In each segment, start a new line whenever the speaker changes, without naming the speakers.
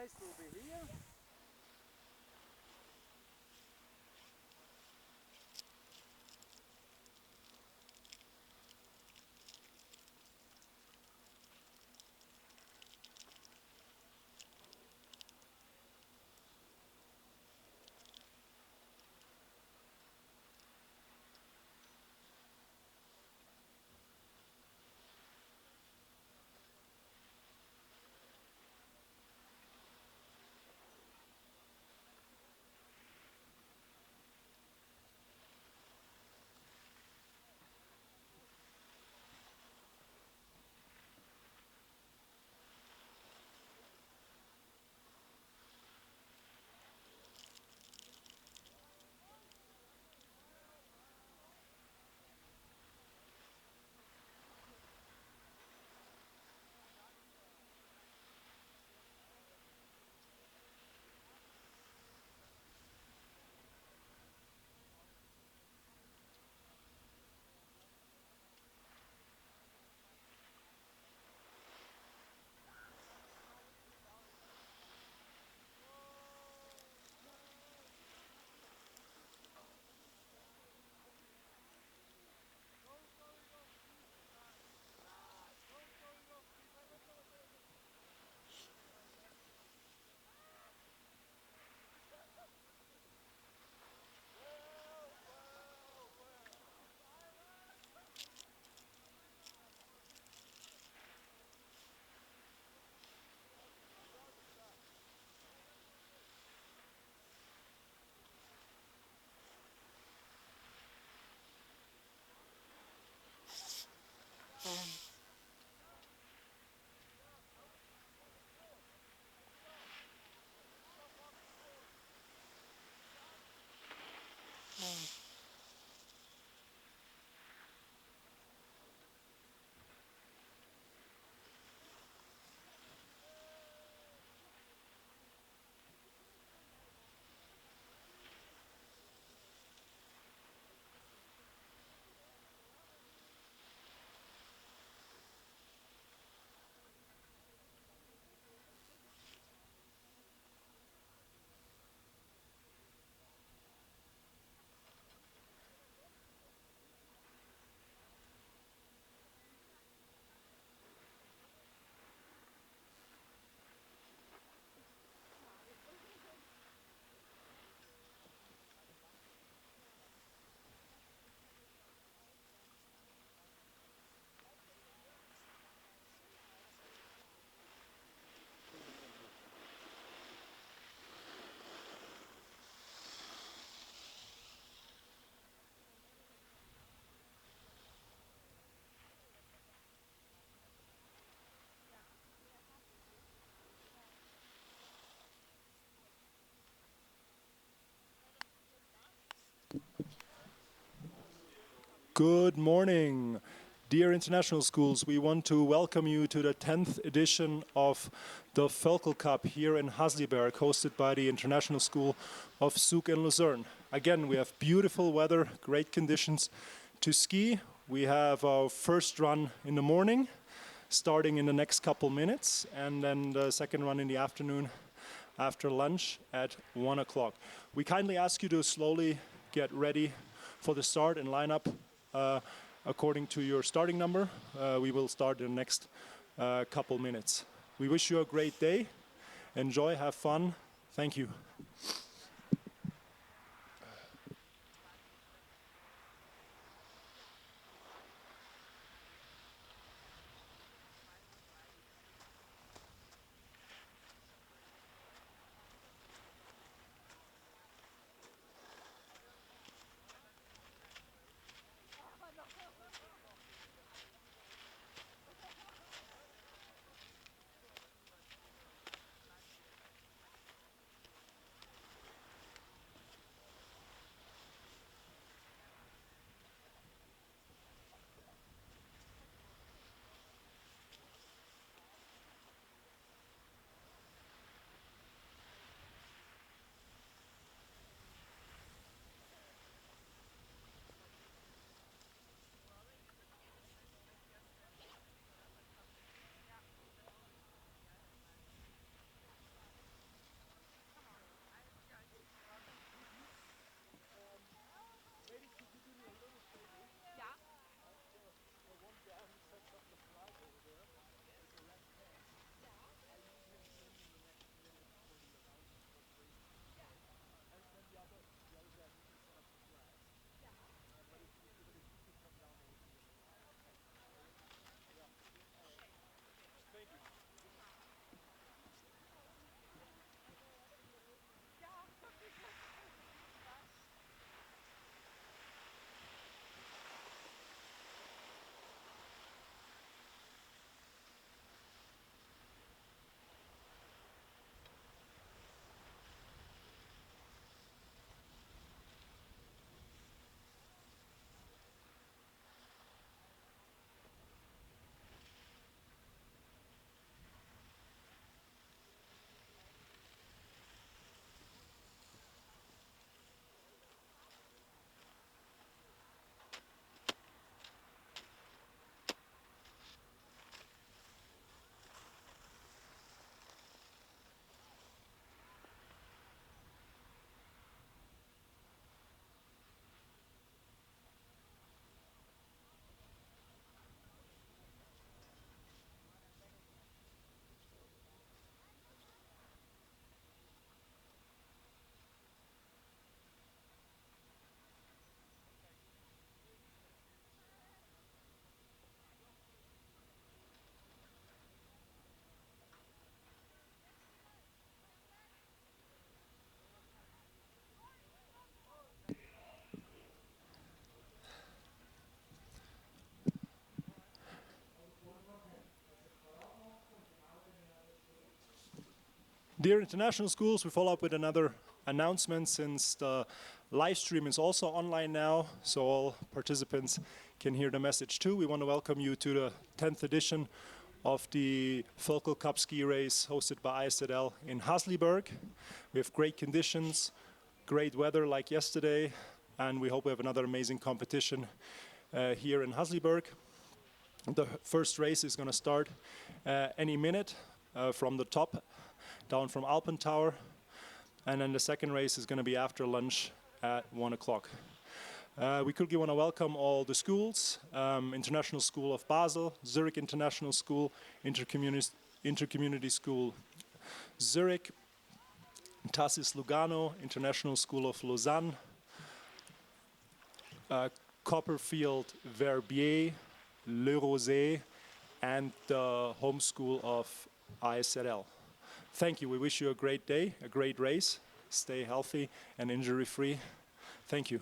place will be here. Good morning, dear international schools. We want to welcome you to the 10th edition of the Völkl Cup here in Hasliberg, hosted by the International School of Zug and Lucerne. Again, we have beautiful weather, great conditions to ski. We have our first run in the morning, starting in the next couple minutes, and then the second run in the afternoon after lunch at 1 o'clock. We kindly ask you to slowly get ready for the start and line up according to your starting number. We will start in the next couple minutes. We wish you a great day. Enjoy, have fun. Thank you. Dear international schools, we follow up with another announcement since the live stream is also online now, so all participants can hear the message too. We want to welcome you to the 10th edition of the Völkl Cup ski race hosted by ISZL in Hasliberg. We have great conditions, great weather like yesterday, and we hope we have another amazing competition here in Hasliberg. The first race is going to start any minute from the top, down from Alpentower, and then the second race is going to be after lunch at 1 o'clock. We quickly want to welcome all the schools, International School of Basel, Zurich International School, Intercommunity School Zurich, Tassis Lugano, International School of Lausanne, Copperfield Verbier, Le Rosé, and the home school of ISZL. Thank you. We wish you a great day, a great race. Stay healthy and injury-free. Thank you.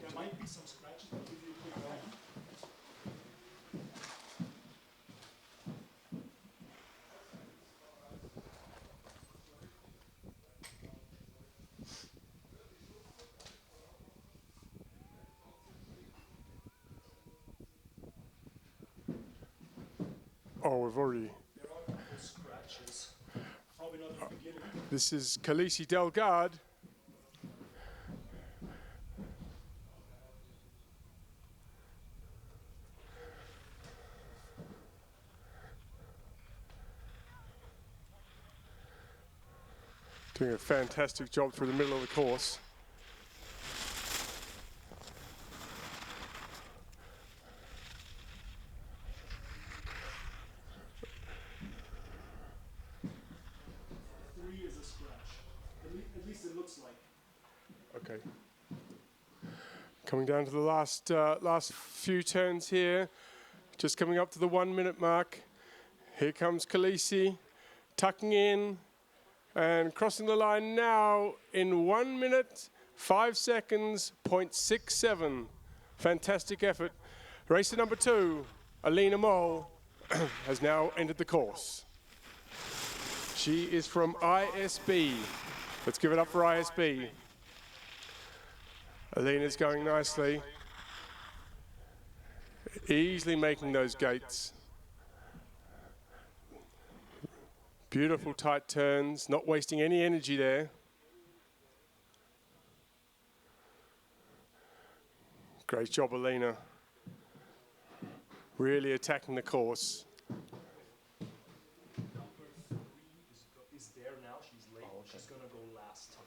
There might be some scratches, but give you a quick moment.
Oh, we've already.
There are a couple scratches. Probably not at the beginning.
This is Khaleesi Delgado. Doing a fantastic job through the middle of the course.
Three is a scratch. At least it looks like.
Okay. Coming down to the last few turns here. Just coming up to the 1 minute mark. Here comes Khaleesi, tucking in and crossing the line now in 1 minute, 5 seconds, 0.67. Fantastic effort. Racer number 2, Alina Moll, has now entered the course. She is from ISB. Let's give it up for ISB. Alina's going nicely. Easily making those gates. Beautiful tight turns, not wasting any energy there. Great job, Alina. Really attacking the course.
Number 3 is there now. She's late. Oh, okay. She's going to go last.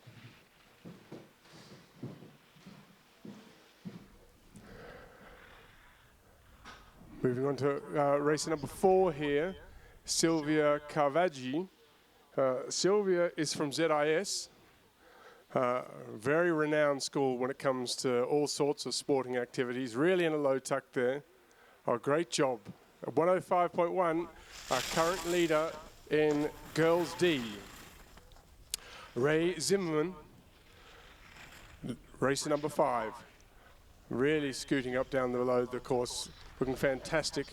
Moving on to racer number 4 here, Silvia Carvaggi. Silvia is from ZIS, very renowned school when it comes to all sorts of sporting activities, really in a low tuck there. Oh, great job. 105.1, our current leader in Girls D. Ray Zimmerman, racer number 5. Really scooting up down the course, looking fantastic.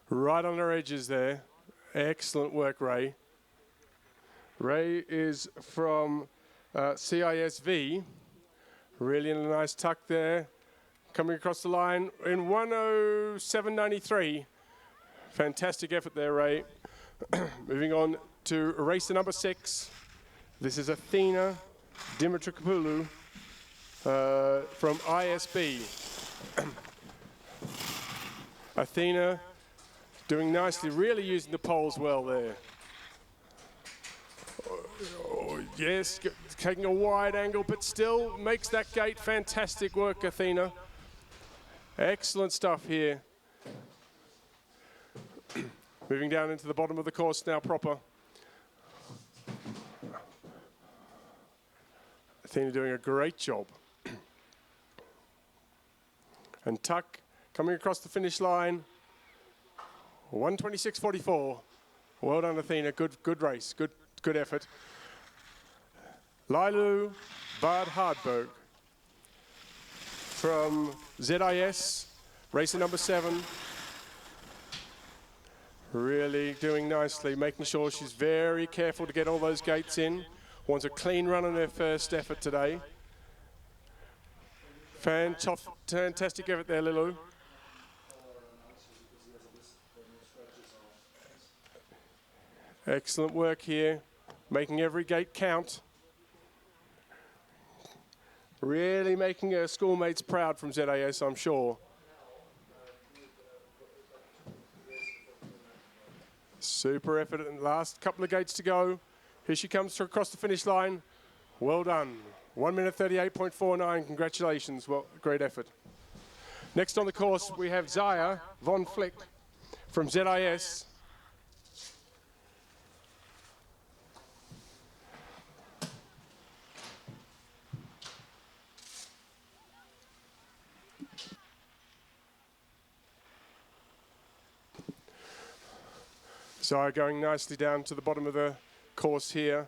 Right on our edges there. Excellent work, Ray. Ray is from CISV. Really in a nice tuck there. Coming across the line in 107.93. Fantastic effort there, Ray. Moving on to racer number 6. This is Athena Dimitrikopoulou from ISB. Athena doing nicely, really using the poles well there. Oh, yes, taking a wide angle, but still makes that gate. Fantastic work, Athena. Excellent stuff here. Moving down into the bottom of the course now proper. Athena doing a great job. And Tuck coming across the finish line. 126.44. Well done, Athena. Good race. Good effort. Lailu Bad Hardberg from ZIS, racer number 7. Really doing nicely, making sure she's very careful to get all those gates in. Wants a clean run on her first effort today. Fantastic effort there, Lilu. Excellent work here, making every gate count. Really making her schoolmates proud from ZIS, I'm sure. Super effort, and last couple of gates to go. Here she comes across the finish line. Well done. 1 minute 38.49. Congratulations. Well, great effort. Next on the course, we have Zaya von Flick from ZIS. Zaya going nicely down to the bottom of the course here.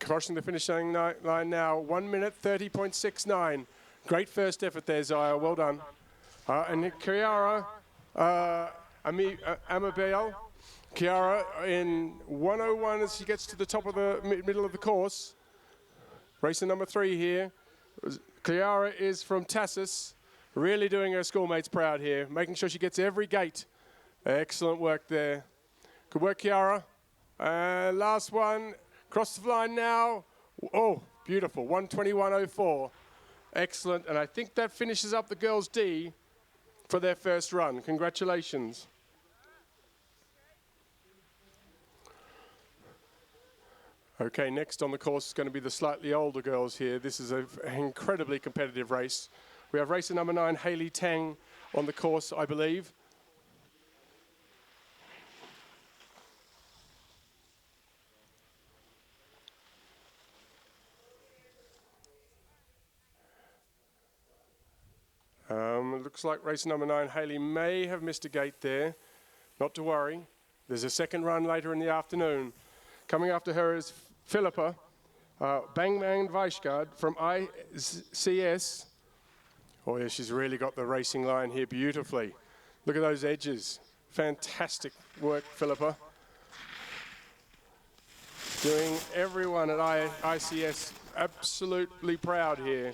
Crossing the finishing line now, 1 minute 30.69. Great first effort there, Zaya, well done. And Kiara Amabel, Kiara in 101 as she gets to the top of the middle of the course. Racer number 3 here. Kiara is from Tassis, really doing her schoolmates proud here, making sure she gets every gate. Excellent work there. Good work, Kiara. Last one, cross the line now. Oh, beautiful, 121.04. Excellent, and I think that finishes up the girls D for their first run. Congratulations. Okay, next on the course is going to be the slightly older girls here. This is an incredibly competitive race. We have racer number 9, Hayley Tang, on the course, I believe. It looks like race number 9, Hayley, may have missed a gate there. Not to worry. There's a second run later in the afternoon. Coming after her is Philippa Bangman Weisgard from ICS. Oh yeah, she's really got the racing line here beautifully. Look at those edges. Fantastic work, Philippa. Doing everyone at ICS absolutely proud here.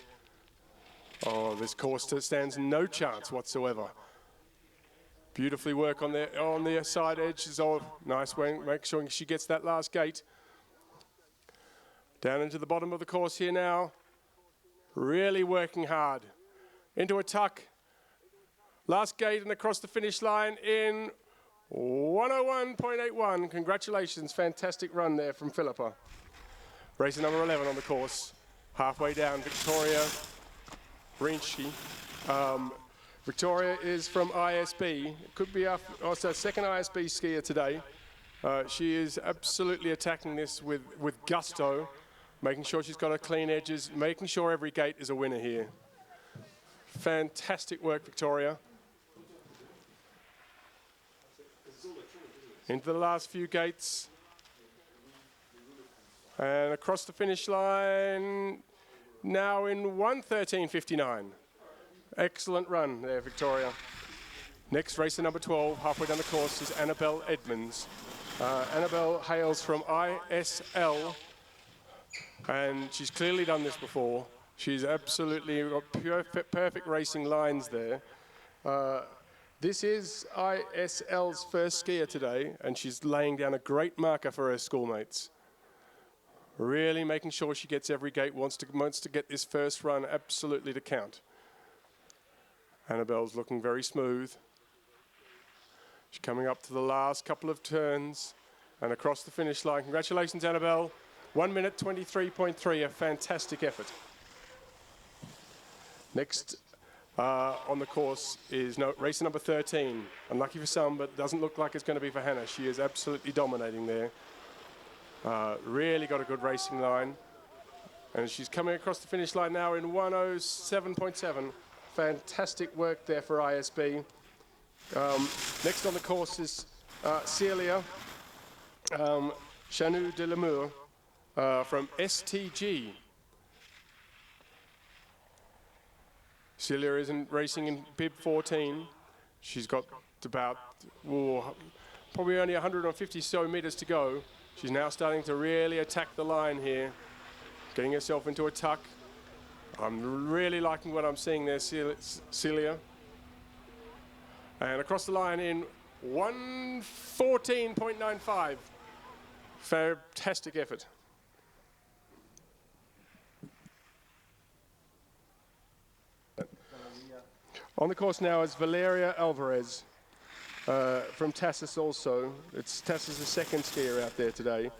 Oh, this course stands no chance whatsoever. Beautifully work on the side edges. Oh, nice way, make sure she gets that last gate. Down into the bottom of the course here now. Really working hard. Into a tuck. Last gate and across the finish line in 101.81. Congratulations, fantastic run there from Philippa. Racer number 11 on the course. Halfway down, Victoria Rinsky. Victoria is from ISB. It could be also second ISB skier today. She is absolutely attacking this with gusto, making sure she's got her clean edges, making sure every gate is a winner here. Fantastic work, Victoria. Into the last few gates. And across the finish line, now in 1:13.59. Excellent run there, Victoria. Next, racer number 12, halfway down the course, is Annabelle Edmonds. Annabelle hails from ISL, and she's clearly done this before. She's absolutely got perfect racing lines there. This is ISL's first skier today, and she's laying down a great marker for her schoolmates. Really making sure she gets every gate, wants to get this first run absolutely to count. Annabelle's looking very smooth. She's coming up to the last couple of turns and across the finish line. Congratulations, Annabelle. 1:23.3, a fantastic effort. Next on the course is racer number 13. Unlucky for some, but doesn't look like it's going to be for Hannah. She is absolutely dominating there. Really got a good racing line. And she's coming across the finish line now in 1:07.7. Fantastic work there for ISB. Next on the course is Celia Chanou de Lamour from STG. Celia is racing in bib 14. She's got about probably only 150 so meters to go. She's now starting to really attack the line here, getting herself into a tuck. I'm really liking what I'm seeing there, Celia. And across the line in 1:14.95. Fantastic effort. On the course now is Valeria Alvarez from Tassis also. Tassis the second skier out there today.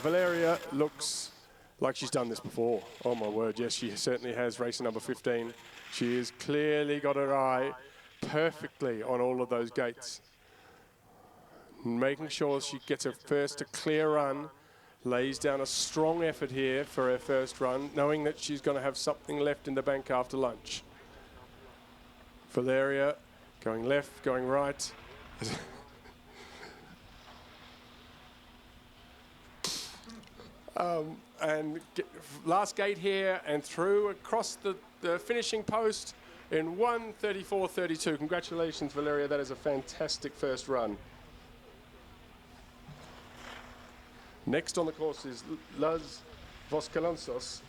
Valeria looks like she's done this before. Oh my word, yes, she certainly has, racer number 15. She has clearly got her eye perfectly on all of those gates. Making sure she gets her first a clear run, lays down a strong effort here for her first run, knowing that she's going to have something left in the bank after lunch. Valeria going left, going right. And last gate here and through across the finishing post in 1:34.32. Congratulations, Valeria. That is a fantastic first run. Next on the course is Las Voscalanzos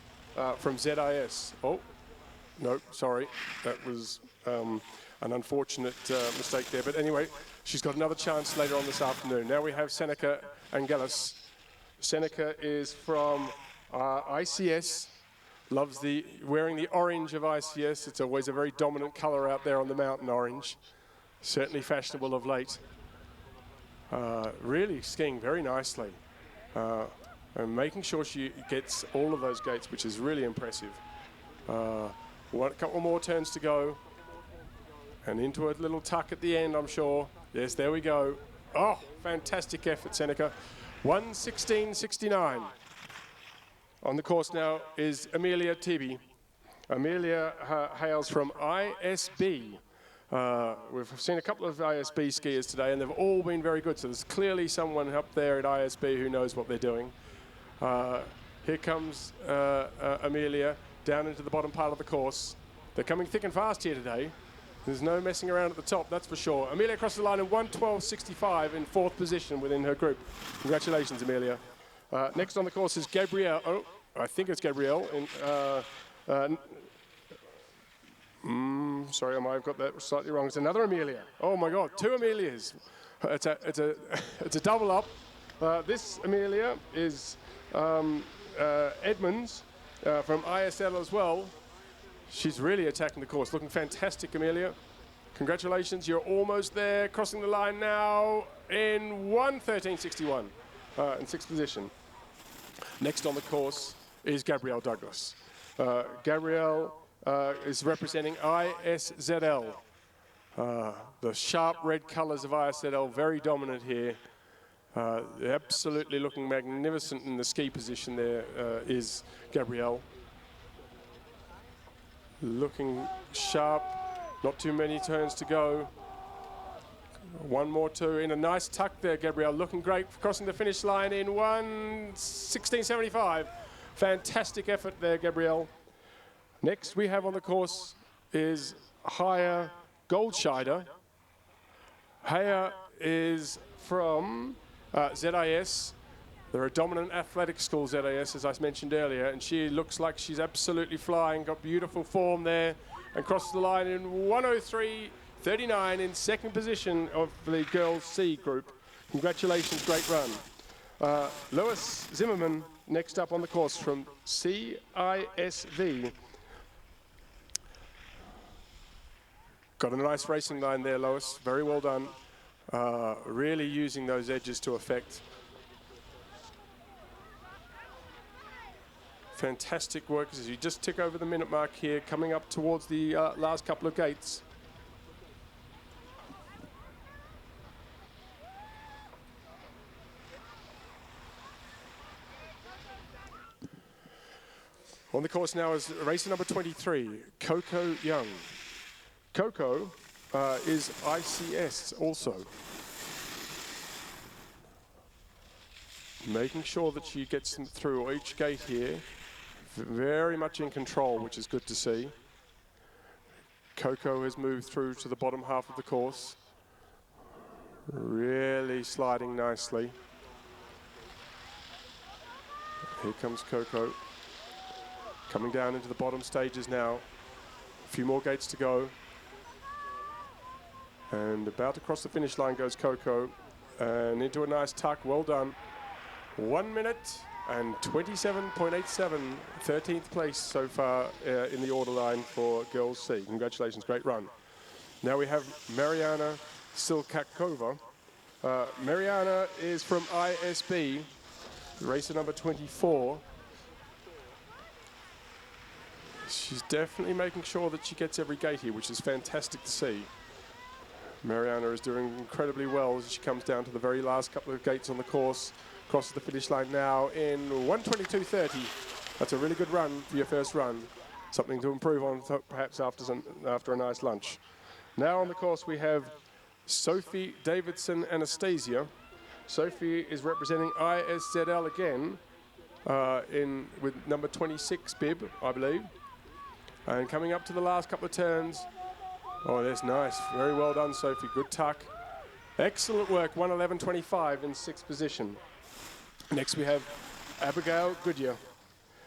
from ZIS. Oh, no, sorry. That was an unfortunate mistake there. But anyway, she's got another chance later on this afternoon. Now we have Seneca Angelis. Seneca is from ICS, loves wearing the orange of ICS. It's always a very dominant color out there on the mountain, orange. Certainly fashionable of late. Really skiing very nicely. And making sure she gets all of those gates, which is really impressive. A couple more turns to go. And into a little tuck at the end, I'm sure. Yes, there we go. Oh, fantastic effort, Seneca. 1:16.69. On the course now is Amelia Tibi. Amelia hails from ISB. We've seen a couple of ISB skiers today, and they've all been very good. So there's clearly someone up there at ISB who knows what they're doing. Here comes Amelia down into the bottom part of the course. They're coming thick and fast here today. There's no messing around at the top, that's for sure. Amelia across the line in 1:12.65 in fourth position within her group. Congratulations, Amelia. Next on the course is Gabrielle. Oh, I think it's Gabrielle. Sorry, I might have got that slightly wrong. It's another Amelia. Oh my God, two Amelias. It's a double up. This Amelia is Edmonds from ISL as well. She's really attacking the course. Looking fantastic, Amelia. Congratulations, you're almost there. Crossing the line now in 1:13.61 in sixth position. Next on the course is Gabrielle Douglas. Gabrielle is representing ISZL. The sharp red colors of ISZL, very dominant here. Absolutely looking magnificent in the ski position there is Gabrielle. looking sharp. Not too many turns to go. One more two in a nice tuck there, Gabrielle. Looking great, crossing the finish line in 1:16.75. Fantastic effort there, Gabrielle. Next we have on the course is Haya Goldscheider. Haya is from ZIS. They're a dominant athletic school, ZIS, as I mentioned earlier, and she looks like she's absolutely flying, got beautiful form there, and crosses the line in 1:03.39 in second position of the girls C group. Congratulations, great run. Lois Zimmerman next up on the course from CISV. Got a nice racing line there, Lois. Very well done. Really using those edges to effect. Fantastic work as you just tick over the minute mark here, coming up towards the last couple of gates. On the course now is racer number 23, Coco Young. Coco is ICS also. Making sure that she gets them through each gate here. Very much in control, which is good to see. Coco has moved through to the bottom half of the course. Really sliding nicely. Here comes Coco. Coming down into the bottom stages now. A few more gates to go. And about to cross the finish line goes Coco. And into a nice tuck, well done. 1 minute and 27.87, 13th place so far in the order line for Girls C. Congratulations, great run. Now we have Mariana Silkakova. Mariana is from ISB, racer number 24. She's definitely making sure that she gets every gate here, which is fantastic to see. Mariana is doing incredibly well as she comes down to the very last couple of gates on the course. Crosses the finish line now in 1:22.30. That's a really good run for your first run. Something to improve on perhaps after a nice lunch. Now on the course we have Sophie Davidson Anastasia. Sophie is representing ISZL again with number 26 bib, I believe. And coming up to the last couple of turns. Oh, that's nice. Very well done, Sophie. Good tuck. Excellent work. 1:11.25 in sixth position. Next we have Abigail Goodyear.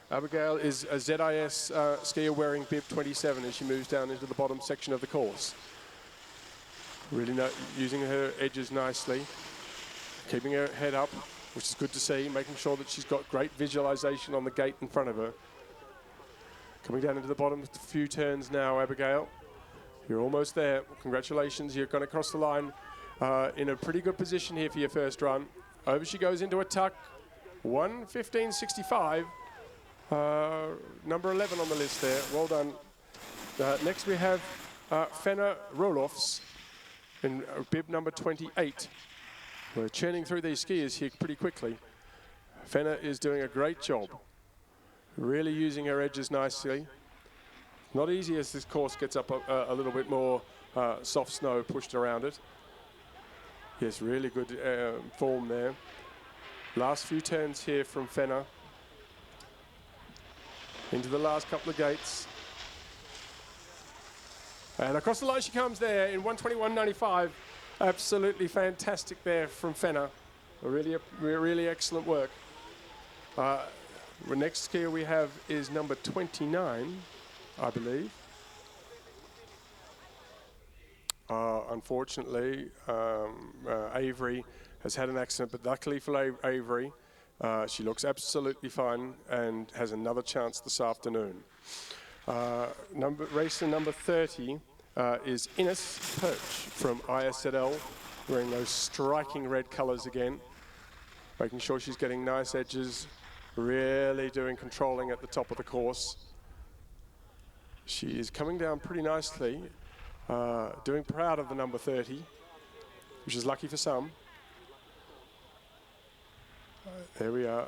Abigail is a ZIS skier wearing bib 27 as she moves down into the bottom section of the course. Really using her edges nicely, keeping her head up, which is good to see, making sure that she's got great visualization on the gate in front of her. Coming down into the bottom, a few turns now, Abigail. You're almost there. Congratulations, you're going to cross the line in a pretty good position here for your first run. Over she goes into a tuck, 1:15.65. Number 11 on the list there, well done. Next we have Fenna Rolofs in bib number 28. We're churning through these skiers here pretty quickly. Fenna is doing a great job, really using her edges nicely. Not easy as this course gets up a little bit more soft snow pushed around it. Yes, really good form there. Last few turns here from Fenna. Into the last couple of gates. And across the line she comes there in 1:21.95. Absolutely fantastic there from Fenna. Really excellent work. The next skier we have is number 29, I believe. Unfortunately, Avery has had an accident, but luckily for Avery, she looks absolutely fine and has another chance this afternoon. Racer number 30 is Ines Perch from ISZL, wearing those striking red colours again, making sure she's getting nice edges, really doing controlling at the top of the course. She is coming down pretty nicely, doing proud of the number 30, which is lucky for some. There we are.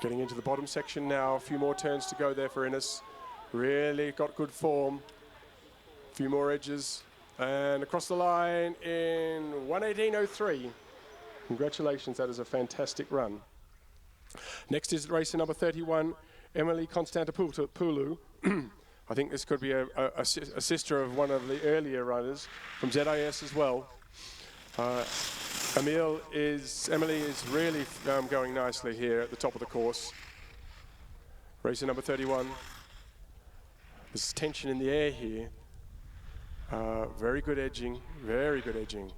Getting into the bottom section now. A few more turns to go there for Ines. Really got good form. A few more edges. And across the line in 1:18.03. Congratulations, that is a fantastic run. Next is racer number 31, Emily Constantopoulou. I think this could be a sister of one of the earlier runners from ZIS as well. Emily is really going nicely here at the top of the course. Racer number 31. There's tension in the air here. Very good edging, very good edging.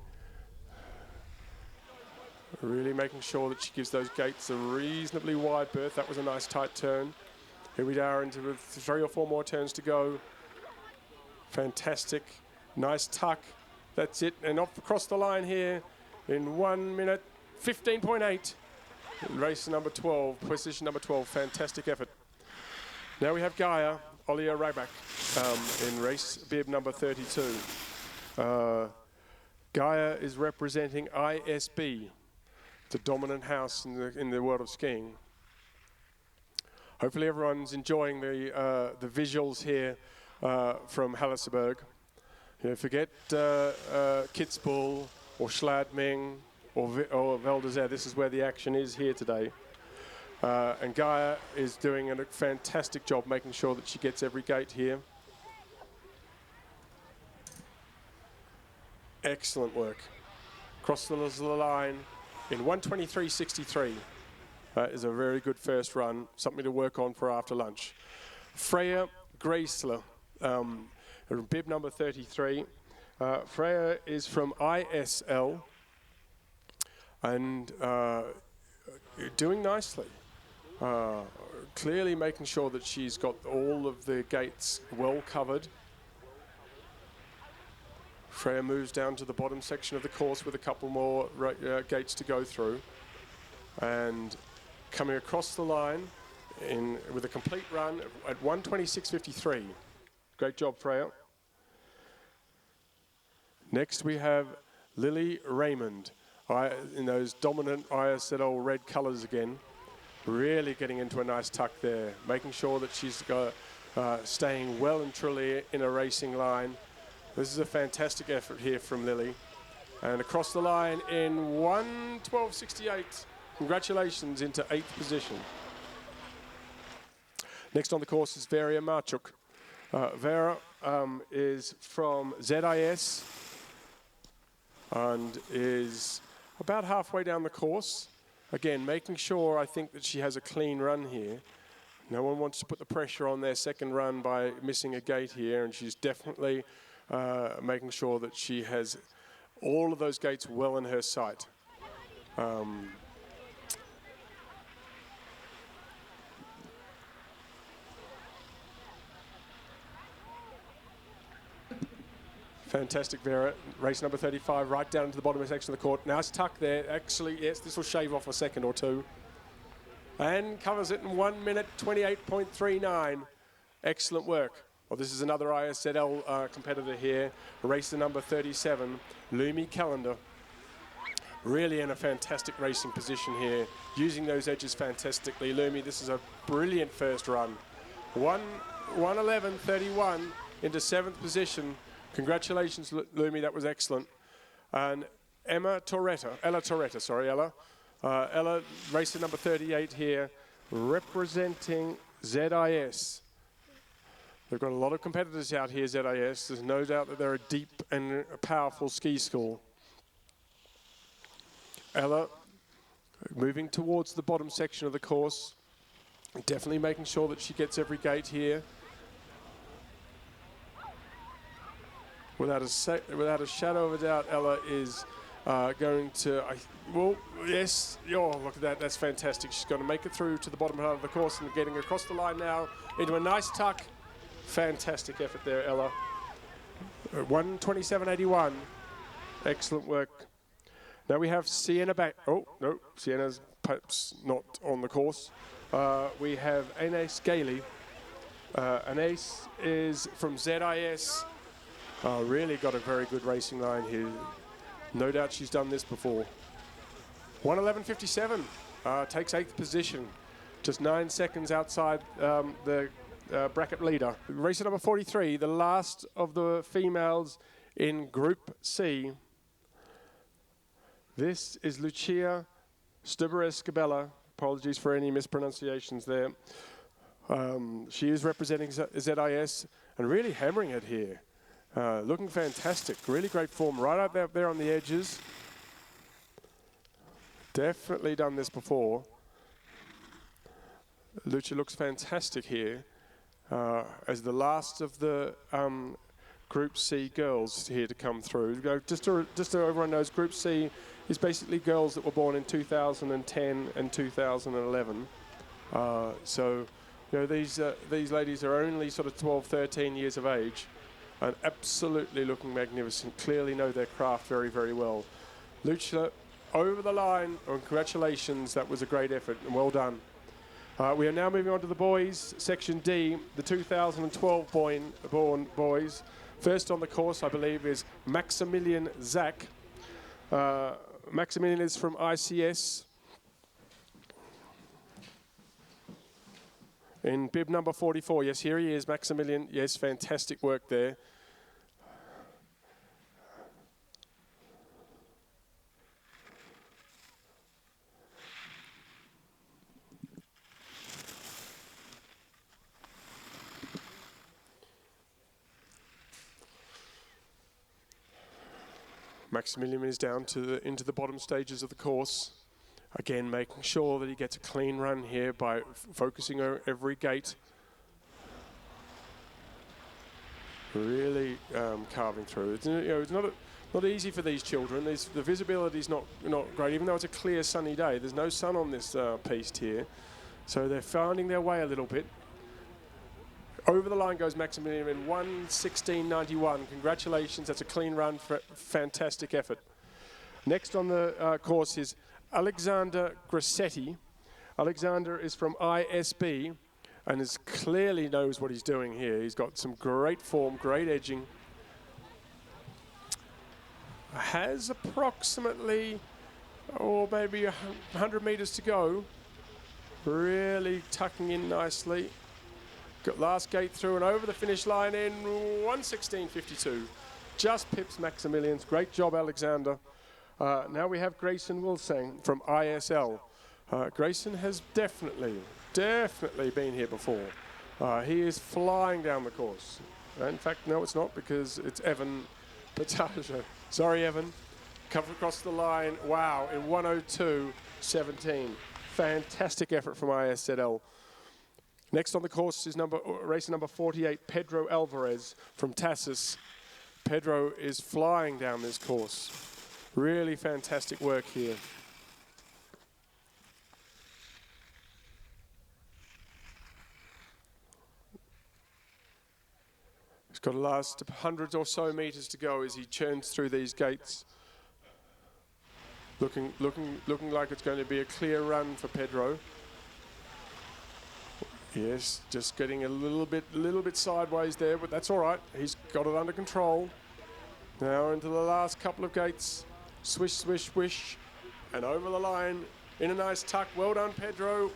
Really making sure that she gives those gates a reasonably wide berth. That was a nice tight turn. Here we are into 3 or 4 more turns to go. Fantastic, nice tuck. That's it, and off across the line here in 1:15.8. Race number 12, position number 12, fantastic effort. Now we have Gaia Olia Rabak in race bib number 32. Gaia is representing ISB, the dominant house in the world of skiing. Hopefully everyone's enjoying the visuals here from Hallisberg. You know, forget Kitzbühel or Schladming or Val d'Isère. This is where the action is here today. And Gaia is doing a fantastic job making sure that she gets every gate here. Excellent work. Cross the line in 1:23.63. That is a very good first run, something to work on for after lunch. Freya Graceler, bib number 33. Freya is from ISL and doing nicely. Clearly making sure that she's got all of the gates well covered. Freya moves down to the bottom section of the course with a couple more gates to go through. And coming across the line with a complete run at 1:26.53. Great job, Freya. Next we have Lily Raymond in those dominant ISL red colours again. Really getting into a nice tuck there, making sure that she's staying well and truly in a racing line. This is a fantastic effort here from Lily. And across the line in 1:12.68. Congratulations, into 8th position. Next on the course is Vera Marchuk. Vera is from ZIS and is about halfway down the course. Again, making sure, I think, that she has a clean run here. No one wants to put the pressure on their second run by missing a gate here, and she's definitely making sure that she has all of those gates well in her sight. Fantastic, Vera. Race number 35, right down into the bottom section of the court. Nice tuck there. Actually, yes, this will shave off a second or two. And covers it in 1:28.39. Excellent work. Well, this is another ISZL competitor here. Racer number 37, Lumi Calendar. Really in a fantastic racing position here. Using those edges fantastically. Lumi, this is a brilliant first run. 1:11.31 into 7th position. Congratulations, Lumi, that was excellent. And Ella Torretta, sorry, Ella. Ella, racer number 38 here, representing ZIS. They've got a lot of competitors out here, ZIS. There's no doubt that they're a deep and a powerful ski school. Ella, moving towards the bottom section of the course, definitely making sure that she gets every gate here. Without a shadow of a doubt, Ella is going to, well, yes, oh, look at that, that's fantastic. She's going to make it through to the bottom half of the course and getting across the line now into a nice tuck. Fantastic effort there, Ella. 1:27.81. Excellent work. Now we have Sienna back. Oh, no, Sienna's perhaps not on the course. We have Anaïs Gailey. Anaïs is from ZIS. Really got a very good racing line here. No doubt she's done this before. 1:11.57, takes 8th position. Just 9 seconds outside the bracket leader. Racer number 43, the last of the females in Group C. This is Lucia Stuberescabella. Apologies for any mispronunciations there. She is representing ZIS and really hammering it here. Looking fantastic. Really great form right up there on the edges. Definitely done this before. Lucia looks fantastic here as the last of the Group C girls here to come through. Just so everyone knows, Group C is basically girls that were born in 2010 and 2011. So, you know, these ladies are only sort of 12, 13 years of age and absolutely looking magnificent. Clearly know their craft very, very well. Lucia over the line, and congratulations, that was a great effort and well done. We are now moving on to the boys, section D, the 2012 born boys. First on the course, I believe, is Maximilian Zach. Maximilian is from ICS. In bib number 44, yes, here he is, Maximilian. Yes, fantastic work there. Maximilian is down to into the bottom stages of the course. Again, making sure that he gets a clean run here by focusing on every gate. Really carving through. It's, it's not easy for these children. The visibility is not great, even though it's a clear sunny day. There's no sun on this piste here, so they're finding their way a little bit. Over the line goes Maximilian in 1:16.91. Congratulations, that's a clean run, fantastic effort. Next on the course is Alexander Grassetti. Alexander is from ISB and clearly knows what he's doing here. He's got some great form, great edging. Has approximately, maybe 100 meters to go. Really tucking in nicely. Got last gate through and over the finish line in 1:16.52. Just pips Maximilian's. Great job, Alexander. Now we have Grayson Wilsang from ISL. Grayson has definitely been here before. He is flying down the course. In fact, no, it's not, because it's Evan Pataja. Sorry, Evan. Covered across the line. Wow, in 1:02.17. Fantastic effort from ISZL. Next on the course is racer number 48, Pedro Alvarez from Tassis. Pedro is flying down this course. Really fantastic work here. He's got the last 100 or so meters to go as he churns through these gates. Looking like it's going to be a clear run for Pedro. Yes, just getting a little bit sideways there, but that's all right. He's got it under control. Now into the last couple of gates. Swish, swish, swish. And over the line in a nice tuck. Well done, Pedro.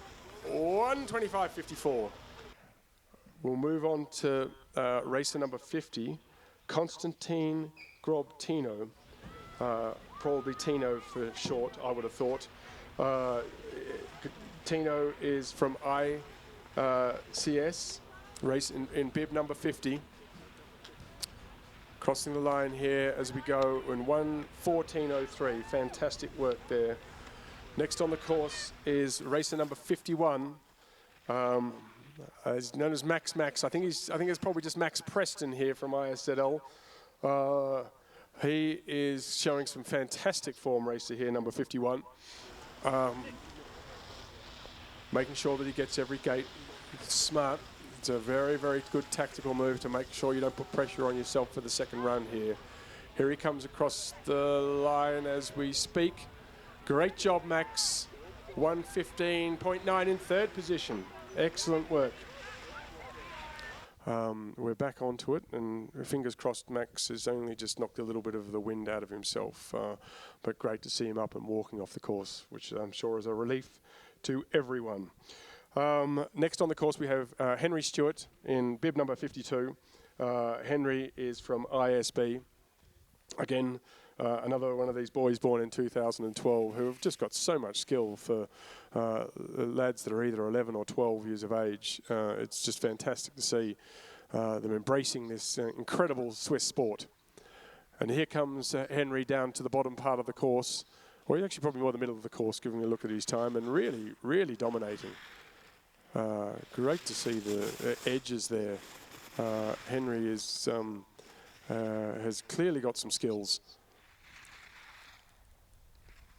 1:25.54. We'll move on to racer number 50, Constantine Grobtino. Probably Tino for short, I would have thought. Tino is from ICS, race in bib number 50. Crossing the line here as we go in 1:14.03. Fantastic work there. Next on the course is racer number 51, is known as Max. I think it's probably just Max Preston here from ISZL. He is showing some fantastic form, racer here, number 51. Making sure that he gets every gate. It's smart. It's a very, very good tactical move to make sure you don't put pressure on yourself for the second run here. Here he comes across the line as we speak. Great job, Max. 1:15.9 in third position. Excellent work. We're back onto it, and fingers crossed Max has only just knocked a little bit of the wind out of himself. But great to see him up and walking off the course, which I'm sure is a relief to everyone. Next on the course we have Henry Stewart in bib number 52. Henry is from ISB. Again, another one of these boys born in 2012 who have just got so much skill for lads that are either 11 or 12 years of age. It's just fantastic to see them embracing this incredible Swiss sport. And here comes Henry down to the bottom part of the course, or he's actually probably more the middle of the course, giving a look at his time, and really, really dominating. Great to see the edges there. Henry is has clearly got some skills.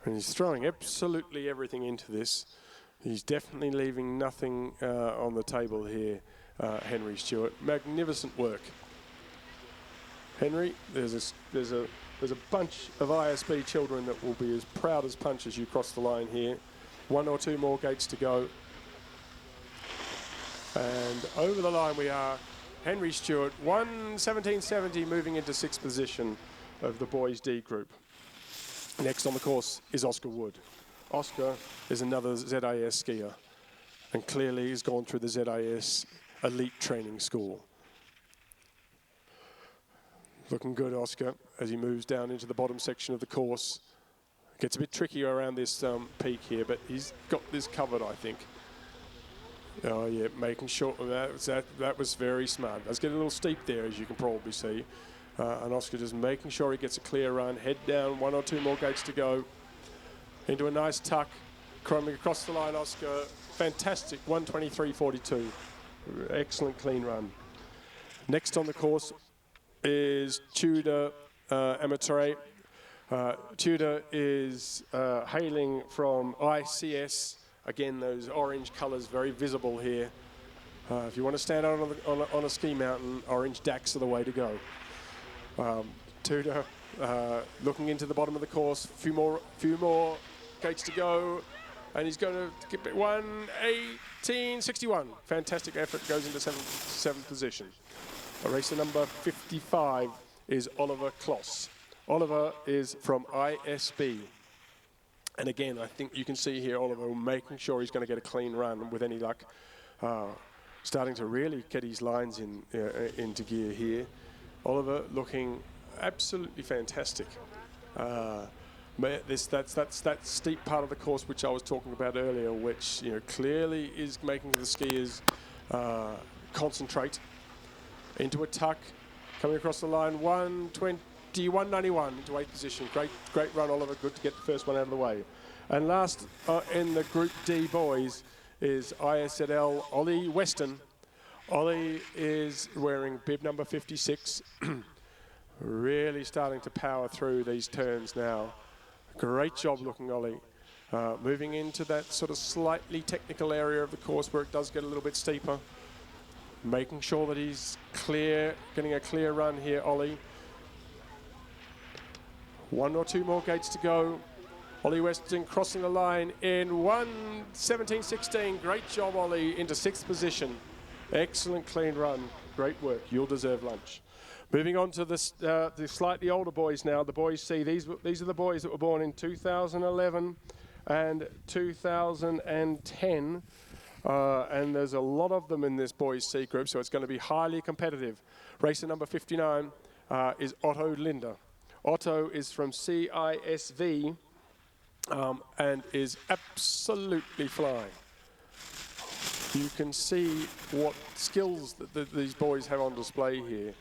And he's throwing absolutely everything into this. He's definitely leaving nothing on the table here, Henry Stewart. Magnificent work. Henry, there's a bunch of ISB children that will be as proud as punch as you cross the line here. 1 or 2 more gates to go. And over the line we are. Henry Stewart, 1:17.70, moving into 6th position of the boys D group. Next on the course is Oscar Wood. Oscar is another ZAS skier, and clearly he's gone through the ZAS elite training school. Looking good, Oscar, as he moves down into the bottom section of the course. Gets a bit trickier around this peak here, but he's got this covered, I think. Oh yeah, making sure that was very smart. Let's get a little steep there, as you can probably see. And Oscar just making sure he gets a clear run. Head down, 1 or 2 more gates to go. Into a nice tuck. Coming across the line, Oscar. Fantastic, 1:23.42. Excellent clean run. Next on the course is Tudor Amateur. Tudor is hailing from ICS. Again, those orange colours very visible here. If you want to stand out on a ski mountain, orange DACs are the way to go. Tudor looking into the bottom of the course. Few more gates to go, and he's going to get 1:18.61. Fantastic effort, goes into seventh position. Racer number 55 is Oliver Kloss. Oliver is from ISB. And again, I think you can see here Oliver making sure he's going to get a clean run with any luck. Starting to really get his lines into gear here. Oliver looking absolutely fantastic. That's that steep part of the course which I was talking about earlier, which clearly is making the skiers concentrate. Into a tuck, coming across the line, 1:21.91 into 8th position. Great run, Oliver. Good to get the first one out of the way. And last in the Group D boys is ISL Ollie Weston. Ollie is wearing bib number 56. Really starting to power through these turns now. Great job looking, Ollie. Moving into that sort of slightly technical area of the course where it does get a little bit steeper. Making sure that he's clear, getting a clear run here, Ollie. 1 or 2 more gates to go. Ollie Weston crossing the line in 1:17.16. Great job, Ollie, into 6th position. Excellent clean run. Great work. You'll deserve lunch. Moving on to the slightly older boys now. The boys C. These are the boys that were born in 2011 and 2010. And there's a lot of them in this boys C group, so it's going to be highly competitive. Racer number 59 is Otto Linder. Otto is from CISV and is absolutely flying. You can see what skills that these boys have on display here.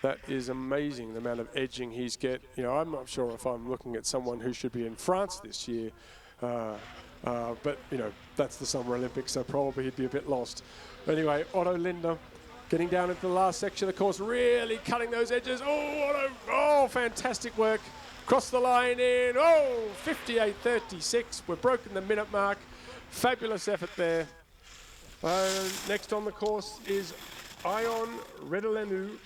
That is amazing, the amount of edging he's get. I'm not sure if I'm looking at someone who should be in France this year. But, that's the Summer Olympics, so probably he'd be a bit lost. Anyway, Otto Linder getting down into the last section of the course, really cutting those edges. Oh, Otto, fantastic work. Cross the line in, 58.36. We've broken the minute mark. Fabulous effort there. Next on the course is Ion Redolenu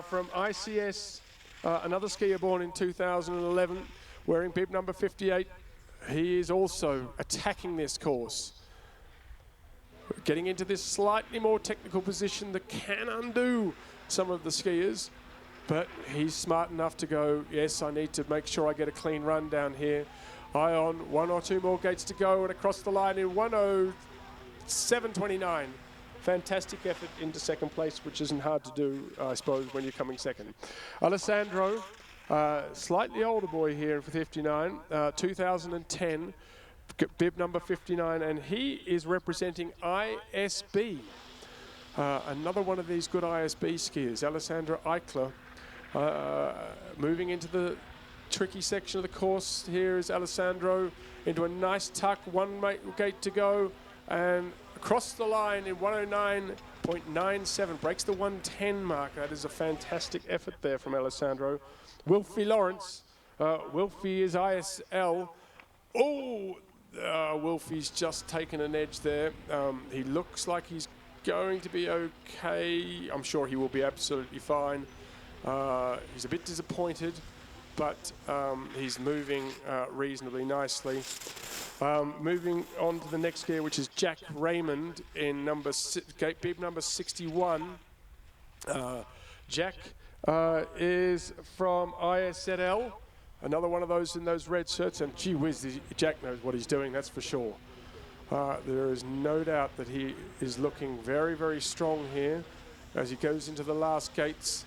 from ICS, another skier born in 2011, wearing bib number 58. He is also attacking this course. Getting into this slightly more technical position that can undo some of the skiers, but he's smart enough to go, yes, I need to make sure I get a clean run down here. Ion, 1 or 2 more gates to go, and across the line in 1:07 1:07.29. Fantastic effort into second place, which isn't hard to do, I suppose, when you're coming second. Alessandro, slightly older boy here for 59, 2010, bib number 59, and he is representing ISB. Another one of these good ISB skiers, Alessandro Eichler, moving into the tricky section of the course. Here is Alessandro into a nice tuck, one gate to go, and across the line in 109.97, breaks the 110 mark. That is a fantastic effort there from Alessandro. Wölkl Lawrence, Wölkl is ISL. Oh, Wölkl just taken an edge there. He looks like he's going to be okay. I'm sure he will be absolutely fine. He's a bit disappointed, but he's moving reasonably nicely. Moving on to the next skier, which is Jack Raymond in bib number 61. Jack is from ISZL, another one of those in those red shirts, and gee whiz, Jack knows what he's doing, that's for sure. There is no doubt that he is looking very, very strong here as he goes into the last gates.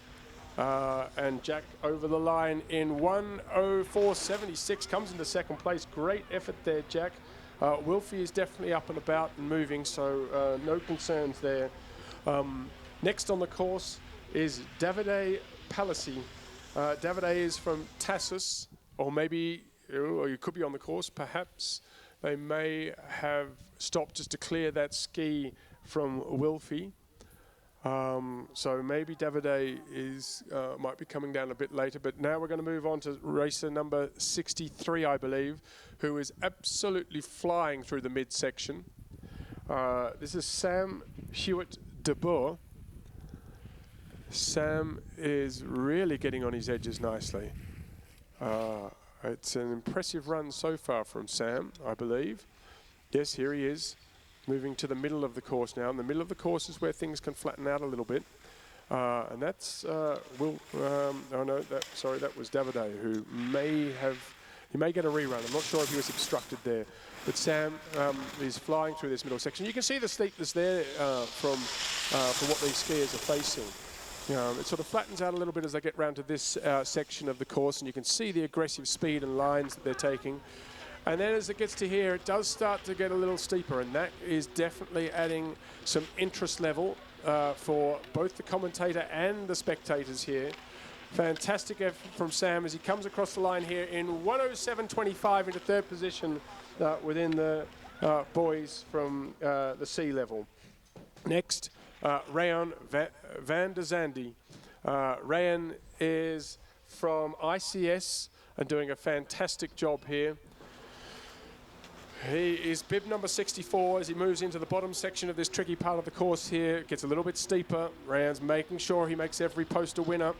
And Jack over the line in 1:04.76 comes into second place. Great effort there, Jack. Wölkl is definitely up and about and moving, so no concerns there. Next on the course is Davide Palisi. Davide is from Tassus, or maybe, or you could be on the course, perhaps. They may have stopped just to clear that ski from Wölkl. So maybe Davide might be coming down a bit later, but now we're going to move on to racer number 63, I believe, who is absolutely flying through the midsection. This is Sam Hewitt de Boer. Sam is really getting on his edges nicely. It's an impressive run so far from Sam, I believe. Yes, here he is, moving to the middle of the course now. And the middle of the course is where things can flatten out a little bit. And that's that was Davide, who may get a rerun. I'm not sure if he was obstructed there. But Sam is flying through this middle section. You can see the steepness there from what these skiers are facing. It sort of flattens out a little bit as they get round to this section of the course, and you can see the aggressive speed and lines that they're taking. And then as it gets to here, it does start to get a little steeper, and that is definitely adding some interest level for both the commentator and the spectators here. Fantastic effort from Sam as he comes across the line here in 1:07.25 into third position within the boys from the sea level. Next, Rayan van der Zande. Rayan is from ICS and doing a fantastic job here. He is bib number 64 as he moves into the bottom section of this tricky part of the course here. It gets a little bit steeper. Rayan's making sure he makes every post a winner.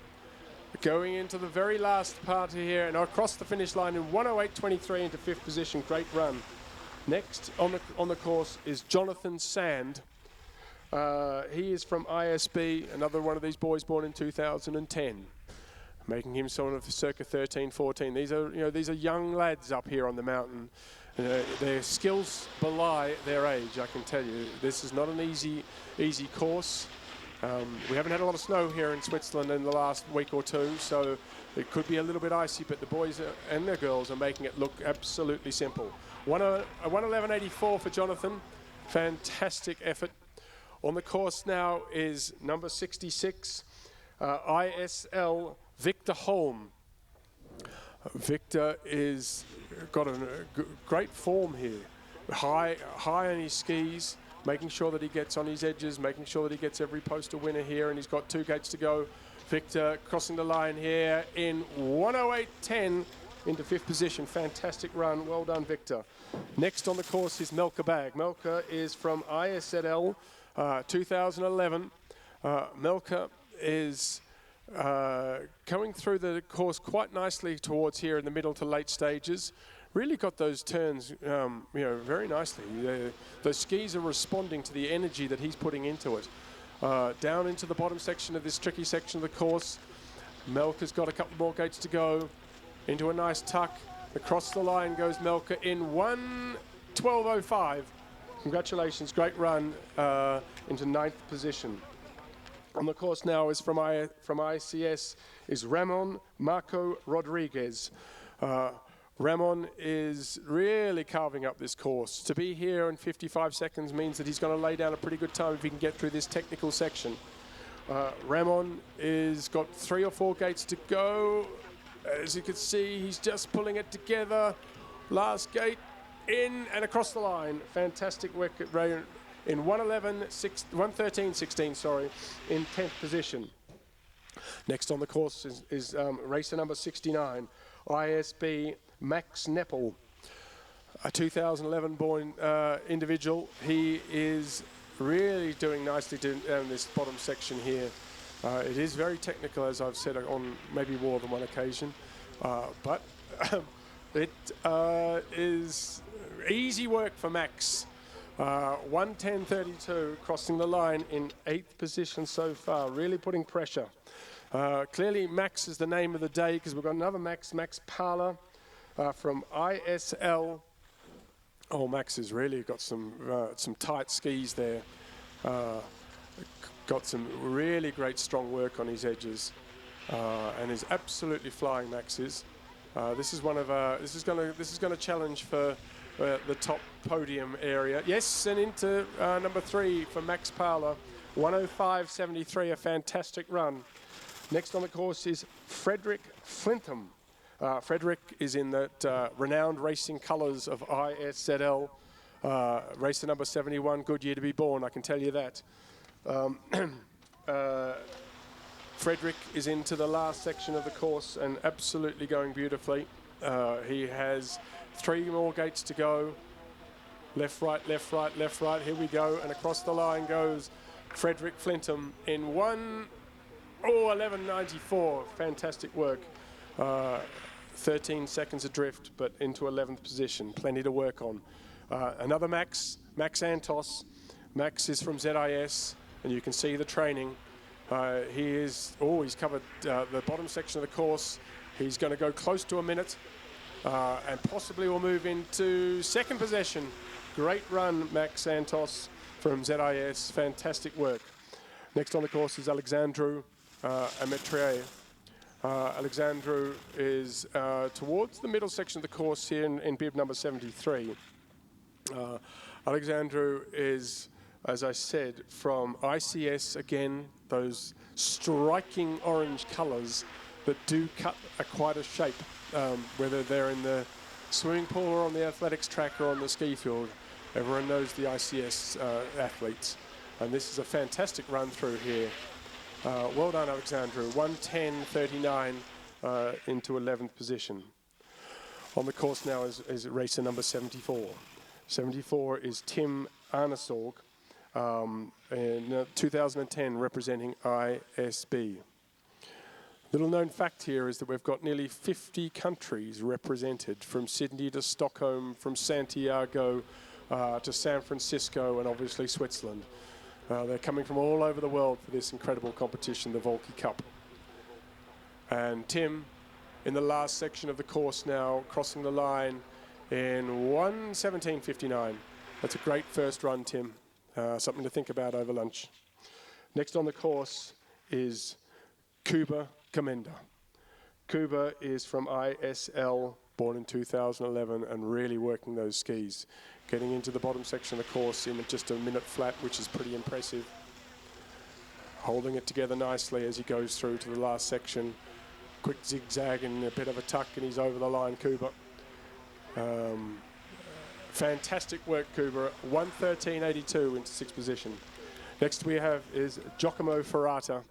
Going into the very last part here and across the finish line in 1:08.23 into fifth position. Great run. Next on the course is Jonathan Sand. He is from ISB, another one of these boys born in 2010, making him sort of circa 13, 14. These are young lads up here on the mountain. Their skills belie their age, I can tell you. This is not an easy course. We haven't had a lot of snow here in Switzerland in the last week or two, so it could be a little bit icy, but the boys and the girls are making it look absolutely simple. 1:11.84 for Jonathan. Fantastic effort. On the course now is number 66, ISL Victor Holm. Victor is got a great form here. High on his skis, making sure that he gets on his edges, making sure that he gets every poster winner here, and he's got 2 gates to go. Victor crossing the line here in 1:08.10 into fifth position. Fantastic run. Well done, Victor. Next on the course is Melke Bag. Melke is from ISZL 2011. Melke is coming through the course quite nicely towards here in the middle to late stages. Really got those turns, very nicely. Those skis are responding to the energy that he's putting into it. Down into the bottom section of this tricky section of the course. Melke's got a couple more gates to go. Into a nice tuck. Across the line goes Melke in 1:12.05. Congratulations, great run into 9th position. On the course now is from ICS is Ramon Marco Rodriguez. Ramon is really carving up this course. To be here in 55 seconds means that he's going to lay down a pretty good time if he can get through this technical section. Ramon is got 3 or 4 gates to go. As you can see, he's just pulling it together. Last gate in and across the line. Fantastic work at Ray in 113.16, sorry, in 10th position. Next on the course is racer number 69, ISB Max Neppel, a 2011 born individual. He is really doing nicely down this bottom section here. It is very technical, as I've said on maybe more than one occasion, but it is easy work for Max. 110.32, crossing the line in 8th position so far, really putting pressure. Clearly Max is the name of the day because we've got another Max Parler from ISL. Oh, Max has really got some tight skis there. Got some really great strong work on his edges, and is absolutely flying. Max is. This is going to challenge for the top podium area. Yes, and into number 3 for Max Parler, 105.73, a fantastic run. Next on the course is Frederick Flintham. Frederick is in that renowned racing colours of ISZL. Racer number 71, good year to be born, I can tell you that. Frederick is into the last section of the course and absolutely going beautifully. He has 3 more gates to go. Left, right, left, right, left, right. Here we go. And across the line goes Frederick Flintham in 11.94. Fantastic work. 13 seconds adrift, but into 11th position. Plenty to work on. Another Max Antos. Max is from ZIS, and you can see the training. He's covered the bottom section of the course. He's going to go close to a minute. And possibly will move into 2nd position. Great run, Max Santos from ZIS. Fantastic work. Next on the course is Alexandru Ametrier. Alexandru is towards the middle section of the course here in bib number 73. Alexandru is, as I said, from ICS, again, those striking orange colours that do cut quite a shape. Whether they're in the swimming pool or on the athletics track or on the ski field, everyone knows the ICS athletes. And this is a fantastic run through here. Well done, Alexandru. 110.39 into 11th position. On the course now is racer number 74. 74 is Tim Arnesorg, in 2010 representing ISB. Little known fact here is that we've got nearly 50 countries represented, from Sydney to Stockholm, from Santiago to San Francisco, and obviously Switzerland. They're coming from all over the world for this incredible competition, the Völkl Cup. And Tim, in the last section of the course now, crossing the line in 1:17.59. That's a great first run, Tim. Something to think about over lunch. Next on the course is Kuba Kamenda. Kuba is from ISL, born in 2011, and really working those skis. Getting into the bottom section of the course in just a minute flat, which is pretty impressive. Holding it together nicely as he goes through to the last section. Quick zigzag and a bit of a tuck, and he's over the line, Kuba. Fantastic work, Kuba. 1:13.82 into 6th position. Next we have is Giacomo Ferrata.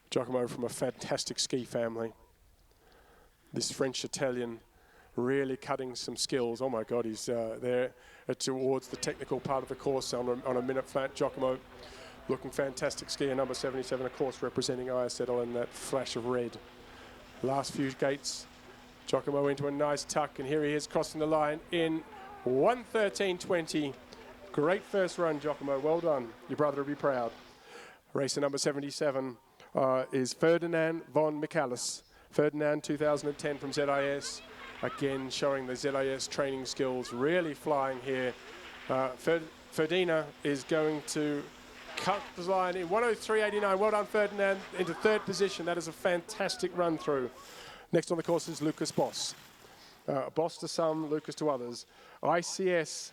Giacomo from a fantastic ski family. This French-Italian really cutting some skills. Oh my God, he's there towards the technical part of the course on a minute flat. Giacomo looking fantastic skier, number 77, of course, representing ISL in that flash of red. Last few gates, Giacomo into a nice tuck, and here he is crossing the line in 1:13.20. Great first run, Giacomo. Well done. Your brother will be proud. Racer number 77 is Ferdinand von Michaelis. Ferdinand, 2010 from ZIS. Again, showing the ZIS training skills, really flying here. Ferdinand is going to cut the line in 103.89. Well done, Ferdinand, into third position. That is a fantastic run through. Next on the course is Lucas Boss. Boss to some, Lucas to others. ICS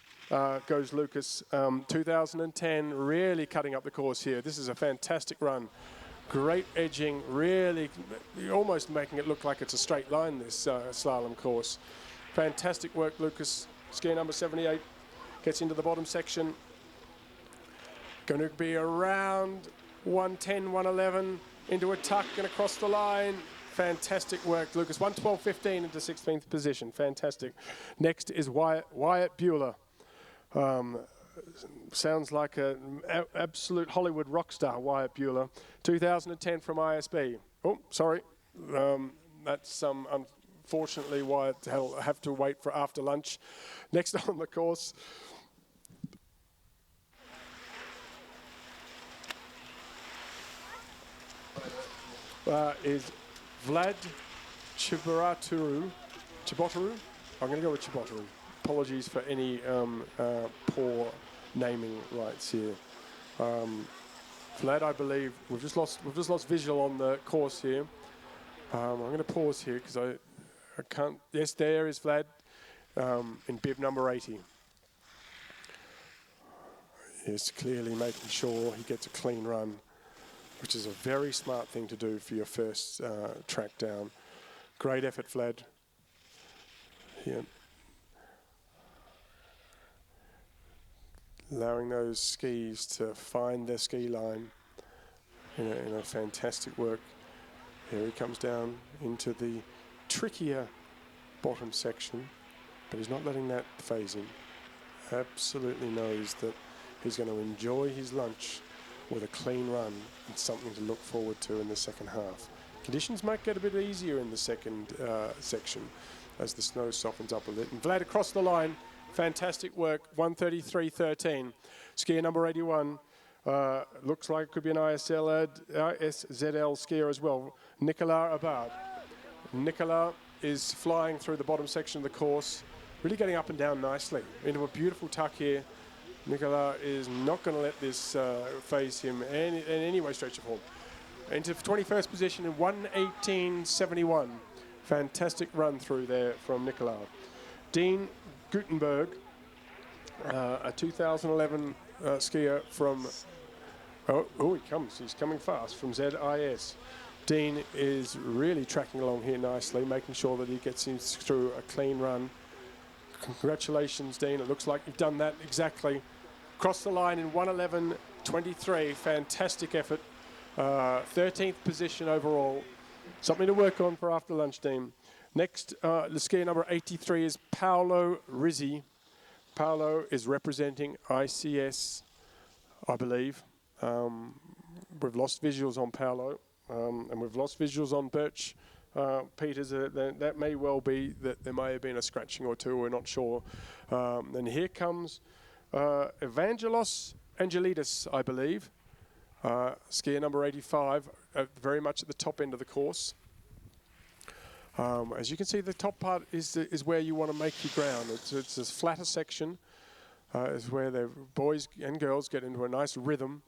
goes Lucas. 2010, really cutting up the course here. This is a fantastic run. Great edging, really almost making it look like it's a straight line, this slalom course. Fantastic work, Lucas. Skier number 78 gets into the bottom section. Going to be around 110, 111, into a tuck and across the line. Fantastic work, Lucas. 112.15 into 16th position. Fantastic. Next is Wyatt Bueller. Sounds like an absolute Hollywood rock star, Wyatt Bueller. 2010 from ISB. Oh, sorry. That's unfortunately Wyatt will have to wait for after lunch. Next on the course. Is Vlad Chibotaru. I'm going to go with Chibotaru. Apologies for any poor naming rights here. Vlad, I believe we've just lost visual on the course here. I'm going to pause here because I can't. Yes, there is Vlad in bib number 80. He's clearly making sure he gets a clean run, which is a very smart thing to do for your first track down. Great effort, Vlad. Yeah. Allowing those skis to find their ski line in a fantastic work. Here he comes down into the trickier bottom section, but he's not letting that phase him. Absolutely knows that he's going to enjoy his lunch with a clean run and something to look forward to in the second half. Conditions might get a bit easier in the second section as the snow softens up a bit. And Vlad across the line, fantastic work, 133.13. Skier number 81, looks like it could be an ISZL skier as well, Nicolas Abad. Nicolas is flying through the bottom section of the course, really getting up and down nicely into a beautiful tuck here. Nicolas is not going to let this phase him in any way, stretch or form. Into 21st position in 118.71. Fantastic run through there from Nicolas. Dean Gutenberg, a 2011 skier from, he comes, he's coming fast, from ZIS. Dean is really tracking along here nicely, making sure that he gets him through a clean run. Congratulations, Dean. It looks like you've done that exactly. Crossed the line in 111.23. Fantastic effort. 13th position overall. Something to work on for after lunch, Dean. Next, the skier number 83 is Paolo Rizzi. Paolo is representing ICS, I believe. We've lost visuals on Paolo, and we've lost visuals on Birch. Peters, that may well be that there may have been a scratching or two, we're not sure. And here comes Evangelos Angelidis, I believe. Skier number 85, very much at the top end of the course. As you can see, the top part is where you want to make your ground. It's a flatter section, is where the boys and girls get into a nice rhythm.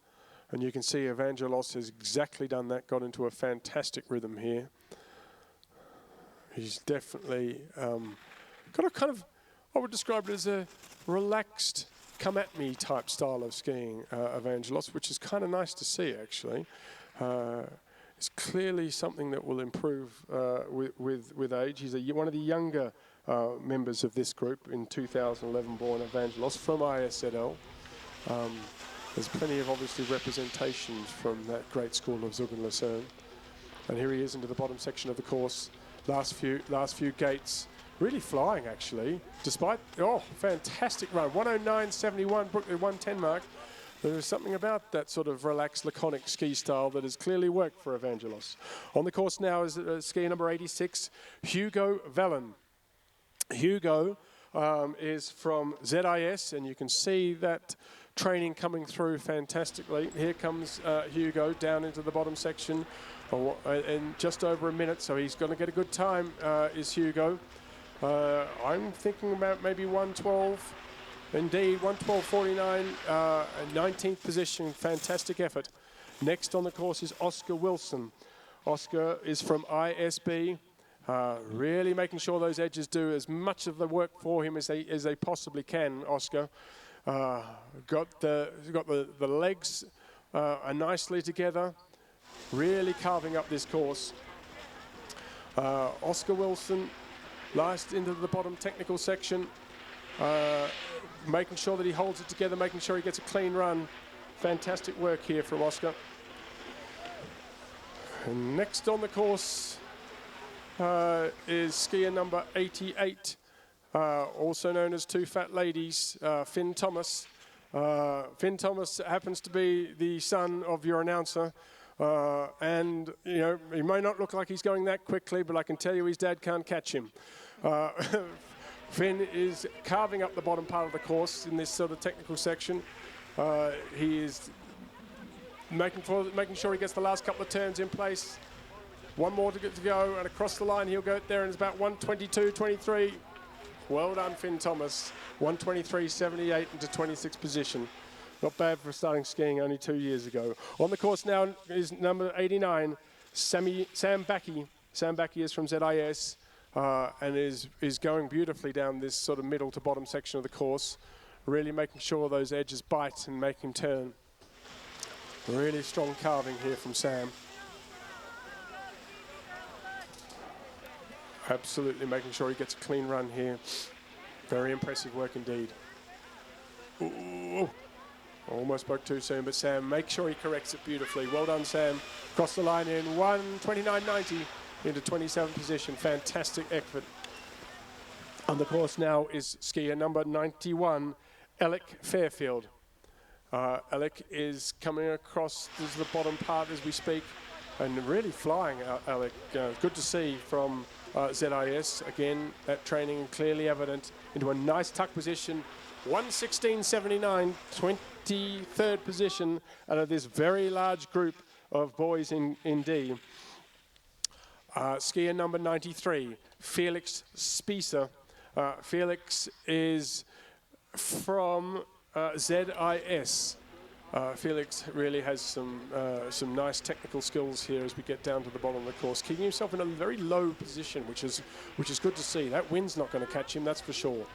And you can see Evangelos has exactly done that, got into a fantastic rhythm here. He's definitely got a kind of, I would describe it as a relaxed, come at me type style of skiing, Evangelos, which is kind of nice to see actually. It's clearly something that will improve with age. He's one of the younger members of this group, in 2011 born Evangelos from ISZL. There's plenty of obviously representations from that great school of Zug and Lucerne. And here he is into the bottom section of the course. Last few gates, really flying actually, despite, fantastic run. 109.71, Brooklyn 110 mark. There's something about that sort of relaxed, laconic ski style that has clearly worked for Evangelos. On the course now is skier number 86, Hugo Vellen. Hugo is from ZIS, and you can see that training coming through fantastically. Here comes Hugo down into the bottom section in just over a minute, so he's going to get a good time, is Hugo. I'm thinking about maybe 112, Indeed, 1:12.49, 19th position, fantastic effort. Next on the course is Oscar Wilson. Oscar is from ISB, really making sure those edges do as much of the work for him as they possibly can. Oscar got the legs nicely together, really carving up this course. Oscar Wilson, last into the bottom technical section, making sure that he holds it together, making sure he gets a clean run. Fantastic work here from Oscar. And next on the course is skier number 88, also known as Two Fat Ladies, Finn Thomas. Finn Thomas happens to be the son of your announcer, and you know, he may not look like he's going that quickly, but I can tell you his dad can't catch him. Finn is carving up the bottom part of the course in this sort of technical section. He is making sure he gets the last couple of turns in place. One more to go, and across the line he'll go there, and it's about 1:22.23. Well done, Finn Thomas. 1:23.78 into 26th position. Not bad for starting skiing only 2 years ago. On the course now is number 89, Sam Backey. Sam Backey is from ZIS and is going beautifully down this sort of middle to bottom section of the course, really making sure those edges bite and make him turn. Really strong carving here from Sam. Absolutely making sure he gets a clean run here. Very impressive work indeed. Ooh, almost spoke too soon, but Sam, make sure he corrects it beautifully. Well done, Sam. Cross the line in 1:29.90 into 27th position. Fantastic effort. On the course now is skier number 91, Alec Fairfield. Alec is coming across to the bottom part as we speak, and really flying, Alec. Good to see from ZIS. Again, that training clearly evident into a nice tuck position. 1:16.79, 23rd position out of this very large group of boys in D. Skier number 93, Felix Spieser. Felix is from ZIS. Felix really has some nice technical skills here as we get down to the bottom of the course, keeping himself in a very low position, which is good to see. That wind's not going to catch him, that's for sure.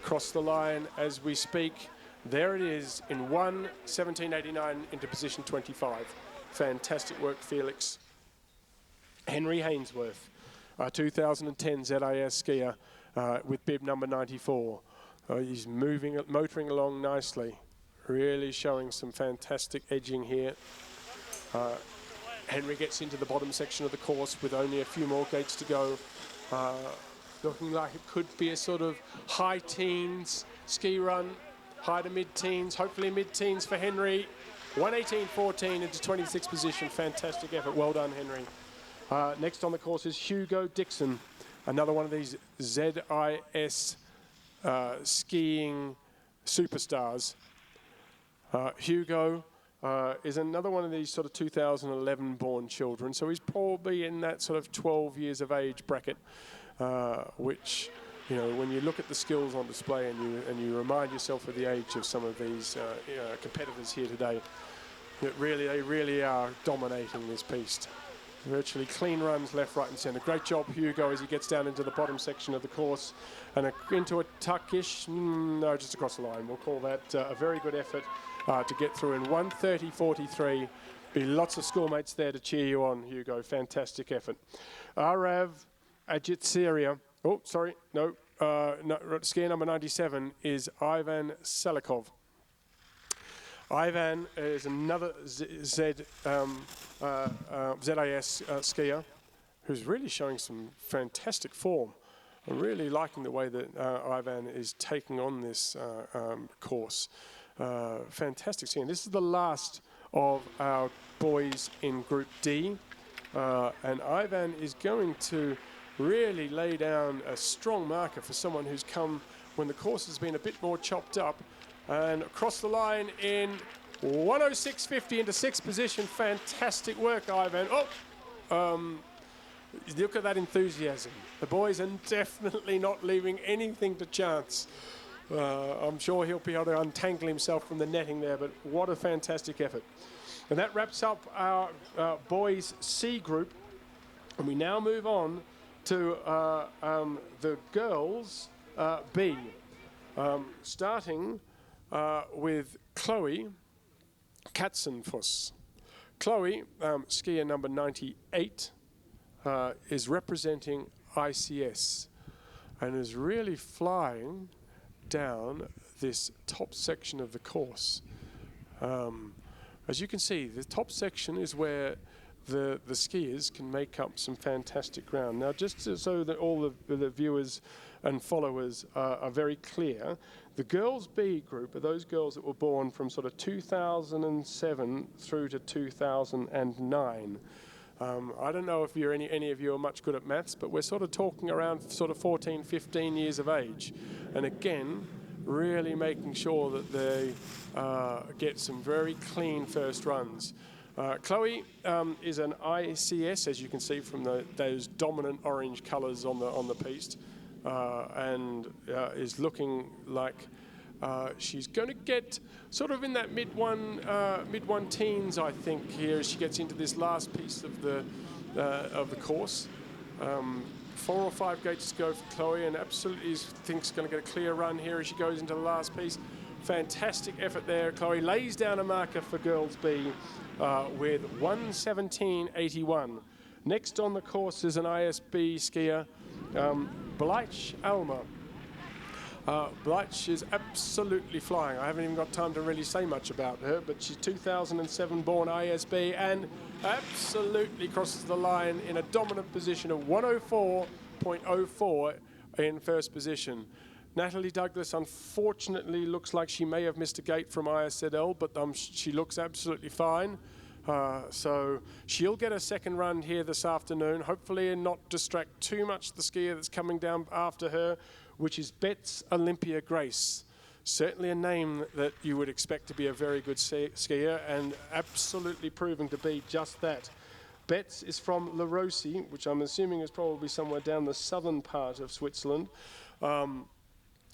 Cross the line as we speak. There it is in 1:17.89 into position 25. Fantastic work, Felix. Henry Hainsworth, 2010 ZIS skier with bib number 94. He's motoring along nicely. Really showing some fantastic edging here. Henry gets into the bottom section of the course with only a few more gates to go. Looking like it could be a sort of high teens ski run, high to mid-teens, hopefully mid-teens for Henry. 1:18.14 into 26th position. Fantastic effort. Well done, Henry. Next on the course is Hugo Dixon, another one of these ZIS skiing superstars. Hugo is another one of these sort of 2011 born children, so he's probably in that sort of 12 years of age bracket, which, you know, when you look at the skills on display and you remind yourself of the age of some of these competitors here today, they really are dominating this piste. Virtually clean runs left, right and centre. Great job, Hugo, as he gets down into the bottom section of the course and into a tuckish, no, just across the line. We'll call that a very good effort to get through in 1:30.43. Be lots of schoolmates there to cheer you on, Hugo. Fantastic effort. Arav Ajitseria. Oh, sorry, no, skier number 97 is Ivan Selikov. Ivan is another ZIS skier who's really showing some fantastic form. I'm really liking the way that Ivan is taking on this course. Fantastic skiing. This is the last of our boys in Group D, and Ivan is going to really lay down a strong marker for someone who's come when the course has been a bit more chopped up. And across the line in 1:06.50 into 6th position. Fantastic work, Ivan. Look at that enthusiasm. The boys are definitely not leaving anything to chance. I'm sure he'll be able to untangle himself from the netting there, but what a fantastic effort. And that wraps up our boys C group. And we now move on to the girls B, starting with Chloe Katzenfuss. Chloe, skier number 98, is representing ICS and is really flying down this top section of the course. As you can see, the top section is where the skiers can make up some fantastic ground. Now, just so that all the viewers and followers are very clear, the girls B group are those girls that were born from sort of 2007 through to 2009. I don't know if any of you are much good at maths, but we're sort of talking around sort of 14, 15 years of age. And again, really making sure that they get some very clean first runs. Chloe is an ICS, as you can see from those dominant orange colours on the piste, and is looking like she's going to get sort of in that mid one teens, I think, here as she gets into this last piece of the course. 4 or 5 gates to go for Chloe, and absolutely thinks going to get a clear run here as she goes into the last piece. Fantastic effort there. Chloe lays down a marker for girls B with 1:17.81. Next on the course is an ISB skier, Bleich Alma. Bleich is absolutely flying. I haven't even got time to really say much about her, but she's 2007 born ISB and absolutely crosses the line in a dominant position of 104.04 in first position. Natalie Douglas, unfortunately, looks like she may have missed a gate from ISZL, but she looks absolutely fine. So she'll get a second run here this afternoon, hopefully, and not distract too much the skier that's coming down after her, which is Betts Olympia Grace. Certainly a name that you would expect to be a very good skier, and absolutely proving to be just that. Betts is from La Rossi, which I'm assuming is probably somewhere down the southern part of Switzerland.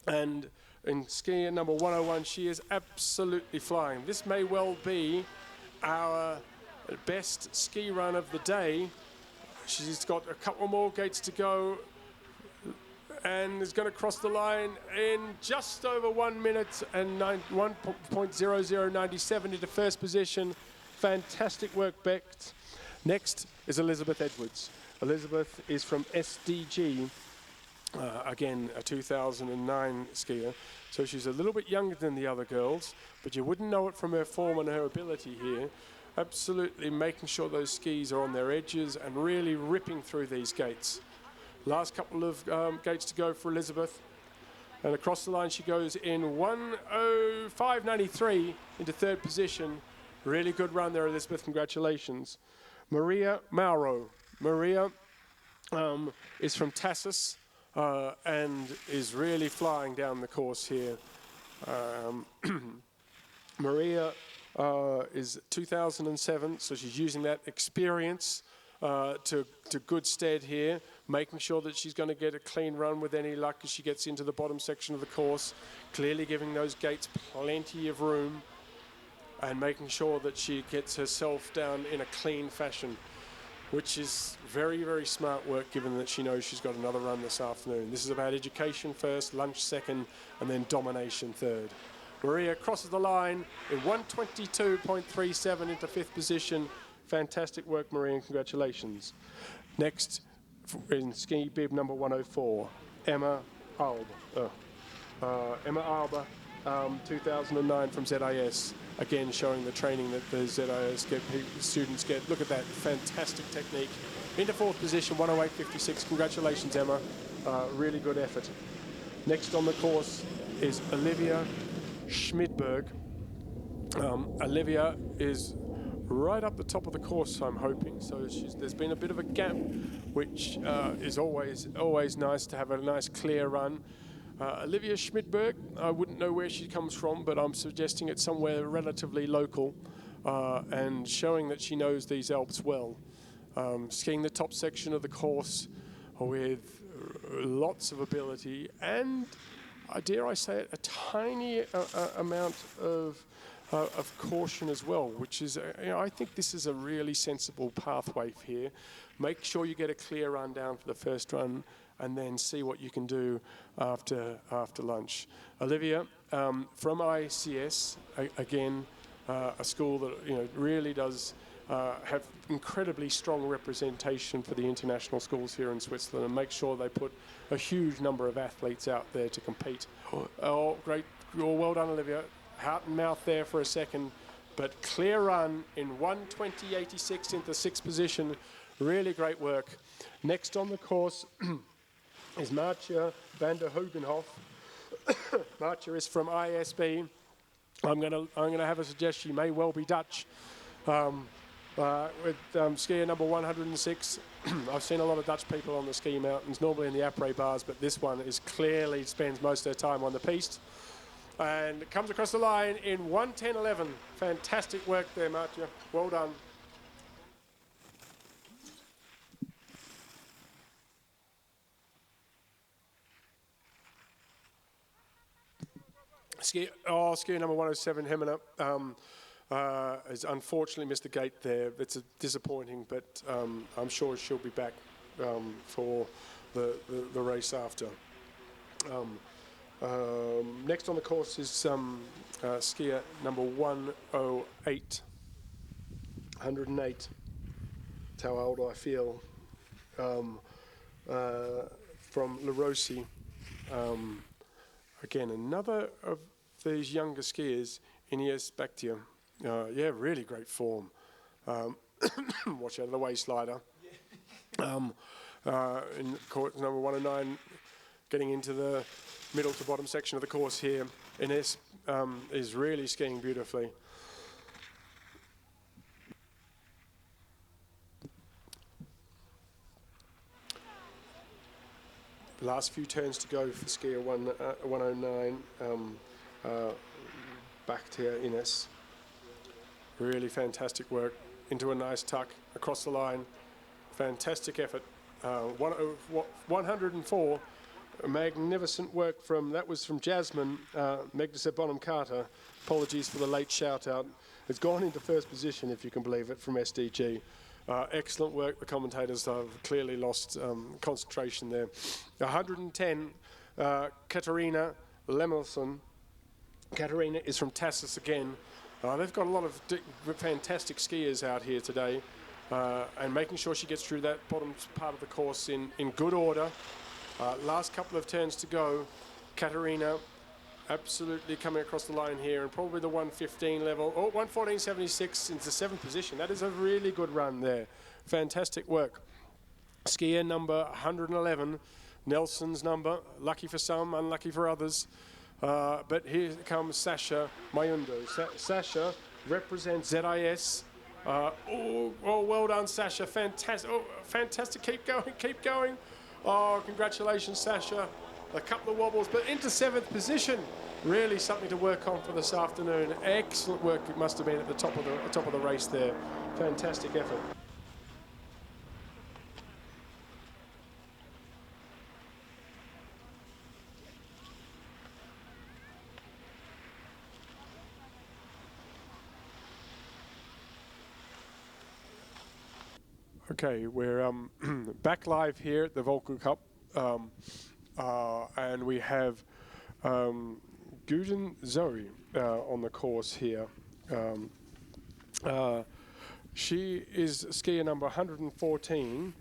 And in skier number 101, she is absolutely flying. This may well be our best ski run of the day. She's got a couple more gates to go and is going to cross the line in just over 1 minute and 1.0097 into first position. Fantastic work, Becht. Next is Elizabeth Edwards. Elizabeth is from SDG. Again, a 2009 skier. So she's a little bit younger than the other girls, but you wouldn't know it from her form and her ability here. Absolutely making sure those skis are on their edges and really ripping through these gates. Last couple of gates to go for Elizabeth. And across the line she goes in 1:05.93 into third position. Really good run there, Elizabeth. Congratulations. Maria Mauro. Maria is from Tassis. And is really flying down the course here. Maria is 2007, so she's using that experience to good stead here, making sure that she's going to get a clean run with any luck as she gets into the bottom section of the course, clearly giving those gates plenty of room and making sure that she gets herself down in a clean fashion, which is very, very smart work given that she knows she's got another run this afternoon. This is about education first, lunch second, and then domination third. Maria crosses the line in 1:22.37 into fifth position. Fantastic work, Maria, and congratulations. Next, in ski bib number 104, Emma Alba. Emma Alba, 2009 from ZIS. Again, showing the training that the ZIS students get. Look at that, fantastic technique. Into fourth position, 108.56. Congratulations, Emma. Really good effort. Next on the course is Olivia Schmidberg. Olivia is right up the top of the course, I'm hoping. So there's been a bit of a gap, which is always nice to have a nice clear run. Olivia Schmidberg, I wouldn't know where she comes from, but I'm suggesting it's somewhere relatively local and showing that she knows these Alps well. Skiing the top section of the course with lots of ability and dare I say it, a tiny amount of caution as well, which is, I think this is a really sensible pathway here. Make sure you get a clear run down for the first run, and then see what you can do after lunch. Olivia from ICS, again, a school that really does have incredibly strong representation for the international schools here in Switzerland, and make sure they put a huge number of athletes out there to compete. Oh, great! Oh, well done, Olivia. Heart and mouth there for a second, but clear run in 1:20.86 into sixth position. Really great work. Next on the course is Marcia van der Hogenhof. Marcia is from ISB. I'm gonna have a suggestion. She may well be Dutch. With skier number 106. I've seen a lot of Dutch people on the ski mountains, normally in the après bars, but this one is clearly spends most of their time on the piste. And it comes across the line in 1:10.11. Fantastic work there, Marcia. Well done. Skier number 107, Hemina, has unfortunately missed the gate there. It's disappointing, but I'm sure she'll be back for the race after. Next on the course is skier number 108. 108. That's how old I feel. From La Rossi. Again, another of these younger skiers, Ines Bactia. Yeah, really great form. Watch out of the way, slider. In course number 109, getting into the middle to bottom section of the course here. Ines is really skiing beautifully. Last few turns to go for skier 109. Back to Ines. Really fantastic work. Into a nice tuck across the line. Fantastic effort. 104. Magnificent work that was from Jasmine Magnuson Bonham Carter. Apologies for the late shout out. It's gone into first position, if you can believe it, from SDG. Excellent work. The commentators have clearly lost concentration there. 110, Katarina Lemelson. Katarina is from Tassis again. They've got a lot of fantastic skiers out here today, and making sure she gets through that bottom part of the course in good order. Last couple of turns to go. Katarina absolutely coming across the line here, and probably the 115 level. Oh, 114.76 into seventh position. That is a really good run there. Fantastic work. Skier number 111, Nelson's number. Lucky for some, unlucky for others. But here comes Sasha Mayundo. Sasha represents ZIS. Well done, Sasha. Fantastic. Oh, fantastic. Keep going, keep going. Oh, congratulations, Sasha. A couple of wobbles, but into seventh position. Really something to work on for this afternoon. Excellent work it must have been at the top of the race there. Fantastic effort. Okay, we're back live here at the Völkl Cup, and we have Guden Zoe on the course here. She is skier number 114,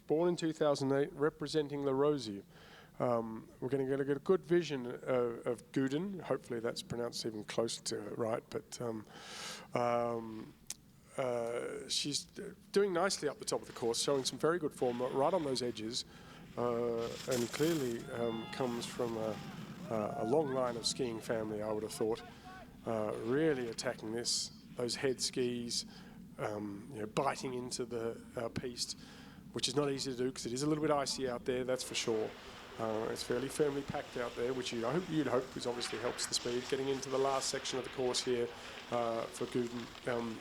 born in 2008, representing La Rossi. We're going to get a good vision of Guden. Hopefully that's pronounced even close to right, but she's doing nicely up the top of the course, showing some very good form right on those edges, and clearly comes from a long line of skiing family, I would have thought. Really attacking those head skis, biting into the piste, which is not easy to do because it is a little bit icy out there, that's for sure. It's fairly firmly packed out there, which you'd hope because obviously helps the speed. Getting into the last section of the course here for Guden,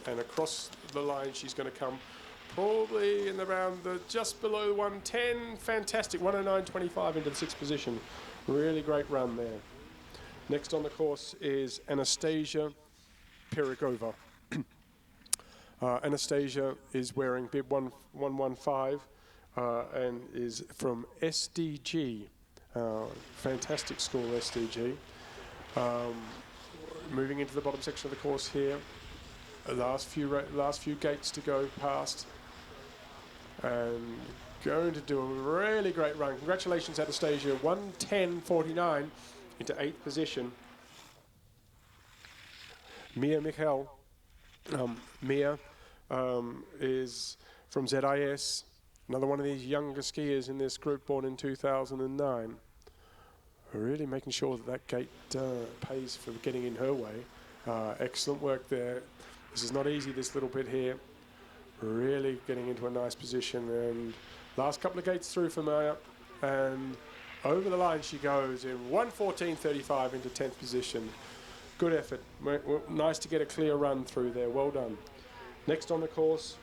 and across the line she's going to come probably in around just below 110. Fantastic, 109.25 into the sixth position. Really great run there. Next on the course is Anastasia Pirogova. Anastasia is wearing bib 115 and is from SDG. Fantastic school, SDG. Moving into the bottom section of the course here. Last few gates to go past. And going to do a really great run. Congratulations, Anastasia. 1:10.49 into 8th position. Mia Michael. Mia is from ZIS, another one of these younger skiers in this group, born in 2009. Really making sure that gate pays for getting in her way. Excellent work there. This is not easy, this little bit here. Really getting into a nice position, and last couple of gates through for Mia, and over the line she goes in 1:14.35 into 10th position. Good effort. Nice to get a clear run through there. Well done. Next on the course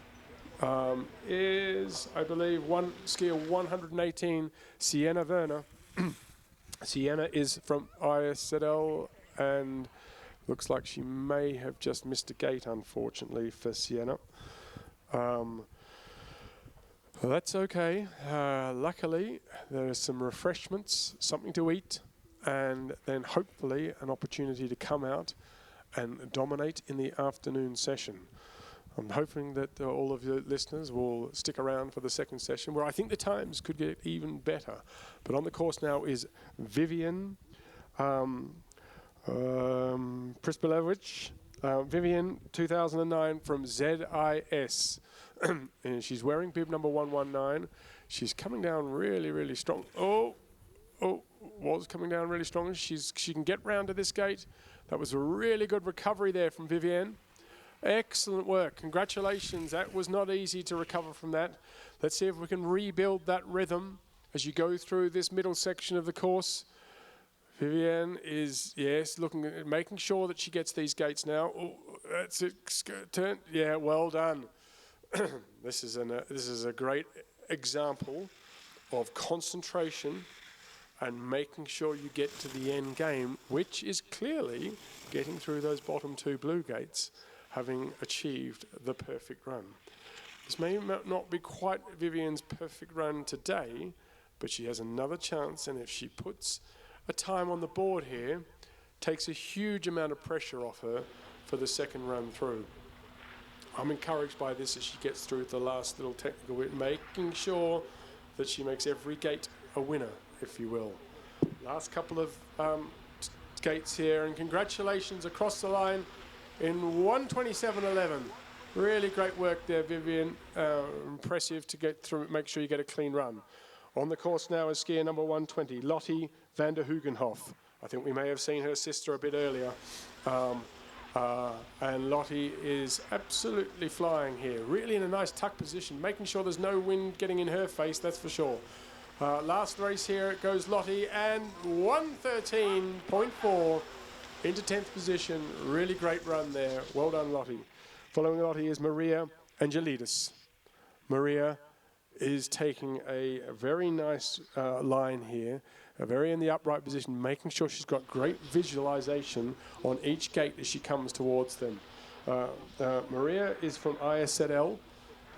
is, I believe, skier 118, Sienna Werner. Sienna is from ISL, and looks like she may have just missed a gate, unfortunately, for Sienna. That's okay. Luckily, there are some refreshments, something to eat, and then hopefully an opportunity to come out and dominate in the afternoon session. I'm hoping that all of the listeners will stick around for the second session, where I think the times could get even better. But on the course now is Vivian Prispilevich. Vivian, 2009, from ZIS. And she's wearing bib number 119. She's coming down really, really strong. Was coming down really strong. She can get round to this gate. That was a really good recovery there from Vivienne. Excellent work. Congratulations. That was not easy to recover from that. Let's see if we can rebuild that rhythm as you go through this middle section of the course. Vivienne is, yes, looking at making sure that she gets these gates now. Oh, that's it. Turn. Yeah, well done. This is a great example of concentration and making sure you get to the end game, which is clearly getting through those bottom two blue gates, having achieved the perfect run. This may not be quite Vivian's perfect run today, but she has another chance, and if she puts a time on the board here, takes a huge amount of pressure off her for the second run through. I'm encouraged by this as she gets through the last little technical bit, making sure that she makes every gate a winner, if you will. Last couple of gates here, and congratulations across the line in 1:27.11. Really great work there, Vivian. Impressive to get through, make sure you get a clean run. On the course now is skier number 120, Lottie van der Hugenhof. I think we may have seen her sister a bit earlier. And Lottie is absolutely flying here, really in a nice tuck position, making sure there's no wind getting in her face, that's for sure. Last race here, it goes Lottie, and 1:13.4 into 10th position. Really great run there. Well done, Lottie. Following Lottie is Maria Angelidis. Maria is taking a very nice line here, very in the upright position, making sure she's got great visualization on each gate as she comes towards them. Maria is from ISL,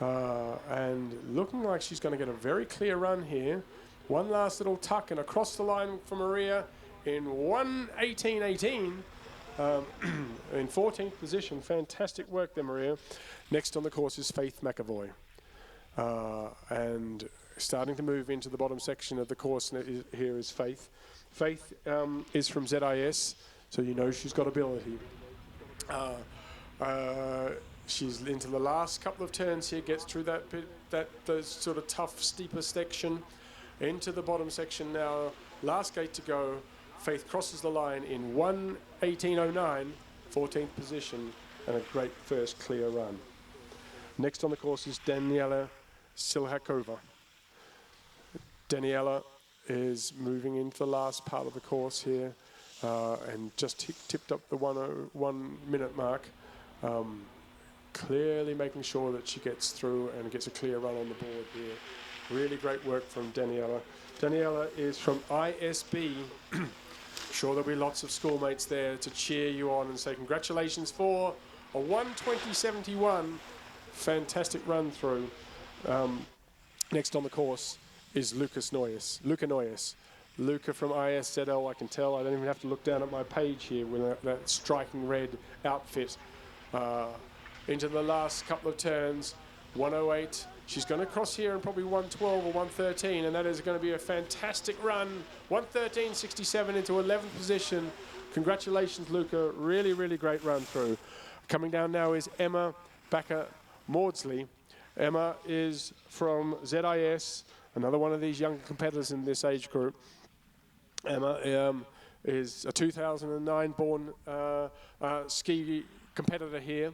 and looking like she's going to get a very clear run here. One last little tuck and across the line for Maria in 1:18.18 in 14th position. Fantastic work there, Maria. Next on the course is Faith McAvoy. And starting to move into the bottom section of the course here is Faith. Faith is from ZIS, so you know she's got ability. She's into the last couple of turns here, gets through that bit, those sort of tough, steeper section, into the bottom section now. Last gate to go. Faith crosses the line in 1:18.09, 14th position, and a great first clear run. Next on the course is Daniela Silhakova. Daniela is moving into the last part of the course here and just tipped up the 1 minute mark. Clearly making sure that she gets through and gets a clear run on the board here. Really great work from Daniela. Daniela is from ISB. Sure, there'll be lots of schoolmates there to cheer you on and say congratulations for a 1:20.71. Fantastic run through. Next on the course is Luca Noyes. Luca from ISZL, I can tell. I don't even have to look down at my page here with that striking red outfit. Into the last couple of turns, 108. She's going to cross here in probably 112 or 113, and that is going to be a fantastic run. 113.67 into 11th position. Congratulations, Luca. Really, really great run through. Coming down now is Emma Backer-Maudsley. Emma is from ZIS, another one of these young competitors in this age group. Emma is a 2009 born ski competitor here.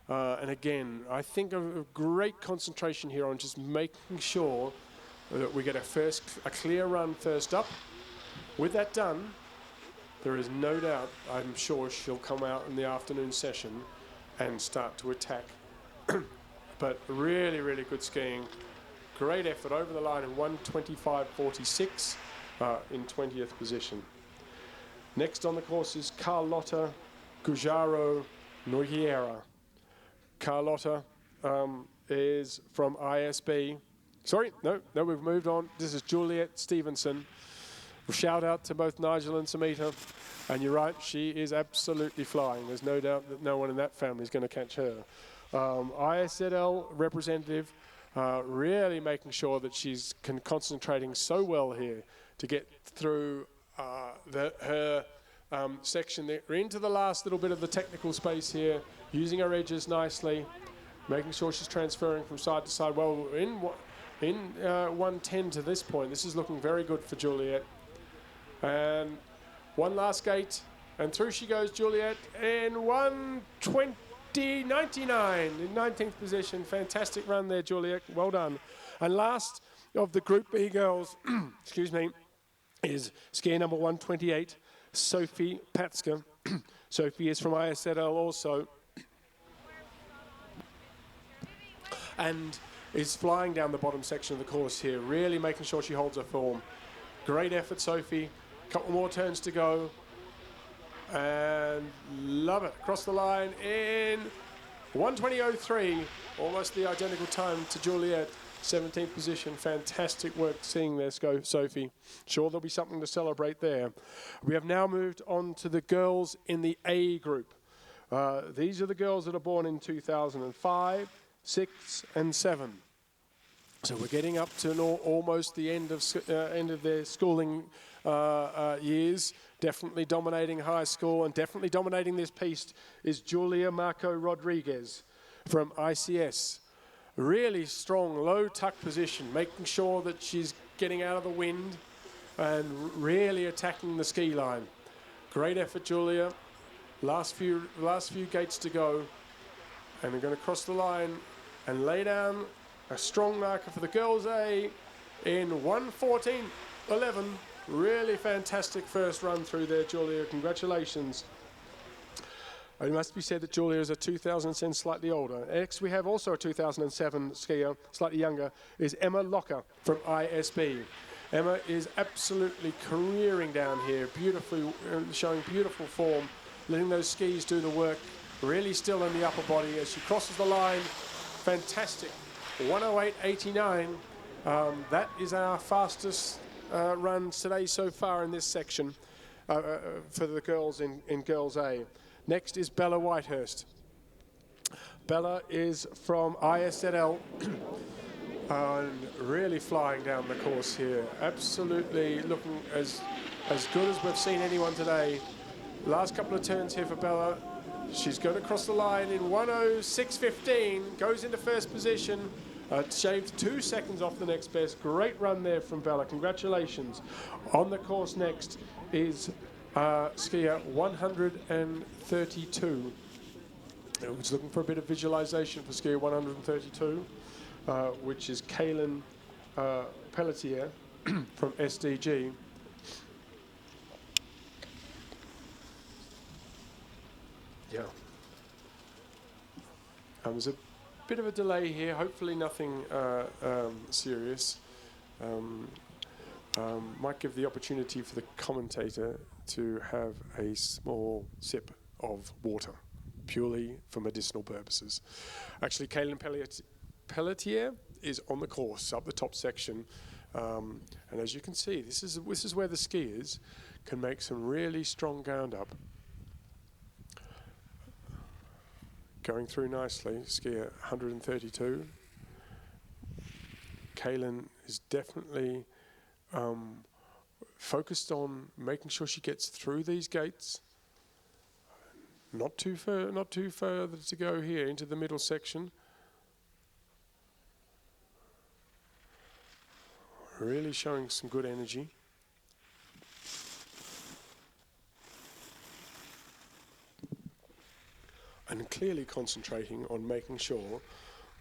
And again, I think a great concentration here on just making sure that we get a clear run first up. With that done, there is no doubt, I'm sure she'll come out in the afternoon session and start to attack. But really, really good skiing. Great effort over the line in 1:25.46 in 20th position. Next on the course is Carlotta Gujaro Nogueira. Carlotta is from ISB. Sorry, no, we've moved on. This is Juliet Stevenson. Shout out to both Nigel and Samita. And you're right, she is absolutely flying. There's no doubt that no one in that family is going to catch her. ISZL representative, really making sure that she's concentrating so well here to get through her section there into the last little bit of the technical space here, using her edges nicely, making sure she's transferring from side to side. Well, in 110 to this point, this is looking very good for Juliet. And one last gate, and through she goes, Juliet, in 1:20.99 in 19th position. Fantastic run there, Juliet. Well done. And last of the Group B girls, excuse me, is skier number 128, Sophie Patska. Sophie is from ISZL also, and is flying down the bottom section of the course here, really making sure she holds her form. Great effort, Sophie. Couple more turns to go. And love it. Across the line in 1:20.03, almost the identical time to Juliet. 17th position. Fantastic work seeing this go, Sophie. Sure, there'll be something to celebrate there. We have now moved on to the girls in the A group. These are the girls that are born in 2005, 6, and 7. So we're getting up to almost the end of their schooling years. Definitely dominating high school, and definitely dominating this piece is Julia Marco Rodriguez from ICS. Really strong, low tuck position, making sure that she's getting out of the wind and really attacking the ski line. Great effort, Julia. Last few gates to go, and we're going to cross the line and lay down a strong marker for the girls A in 1:14.11. Really fantastic first run through there, Julia. Congratulations. It must be said that Julia is a 2007, slightly older. Next, we have also a 2007 skier, slightly younger, is Emma Locker from ISB. Emma is absolutely careering down here, beautifully showing beautiful form, letting those skis do the work, really still in the upper body as she crosses the line. Fantastic. 1:08.89. That is our fastest run today so far in this section for the girls in Girls A. Next is Bella Whitehurst. Bella is from ISZL and really flying down the course here. Absolutely looking as good as we've seen anyone today. Last couple of turns here for Bella. She's going to cross the line in 1:06.15, goes into first position, shaves 2 seconds off the next best. Great run there from Bella. Congratulations. On the course next is skier 132. I was looking for a bit of visualization for skier 132, which is Kaylin Pelletier from SDG. Yeah. There's a bit of a delay here, hopefully nothing serious. might give the opportunity for the commentator to have a small sip of water, purely for medicinal purposes. Actually, Kaylin Pelletier is on the course up the top section, and as you can see, this is where the skiers can make some really strong ground up. Going through nicely, skier 132. Kaylin is definitely focused on making sure she gets through these gates. Not too further to go here into the middle section. Really showing some good energy. And clearly concentrating on making sure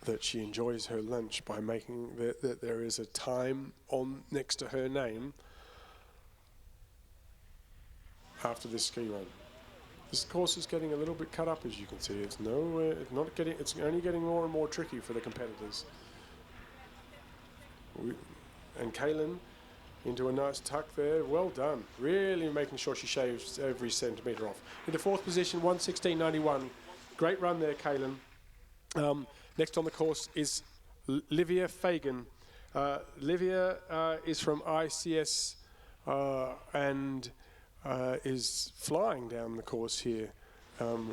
that she enjoys her lunch by making that there is a time on next to her name after this ski run. This course is getting a little bit cut up, as you can see. It's only getting more and more tricky for the competitors. And Kaylin into a nice tuck there. Well done. Really making sure she shaves every centimetre off. Into fourth position, 1:16.91. Great run there, Kaylin. Next on the course is Livia Fagan. Livia is from ICS and is flying down the course here.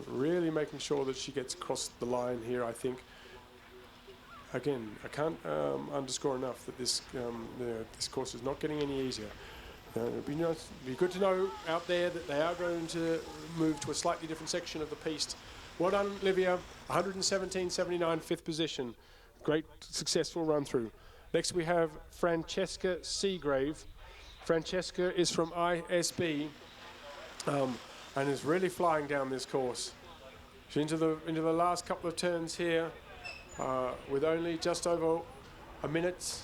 Really making sure that she gets across the line here, I think. Again, I can't underscore enough that this course is not getting any easier. It'd be good to know out there that they are going to move to a slightly different section of the piste. Well done, Livia. 117.79, fifth position. Great, successful run through. Next we have Francesca Seagrave. Francesca is from ISB and is really flying down this course. She's into the last couple of turns here with only just over a minute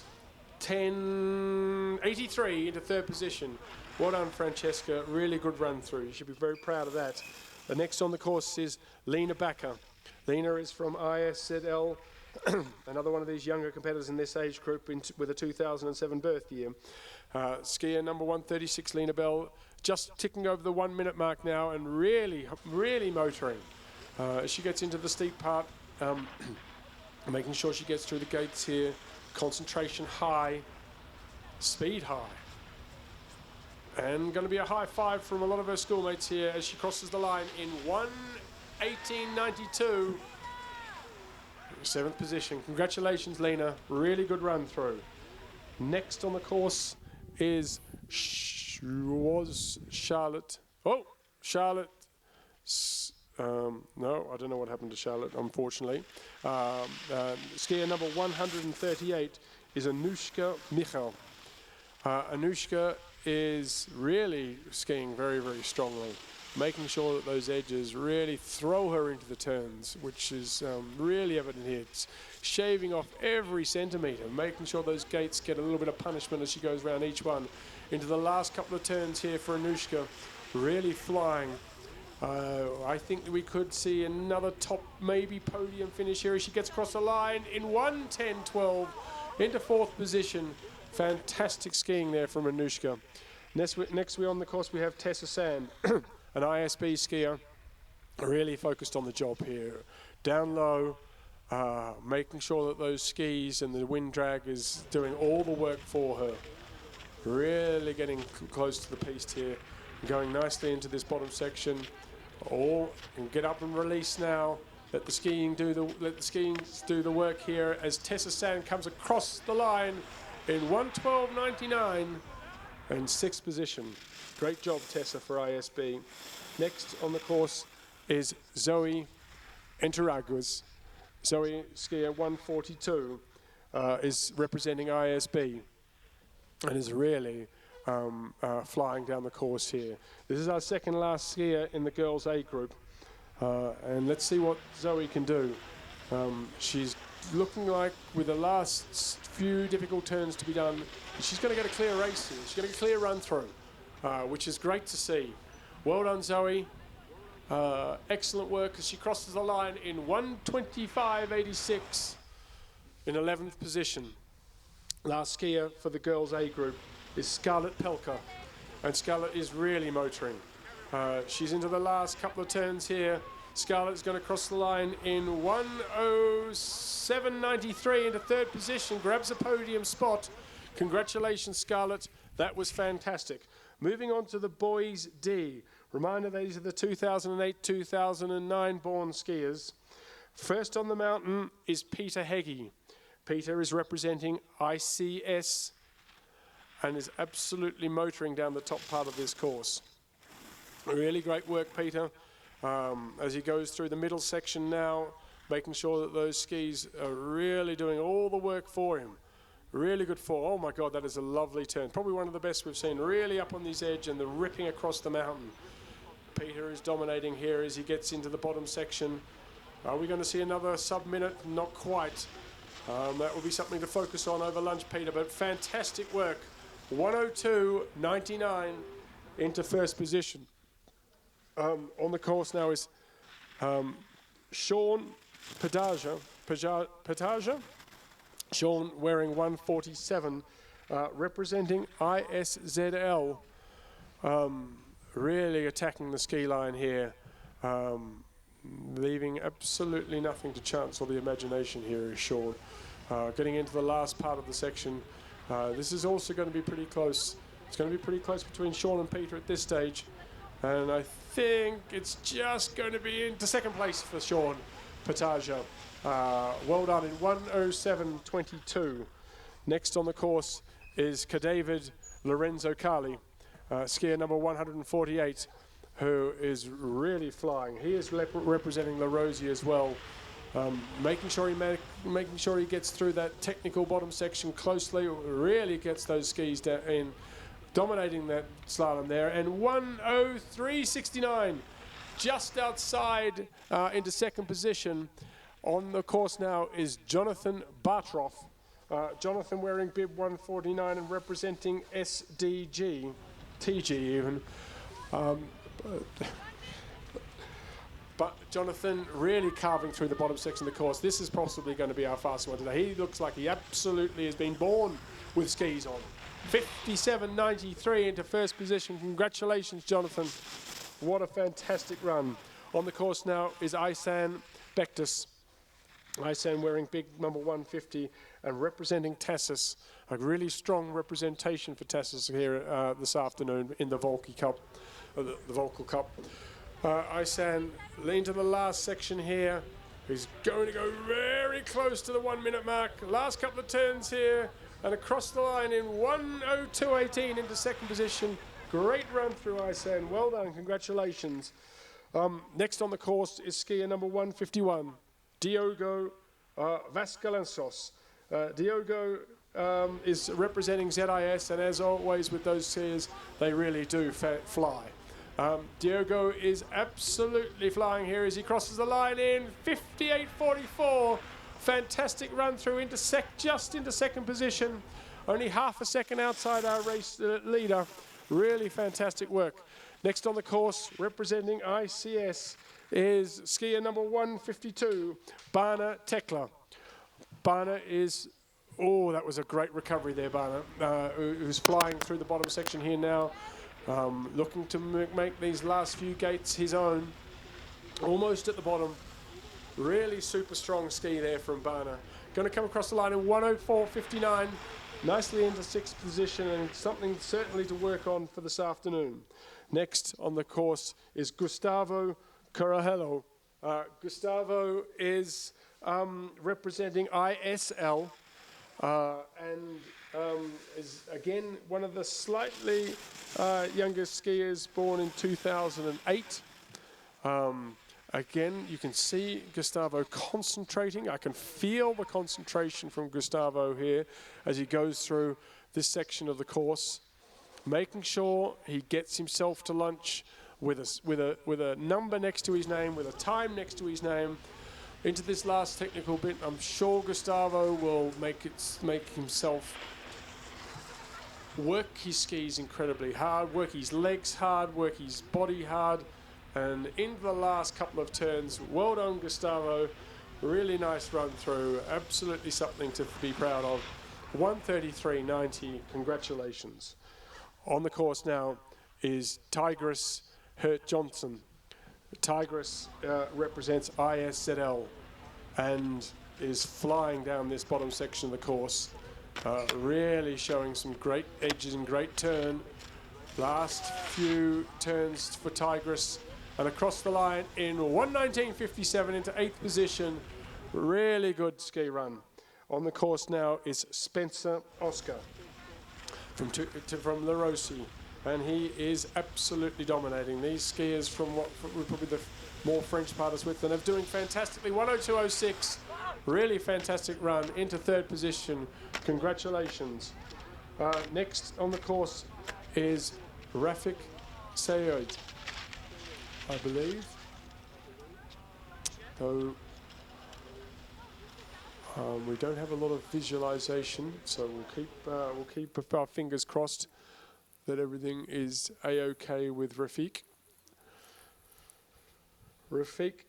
10:83 into third position. Well done, Francesca. Really good run through. You should be very proud of that. The next on the course is Lena Backer. Lena is from ISZL, another one of these younger competitors in this age group with a 2007 birth year. Skier number 136, Lena Bell, just ticking over the 1 minute mark now and really motoring. As she gets into the steep part, making sure she gets through the gates here. Concentration high, speed high. And going to be a high five from a lot of her schoolmates here as she crosses the line in 1:18.92. Seventh position. Congratulations, Lena. Really good run through. Next on the course is Charlotte. Oh, Charlotte. No, I don't know what happened to Charlotte, unfortunately. Skier number 138 is Anushka Michal. Anushka is really skiing very, very strongly, making sure that those edges really throw her into the turns, which is really evident here. It's shaving off every centimetre, making sure those gates get a little bit of punishment as she goes around each one. Into the last couple of turns here for Anushka, really flying. I think that we could see another top, maybe podium finish here as she gets across the line in 1:10.12 into fourth position. Fantastic skiing there from Anushka. Next we on the course we have Tessa Sand, an ISB skier, really focused on the job here. Down low, making sure that those skis and the wind drag is doing all the work for her. Really getting close to the piste here, going nicely into this bottom section. All can get up and release now. Let the skiing do the work here as Tessa Sand comes across the line in 1:12.99 and sixth position. Great job, Tessa, for ISB. Next on the course is Zoe Enteraguas. Zoe, skier 142, is representing ISB and is really flying down the course here. This is our second last skier in the girls A group, and let's see what Zoe can do. She's looking like, with the last few difficult turns to be done, she's going to get a clear race here. She's going to get a clear run through, which is great to see. Well done, Zoe. Excellent work as she crosses the line in 1:25.86 in 11th position. Last skier for the girls A group is Scarlett Pelka, and Scarlett is really motoring. She's into the last couple of turns here. Scarlett's going to cross the line in 1:07.93 into third position, grabs a podium spot. Congratulations, Scarlett. That was fantastic. Moving on to the boys D. Reminder, these are the 2008-2009 born skiers. First on the mountain is Peter Heggie. Peter is representing ICS and is absolutely motoring down the top part of this course. Really great work, Peter, as he goes through the middle section now, making sure that those skis are really doing all the work for him. Really good fall. Oh my God, that is a lovely turn. Probably one of the best we've seen, really up on this edge and the ripping across the mountain. Peter is dominating here as he gets into the bottom section. Are we going to see another sub-minute? Not quite. That will be something to focus on over lunch, Peter, but fantastic work. 1:02.99 into first position. On the course now is Sean Pataja. Sean wearing 147, representing ISZL. Really attacking the ski line here, leaving absolutely nothing to chance or the imagination here is Sean. Getting into the last part of the section. This is also going to be pretty close. It's going to be pretty close between Sean and Peter at this stage. And I think it's just going to be into second place for Sean Pataja. Well done in 1:07.22. Next on the course is David Lorenzo Carli, skier number 148, who is really flying. He is representing La Rosie as well, making sure he gets through that technical bottom section closely. Really gets those skis down in, dominating that slalom there. And 1:03.69, just outside into second position. On the course now is Jonathan Bartroff. Jonathan wearing bib 149 and representing SDG, TG even. But Jonathan really carving through the bottom section of the course. This is possibly going to be our fastest one today. He looks like he absolutely has been born with skis on. 57.93 into first position. Congratulations, Jonathan. What a fantastic run. On the course now is Isan Bektis. Isan wearing big number 150 and representing Tassis. A really strong representation for Tassis here this afternoon in the Völkl Cup. The Völkl Cup. Isan into the last section here. He's going to go very close to the 1 minute mark. Last couple of turns here and across the line in 1:02.18 into second position. Great run through Isan. Well done. Congratulations. Next on the course is skier number 151, Diogo Vasconcelos. Diogo is representing ZIS, and as always with those skiers, they really do fly. Diogo is absolutely flying here as he crosses the line in 58.44. Fantastic run through into just into second position. Only half a second outside our race leader. Really fantastic work. Next on the course, representing ICS, is skier number 152, Bana Tekla. Bana is, oh, that was a great recovery there, Bana, who's flying through the bottom section here now, looking to make these last few gates his own. Almost at the bottom. Really super strong ski there from Bana. Going to come across the line in 1:04.59. Nicely into sixth position, and something certainly to work on for this afternoon. Next on the course is Gustavo Corajelo. Gustavo is representing ISL and is again one of the slightly younger skiers, born in 2008. Again, you can see Gustavo concentrating. I can feel the concentration from Gustavo here as he goes through this section of the course, making sure he gets himself to lunch with a number next to his name, with a time next to his name. Into this last technical bit, I'm sure Gustavo will make himself work his skis incredibly hard, work his legs hard, work his body hard. And into the last couple of turns, well done, Gustavo. Really nice run through. Absolutely something to be proud of. 1:33.90. Congratulations. On the course now is Tigris Hurt Johnson. Tigris represents ISZL and is flying down this bottom section of the course, really showing some great edges and great turn. Last few turns for Tigris, and across the line in 1:19.57 into 8th position. Really good ski run. On the course now is Spencer Oscar from La Rossi, and he is absolutely dominating. These skiers from what we're probably the more French part is with, and they're doing fantastically. 1:02.06, really fantastic run into 3rd position. Congratulations. Next on the course is Rafik Sayed, I believe. Though we don't have a lot of visualization, so we'll keep our fingers crossed that everything is a-okay with Rafik. Rafik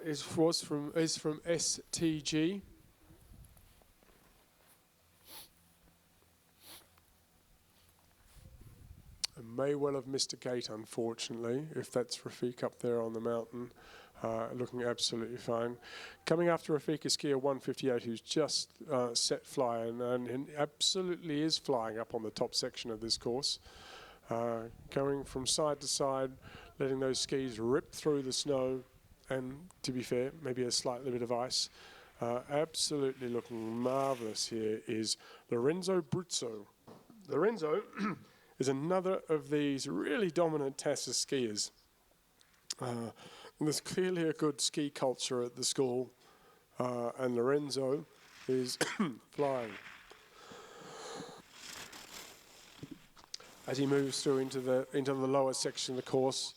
is from STG. And may well have missed a gate, unfortunately, if that's Rafik up there on the mountain, looking absolutely fine. Coming after Rafik is skier 158, who's just set fly and absolutely is flying up on the top section of this course. Going from side to side, letting those skis rip through the snow, and to be fair, maybe a slightly bit of ice. Absolutely looking marvellous here is Lorenzo Bruzzo. Lorenzo is another of these really dominant Tassa skiers. There's clearly a good ski culture at the school, and Lorenzo is flying. As he moves through into the lower section of the course,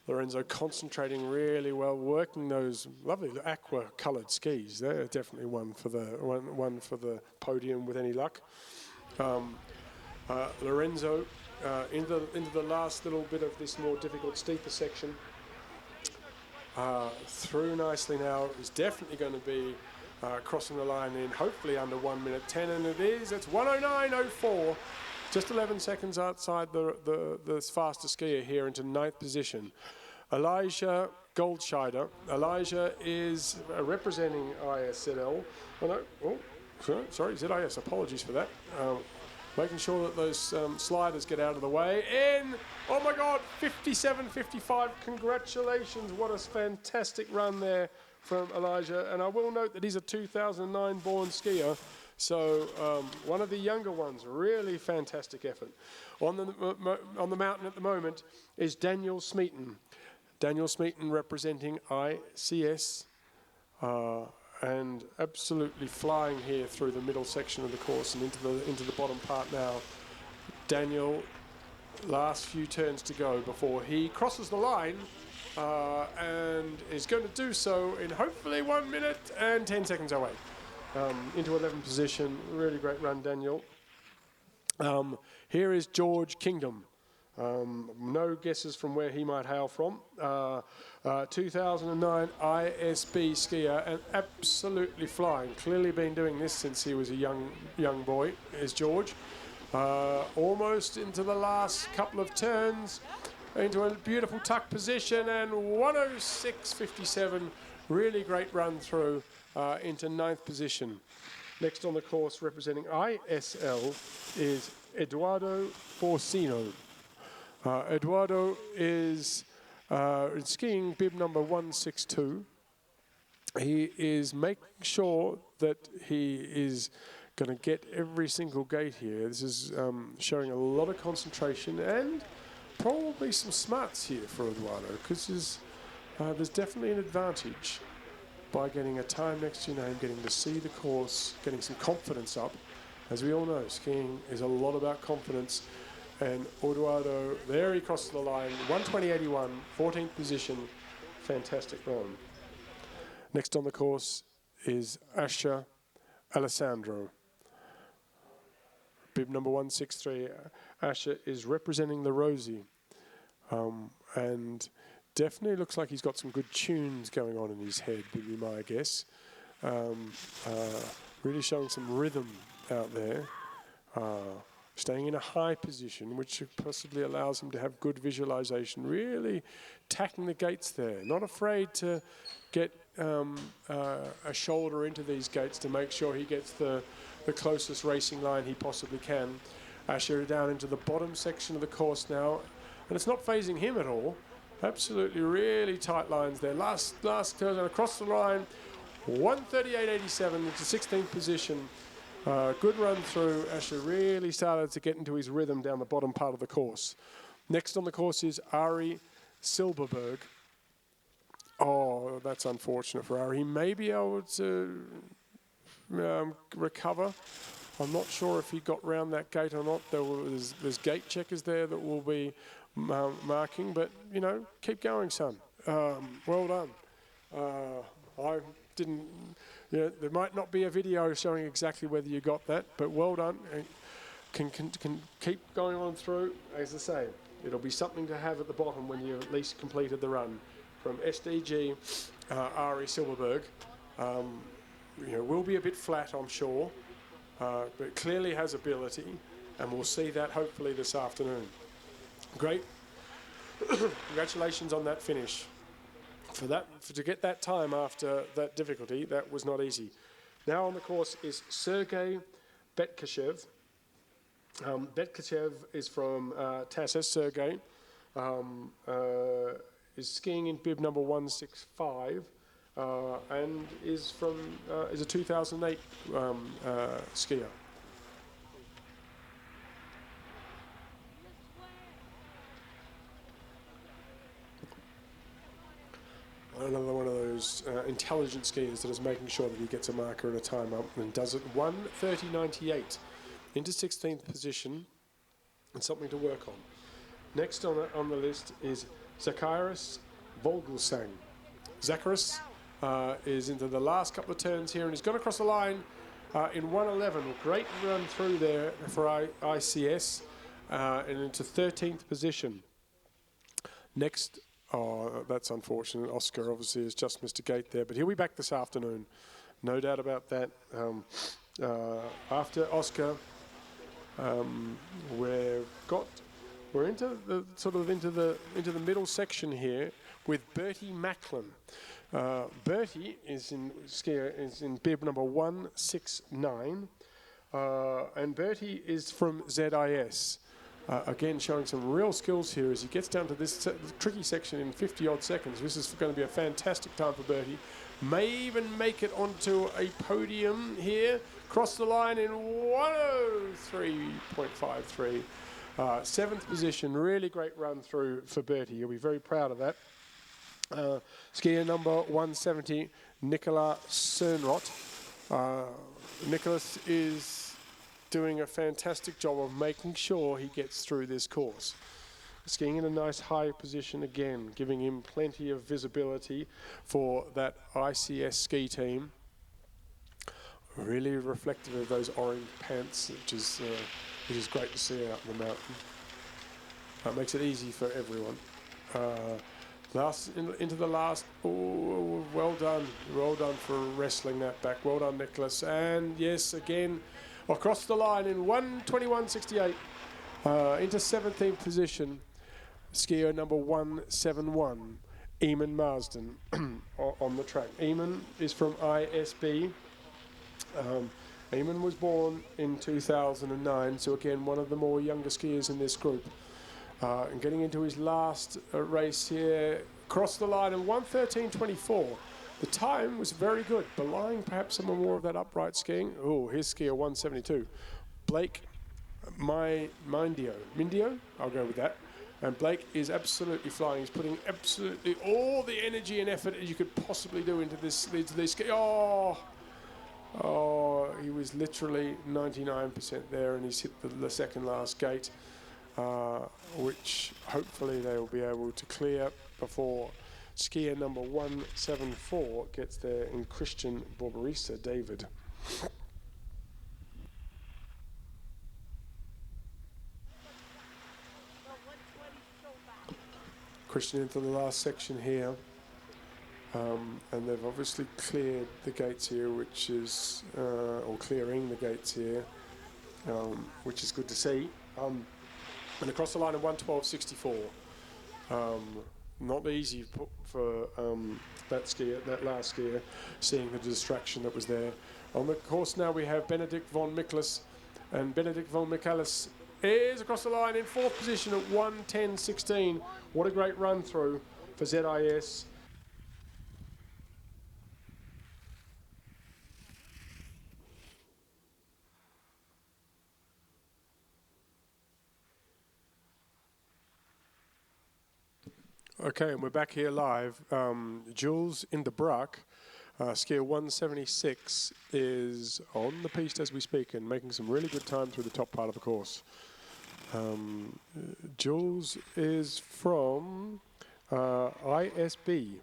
Lorenzo concentrating really well, working those lovely aqua-coloured skis. They're definitely one for the podium with any luck. Lorenzo into the last little bit of this more difficult, steeper section. Through nicely now. Is definitely going to be crossing the line in hopefully under 1:10, and it is. It's 1:09.04. Just 11 seconds outside the fastest skier here into 9th position. Elijah Goldscheider. Elijah is representing ISZL. Sorry, ZIS. Apologies for that. Making sure that those sliders get out of the way. Oh my God, 57.55. Congratulations. What a fantastic run there from Elijah. And I will note that he's a 2009 born skier. So one of the younger ones, really fantastic effort. On the mountain at the moment is Daniel Smeaton. Daniel Smeaton representing ICS, and absolutely flying here through the middle section of the course and into the bottom part now. Daniel, last few turns to go before he crosses the line, and is going to do so in hopefully 1 minute and 10 seconds away. Into 11th position. Really great run, Daniel. Here is George Kingdom. No guesses from where he might hail from. 2009 ISB skier and absolutely flying. Clearly been doing this since he was a young boy, is George. Almost into the last couple of turns, into a beautiful tuck position, and 1:06.57. Really great run through into 9th position. Next on the course representing ISL is Eduardo Forcino. Eduardo is skiing bib number 162. He is making sure that he is going to get every single gate here. This is showing a lot of concentration and probably some smarts here for Eduardo, because there's definitely an advantage by getting a time next to your name, getting to see the course, getting some confidence up. As we all know, skiing is a lot about confidence. And Eduardo, there he crosses the line, 1:20.81, 14th position, fantastic run. Next on the course is Asher Alessandro. Bib number 163. Asher is representing the Rosie, and definitely looks like he's got some good tunes going on in his head, would be my guess. Really showing some rhythm out there. Staying in a high position, which possibly allows him to have good visualization, really tacking the gates there. Not afraid to get a shoulder into these gates to make sure he gets the closest racing line he possibly can. Asher down into the bottom section of the course now, and it's not phasing him at all. Absolutely really tight lines there. Last turn across the line, 138.87 into 16th position. Good run through. Asher really started to get into his rhythm down the bottom part of the course. Next on the course is Ari Silberberg. Oh, that's unfortunate for Ari. He may be able to recover. I'm not sure if he got round that gate or not. There's gate checkers there that will be marking, but, you know, keep going, son. Well done. I didn't... Yeah, there might not be a video showing exactly whether you got that, but well done. And can keep going on through. As I say, it'll be something to have at the bottom when you've at least completed the run. From SDG, Ari Silberberg. You know, will be a bit flat, I'm sure, but clearly has ability, and we'll see that hopefully this afternoon. Great. Congratulations on that finish. To get that time after that difficulty, that was not easy. Now on the course is Sergei Betkashev. Betkashev is from Tassis. Sergei is skiing in bib number 165 and is a 2008 skier. Another one of those intelligent skiers that is making sure that he gets a marker and a time up, and does it 1:30.98 into 16th position, and something to work on. Next on the list is Zacharias Völkl. Zacharias is into the last couple of turns here, and he's gone across the line in 1:11. Great run through there for ICS, and into 13th position. Next. Oh, that's unfortunate. Oscar obviously has just missed a gate there, but he'll be back this afternoon. No doubt about that. After Oscar, we're into the middle section here with Bertie Macklin. Bertie is in bib number 169, and Bertie is from ZIS. Again, showing some real skills here as he gets down to this tricky section in 50-odd seconds. This is going to be a fantastic time for Bertie. May even make it onto a podium here. Cross the line in 1:03.53. 7th position, really great run through for Bertie. You'll be very proud of that. Skier number 170, Nicola Cernrot. Nicholas is doing a fantastic job of making sure he gets through this course. Skiing in a nice high position again, giving him plenty of visibility for that ICS ski team. Really reflective of those orange pants, which is great to see out in the mountain. That makes it easy for everyone. Into the last. Oh, well done for wrestling that back. Well done, Nicholas. And yes, again, across the line in 1:21.68 into 17th position, skier number 171, Eamon Marsden on the track. Eamon is from ISB. Eamon was born in 2009, so again, one of the more younger skiers in this group. And getting into his last race here, across the line in 1:13.24. The time was very good, belying perhaps some more of that upright skiing. Oh, here's skier 172. Blake Mindio, I'll go with that. And Blake is absolutely flying. He's putting absolutely all the energy and effort you could possibly do into this ski. Oh, he was literally 99% there, and he's hit the second last gate, which hopefully they will be able to clear before skier number 174 gets there in Christian Barbarisa David. Christian into the last section here. And they've obviously cleared the gates here, which is, or clearing the gates here, which is good to see. And across the line at 1:12.64. Not easy for that skier, that last skier, seeing the distraction that was there. On the course now we have Benedict von Michaelis, and Benedict von Michaelis is across the line in 4th position at 1:10.16. What a great run through for ZIS. Okay, and we're back here live. Jules in the Bruck, skier 176, is on the piste as we speak and making some really good time through the top part of the course. Jules is from ISB,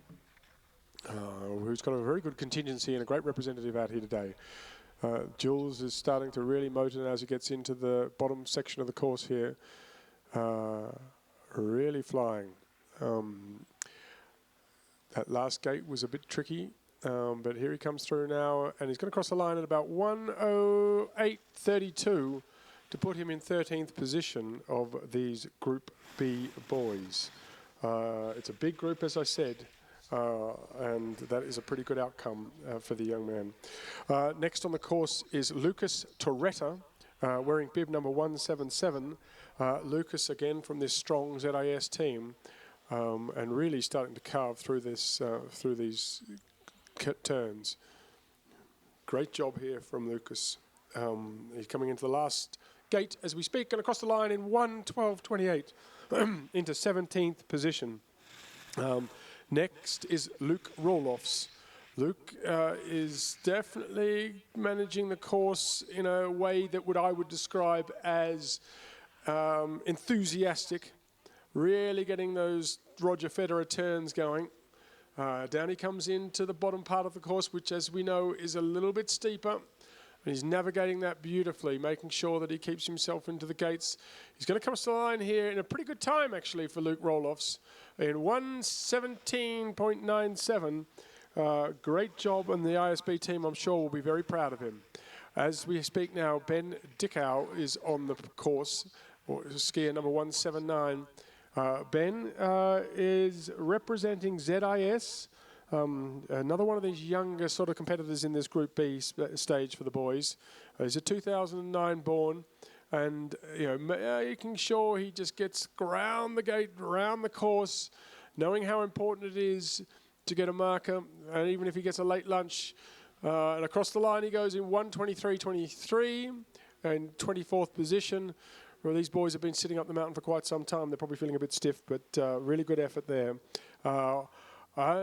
who's got a very good contingency and a great representative out here today. Jules is starting to really motor as he gets into the bottom section of the course here. Really flying. That last gate was a bit tricky, but here he comes through now, and he's going to cross the line at about 1:08.32 to put him in 13th position of these Group B boys. It's a big group, as I said, and that is a pretty good outcome for the young man. Next on the course is Lucas Torretta, wearing bib number 177. Lucas, again, from this strong ZIS team. And really starting to carve through this, through these turns. Great job here from Lucas. He's coming into the last gate as we speak, and across the line in 1:12.28 into 17th position. Next is Luke Roloffs. Luke is definitely managing the course in a way that I would describe as enthusiastic. Really getting those Roger Federer turns going. Down he comes into the bottom part of the course, which, as we know, is a little bit steeper. And he's navigating that beautifully, making sure that he keeps himself into the gates. He's going to come to the line here in a pretty good time, actually, for Luke Roloffs, in 1:17.97. Great job, and the ISB team, I'm sure, will be very proud of him. As we speak now, Ben Dickow is on the course, or skier number 179. Ben is representing ZIS, another one of these younger sort of competitors in this Group B stage for the boys. He's a 2009 born, and making sure he just gets around the gate, around the course, knowing how important it is to get a marker, and even if he gets a late lunch, and across the line he goes in 1:23.23 and 24th position. Well, these boys have been sitting up the mountain for quite some time. They're probably feeling a bit stiff, but really good effort there.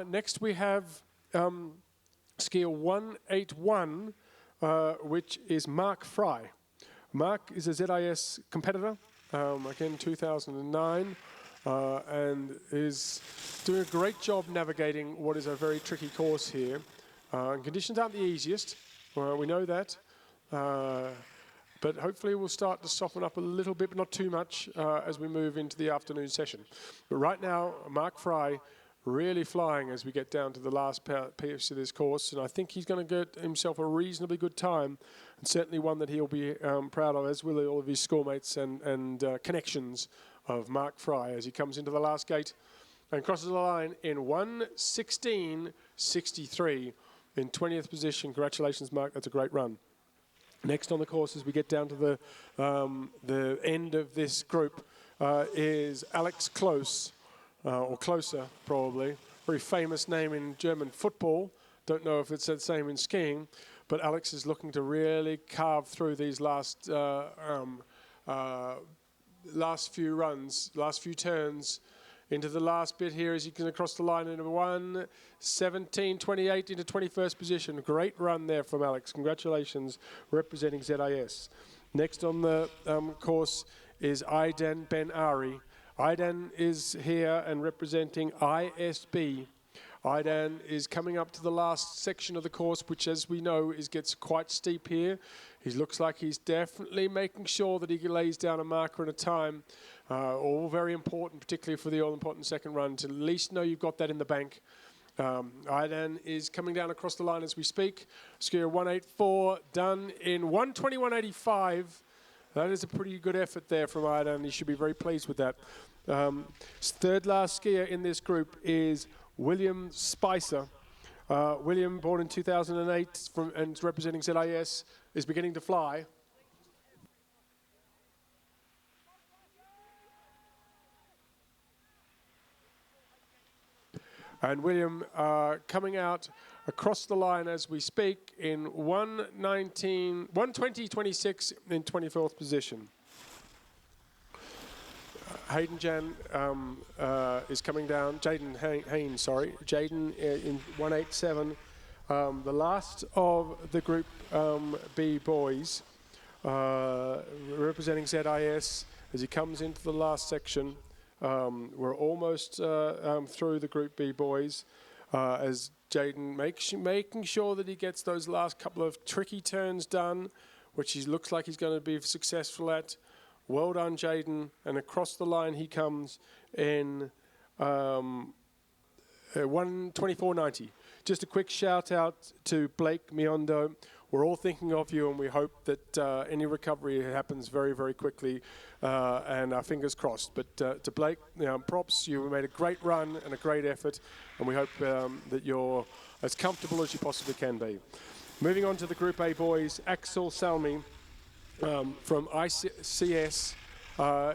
Next we have skier 181, which is Mark Fry. Mark is a ZIS competitor, again 2009, and is doing a great job navigating what is a very tricky course here. Conditions aren't the easiest, we know that. But hopefully we'll start to soften up a little bit, but not too much, as we move into the afternoon session. But right now, Mark Fry really flying as we get down to the last piece of this course, and I think he's going to get himself a reasonably good time, and certainly one that he'll be proud of, as will all of his schoolmates and connections of Mark Fry as he comes into the last gate and crosses the line in 1:16.63 in 20th position. Congratulations, Mark. That's a great run. Next on the course, as we get down to the end of this group, is Alex Close, or Closer, probably. Very famous name in German football. Don't know if it's the same in skiing, but Alex is looking to really carve through these last few runs, last few turns, into the last bit here as he can across the line in 1:17.28 into 21st position. Great run there from Alex. Congratulations, representing ZIS. Next on the course is Aidan Ben Ari. Aidan is here and representing ISB. Aidan is coming up to the last section of the course, which, as we know, gets quite steep here. He looks like he's definitely making sure that he lays down a marker and a time. All very important, particularly for the all-important second run, to at least know you've got that in the bank. Aidan is coming down across the line as we speak. Skier 184 done in 121.85. That is a pretty good effort there from Aidan. He should be very pleased with that. Third last skier in this group is William Spicer. William, born in 2008 and representing ZIS, is beginning to fly. And William coming out across the line as we speak in 120.26 in 24th position. Hayden Jan is coming down. Jaden Haynes, sorry. Jaden in 187. The last of the Group B boys representing ZIS as he comes into the last section. We're almost through the Group B boys as Jaden making sure that he gets those last couple of tricky turns done, which he looks like he's going to be successful at. Well done, Jaden. And across the line he comes in 124.90. Just a quick shout out to Blake Miondo. We're all thinking of you, and we hope that any recovery happens very, very quickly, and our fingers crossed. But to Blake, props. You made a great run and a great effort, and we hope that you're as comfortable as you possibly can be. Moving on to the Group A boys, Axel Salmi from ICS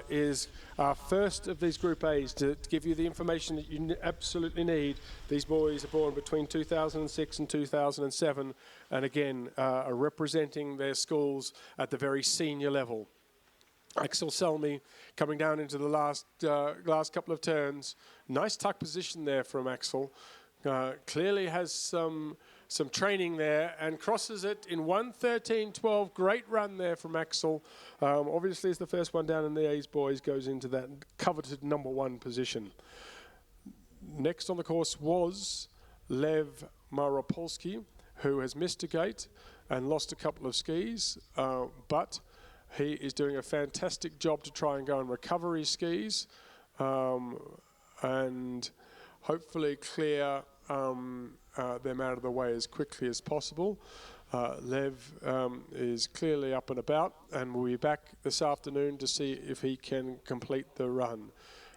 is our first of these Group A's to give you the information that you absolutely need. These boys are born between 2006 and 2007, and again, are representing their schools at the very senior level. Axel Salmi coming down into the last couple of turns. Nice tuck position there from Axel. Clearly has some training there and crosses it in 1:13.12. Great run there from Axel. Obviously, it's the first one down in the A's boys, goes into that coveted #1 position. Next on the course was Lev Maropolsky, who has missed a gate and lost a couple of skis, but he is doing a fantastic job to try and go and recover his skis and hopefully clear them out of the way as quickly as possible. Lev is clearly up and about, and we'll be back this afternoon to see if he can complete the run.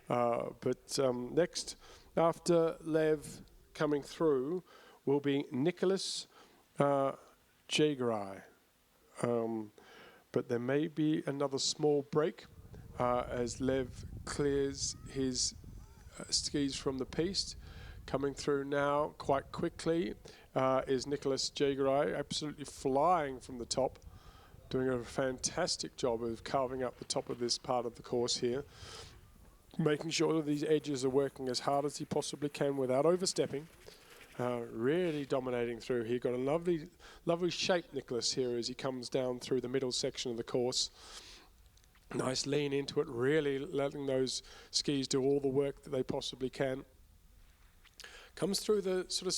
But next, after Lev coming through, will be Nicholas Jagerai. But there may be another small break as Lev clears his skis from the piste. Coming through now quite quickly is Nicholas Jagerai, absolutely flying from the top, doing a fantastic job of carving up the top of this part of the course here, making sure that these edges are working as hard as he possibly can without overstepping. Really dominating through here. Got a lovely shape, Nicholas, here as he comes down through the middle section of the course. Nice lean into it, really letting those skis do all the work that they possibly can. Comes through the sort of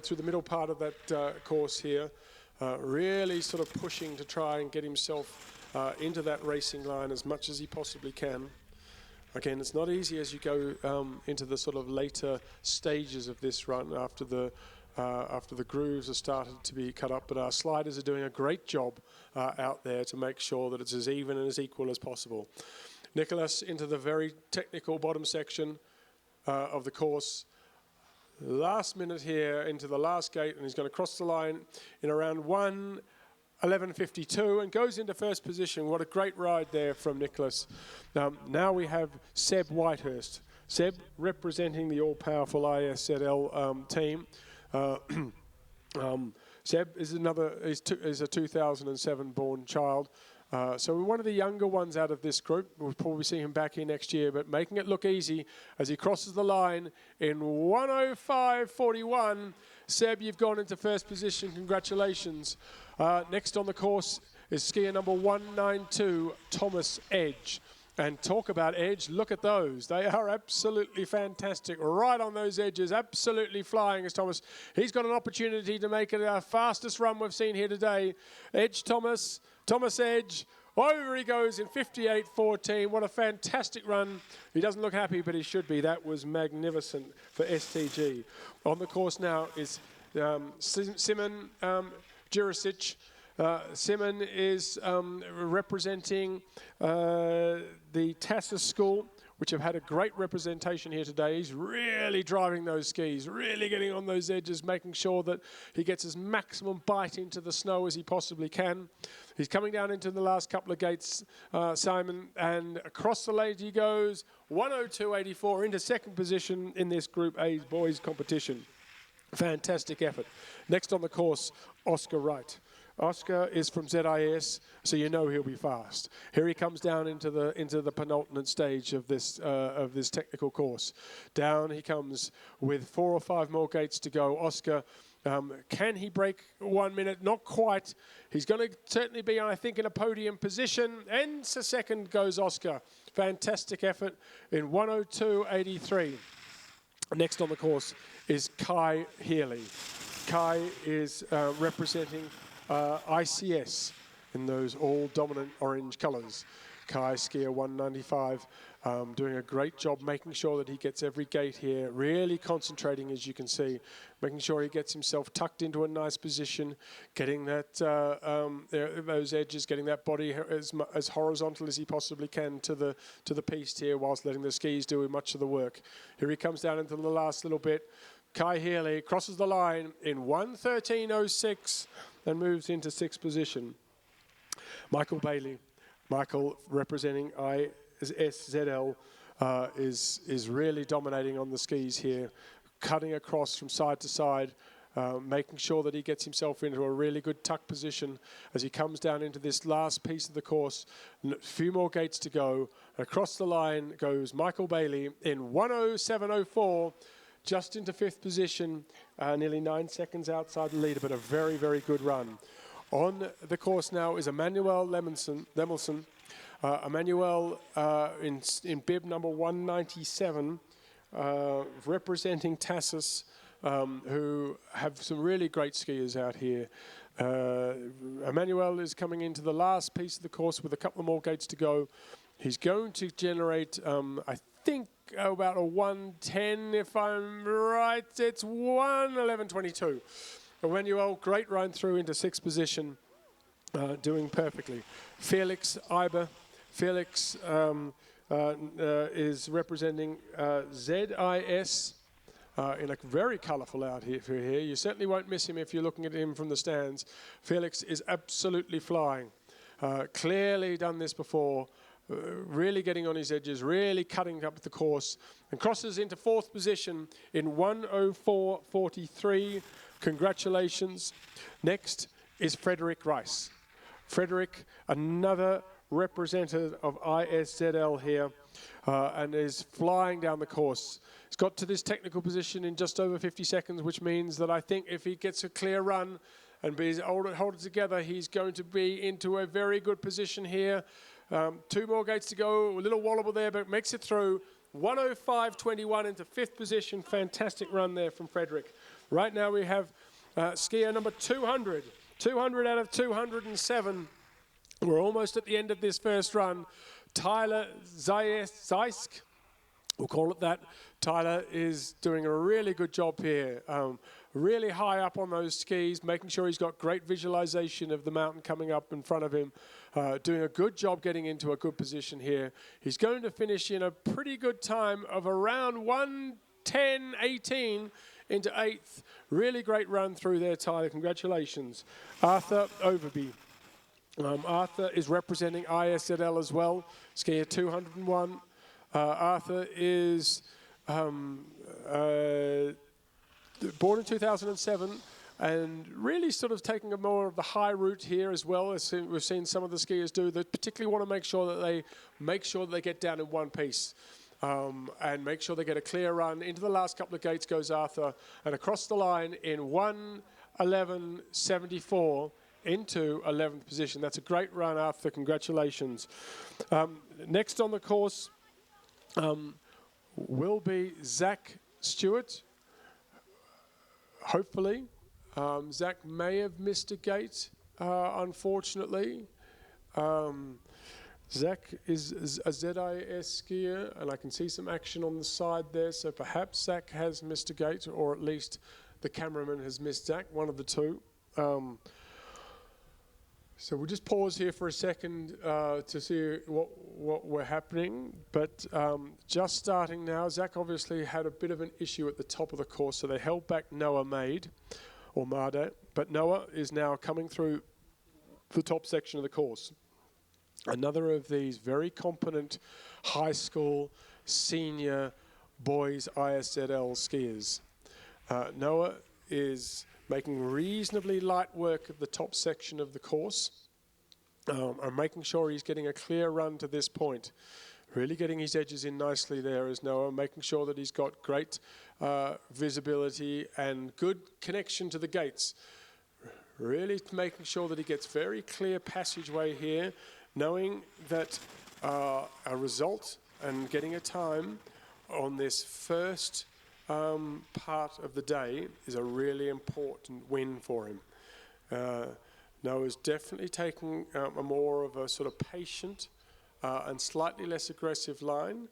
through the middle part of that course here, really sort of pushing to try and get himself into that racing line as much as he possibly can. Again, it's not easy as you go into the sort of later stages of this run after the grooves have started to be cut up, but our sliders are doing a great job out there to make sure that it's as even and as equal as possible. Nicholas into the very technical bottom section of the course. Last minute here into the last gate, and he's going to cross the line in around 1:11.52 and goes into first position. What a great ride there from Nicholas. Now we have Seb Whitehurst. Seb representing the all-powerful ISZL team. Seb is is a 2007 born child. So we're one of the younger ones out of this group. We'll probably see him back here next year, but making it look easy as he crosses the line in 1:05.41. Seb, you've gone into first position. Congratulations. Next on the course is skier number 192, Thomas Edge. And talk about edge, look at those. They are absolutely fantastic. Right on those edges, absolutely flying as Thomas. He's got an opportunity to make it our fastest run we've seen here today. Edge Thomas Edge, Over he goes in 58.14. What a fantastic run. He doesn't look happy, but he should be. That was magnificent for STG. On the course now is Simon Jurisic. Simon is representing the Tassis School, which have had a great representation here today. He's really driving those skis, really getting on those edges, making sure that he gets his maximum bite into the snow as he possibly can. He's coming down into the last couple of gates, Simon, and across the lane he goes, 102.84 into second position in this Group A boys competition. Fantastic effort. Next on the course, Oscar Wright. Oscar is from ZIS, so you know he'll be fast. Here he comes down into the penultimate stage of this technical course. Down he comes with 4 or 5 more gates to go. Oscar, can he break 1 minute? Not quite. He's going to certainly be, I think, in a podium position. And a second goes Oscar. Fantastic effort in 102.83. Next on the course is Kai Healy. Kai is representing ICS in those all dominant orange colours. Kai skier 195, doing a great job making sure that he gets every gate here, really concentrating, as you can see, making sure he gets himself tucked into a nice position, getting that those edges, getting that body as horizontal as he possibly can to the piste here, whilst letting the skis do much of the work. Here he comes down into the last little bit. Kai Healy crosses the line in 1:13.06 and moves into 6th position. Michael Bailey, Michael representing ISZL, is really dominating on the skis here, cutting across from side to side, making sure that he gets himself into a really good tuck position as he comes down into this last piece of the course. A few more gates to go. Across the line goes Michael Bailey in 1:07.04. Just into 5th position, nearly 9 seconds outside the leader, but a very, very good run. On the course now is Emmanuel Lemelson. Emmanuel in bib number 197, representing Tassis, who have some really great skiers out here. Emmanuel is coming into the last piece of the course with a couple more gates to go. He's going to generate, I think, about a 1:10, if I'm right. It's 1:11.22. Emmanuel, great run through into 6th position, doing perfectly. Felix Iber. Felix is representing ZIS in a very colourful outfit here. You certainly won't miss him if you're looking at him from the stands. Felix is absolutely flying. Clearly done this before. Really getting on his edges, really cutting up the course, and crosses into 4th position in 1:04.43. Congratulations. Next is Frederick Rice. Frederick, another representative of ISZL here, and is flying down the course. He's got to this technical position in just over 50 seconds, which means that I think if he gets a clear run and hold it together, he's going to be into a very good position here. 2 more gates to go, a little wobble there, but makes it through. 1:05.21 into 5th position. Fantastic run there from Frederick. Right now we have skier number 200. 200 out of 207. We're almost at the end of this first run. Tyler Zeisk, we'll call it that. Tyler is doing a really good job here. Really high up on those skis, making sure he's got great visualization of the mountain coming up in front of him. Doing a good job getting into a good position here. He's going to finish in a pretty good time of around 1:10.18 into 8th. Really great run through there, Tyler. Congratulations. Arthur Overby. Arthur is representing ISZL as well. Skier 201. Arthur is born in 2007 and really sort of taking a more of the high route here as well, as we've seen some of the skiers do. They particularly want to make sure that they get down in one piece and make sure they get a clear run. Into the last couple of gates goes Arthur, and across the line in 1:11.74 into 11th position. That's a great run, Arthur. Congratulations. Next on the course will be Zach Stewart. Hopefully. Zach may have missed a gate, unfortunately. Zach is a ZIS skier, and I can see some action on the side there, so perhaps Zach has missed a gate, or at least the cameraman has missed Zach, one of the two. So we'll just pause here for a second to see what we're happening. But just starting now, Zach obviously had a bit of an issue at the top of the course, so they held back Noah Made. But Noah is now coming through the top section of the course. Another of these very competent high school senior boys ISZL skiers. Noah is making reasonably light work of the top section of the course. And making sure he's getting a clear run to this point. Really getting his edges in nicely there as Noah, making sure that he's got great visibility and good connection to the gates. Really making sure that he gets very clear passageway here, knowing that a result and getting a time on this first part of the day is a really important win for him. Noah's definitely taking a more of a sort of patient and slightly less aggressive line,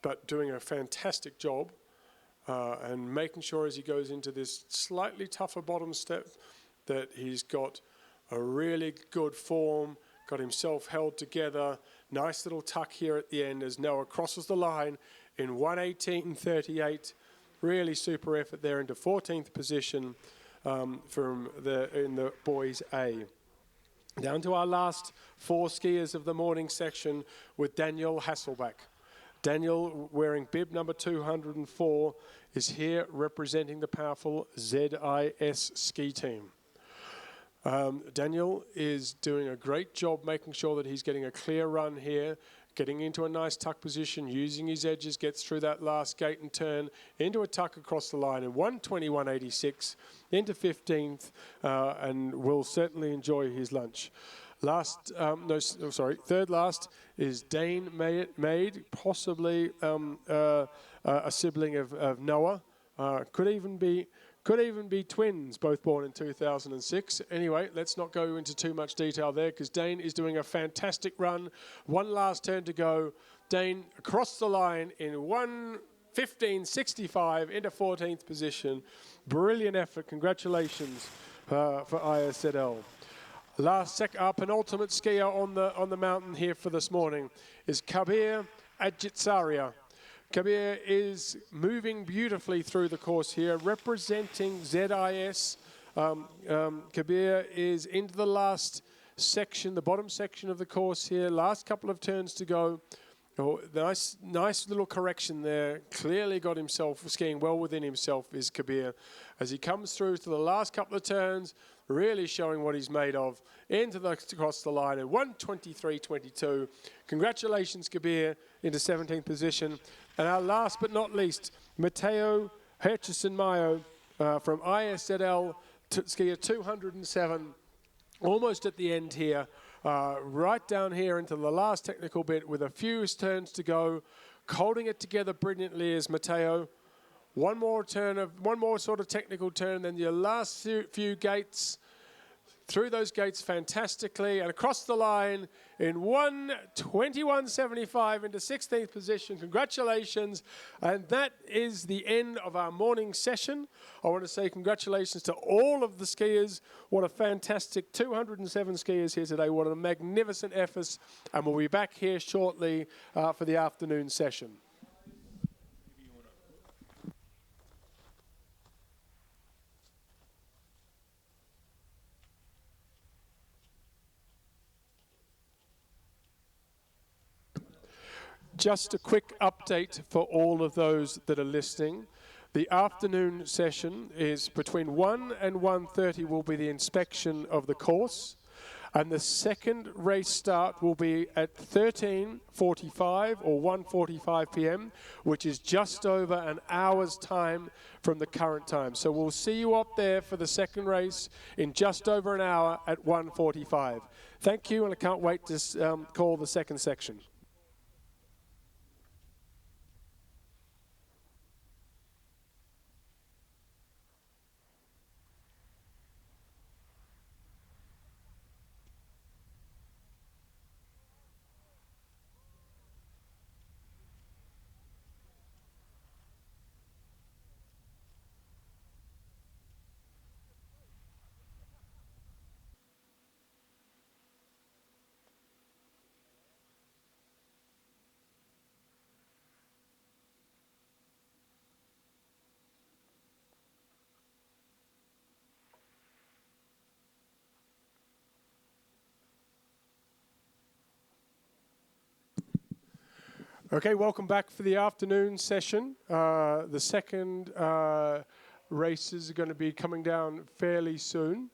but doing a fantastic job and making sure as he goes into this slightly tougher bottom step that he's got a really good form, got himself held together. Nice little tuck here at the end as Noah crosses the line in 1:18.38. Really super effort there into 14th position in the boys A. Down to our last four skiers of the morning section with Daniel Hasselbach. Daniel, wearing bib number 204, is here representing the powerful ZIS ski team. Daniel is doing a great job making sure that he's getting a clear run here, getting into a nice tuck position, using his edges, gets through that last gate and turn, into a tuck across the line in 1:21.86, into 15th, and will certainly enjoy his lunch. Third last is Dane Maid, possibly a sibling of Noah. Could even be twins, both born in 2006. Anyway, let's not go into too much detail there because Dane is doing a fantastic run. One last turn to go. Dane across the line in 1:15.65 into 14th position. Brilliant effort. Congratulations for ISZL. Our penultimate skier on the mountain here for this morning is Kabir Ajitsaria. Kabir is moving beautifully through the course here, representing ZIS. Kabir is into the last section, the bottom section of the course here. Last couple of turns to go. Oh, nice little correction there. Clearly got himself skiing well within himself is Kabir. As he comes through to the last couple of turns, really showing what he's made of across the line at 1:23.22. Congratulations, Kabir, into 17th position. And our last but not least, Matteo Hutchison-Mayo from ISZL, skier 207, almost at the end here, right down here into the last technical bit with a few turns to go, holding it together brilliantly is Matteo. One more sort of technical turn, then your last few gates. Through those gates fantastically and across the line in 1:21.75 into 16th position. Congratulations. And that is the end of our morning session. I want to say congratulations to all of the skiers. What a fantastic 207 skiers here today. What a magnificent effort. And we'll be back here shortly for the afternoon session. Just a quick update for all of those that are listening. The afternoon session is between 1 and 1:30 will be the inspection of the course. And the second race start will be at 13:45 or 1:45 p.m., which is just over an hour's time from the current time. So we'll see you up there for the second race in just over an hour at 1:45. Thank you, and I can't wait to call the second section. Okay, welcome back for the afternoon session. The second races are going to be coming down fairly soon.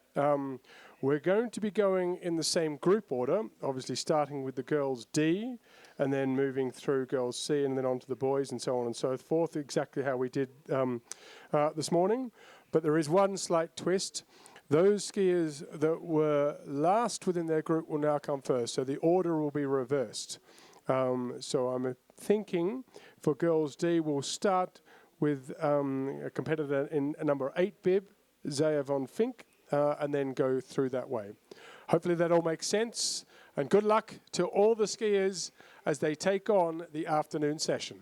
We're going to be going in the same group order, obviously starting with the girls D, and then moving through girls C, and then on to the boys, and so on and so forth, exactly how we did this morning. But there is one slight twist. Those skiers that were last within their group will now come first, so the order will be reversed. So I'm thinking for girls D, we'll start with a competitor in number 8 bib, Zaya von Fink, and then go through that way. Hopefully that all makes sense, and good luck to all the skiers as they take on the afternoon session.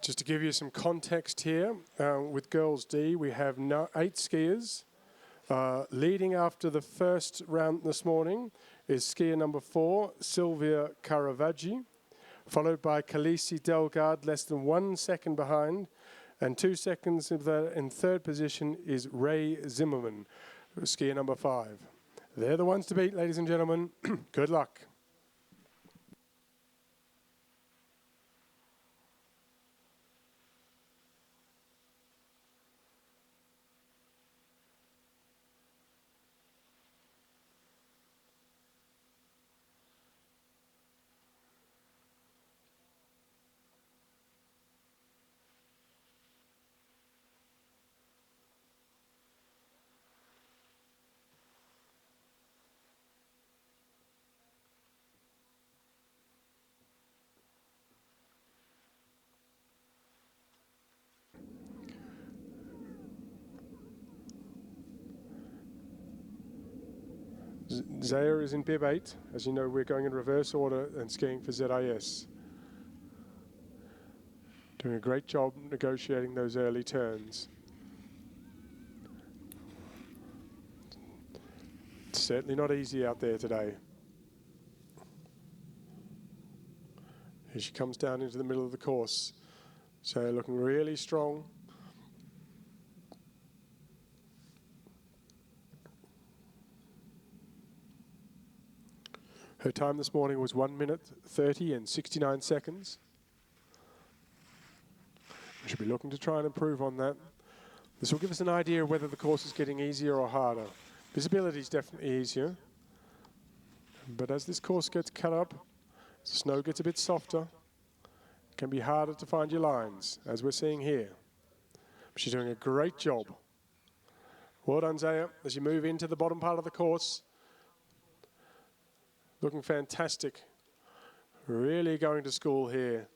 Just to give you some context here, with girls D, we have 8 skiers. Leading after the first round this morning is skier number 4, Silvia Caravaggi, followed by Khaleesi Delgado, less than 1 second behind, and 2 seconds in third position is Ray Zimmerman, skier number 5. They're the ones to beat, ladies and gentlemen. Good luck. Zaya is in bib 8. As you know, we're going in reverse order and skiing for ZIS. Doing a great job negotiating those early turns. It's certainly not easy out there today. Here she comes down into the middle of the course. Zaya looking really strong. Her time this morning was 1 minute 30 and 69 seconds. We should be looking to try and improve on that. This will give us an idea of whether the course is getting easier or harder. Visibility is definitely easier. But as this course gets cut up, as the snow gets a bit softer, it can be harder to find your lines, as we're seeing here. She's doing a great job. Well done, Zaya, as you move into the bottom part of the course. looking fantastic. Really going to school here.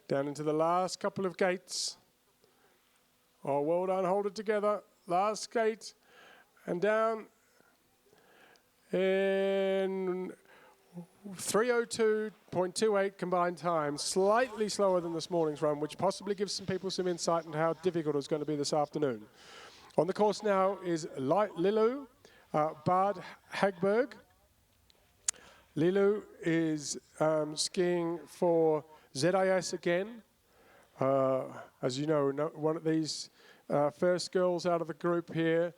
Down into the last couple of gates. Oh, well done, hold it together. Last gate and down in 3:02.28 combined time, slightly slower than this morning's run, which possibly gives some people some insight into how difficult it's going to be this afternoon. On the course now is Lilu Bad Hagberg. Lilu is skiing for ZIS again. As you know, one of these first girls out of the group here,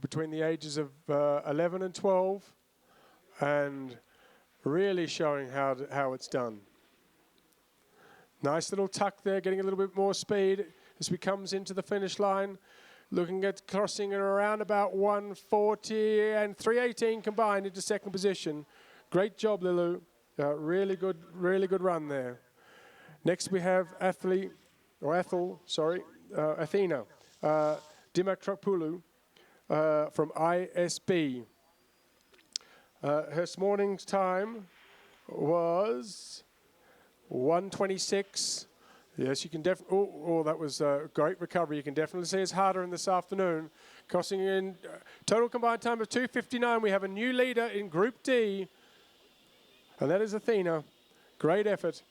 between the ages of 11 and 12, and really showing how it's done. Nice little tuck there, getting a little bit more speed as he comes into the finish line. Looking at crossing at around about 140 and 318 combined into second position. Great job, Lilu. Really good run there. Next we have Athena Dimitropoulos from ISB. Her morning's time was 1:26. Yes, you can definitely. Oh, that was a great recovery. You can definitely see it's harder in this afternoon. Crossing in total combined time of 2:59. We have a new leader in Group D, and that is Athena. Great effort.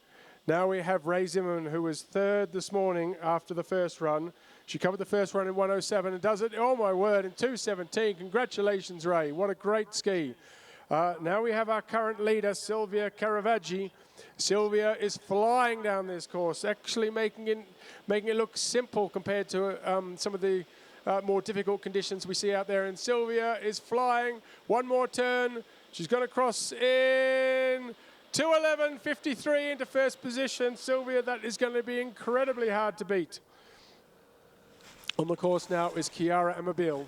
Now we have Ray Zimmerman, who was third this morning after the first run. She covered the first run in 1:07 and does it, oh my word, in 2:17. Congratulations, Ray. What a great ski. Now we have our current leader, Silvia Caravaggi. Silvia is flying down this course, actually making it look simple compared to some of the more difficult conditions we see out there. And Silvia is flying. One more turn. She's going to cross in 2:11.53 into first position. Silvia, that is going to be incredibly hard to beat. On the course now is Chiara Amabile.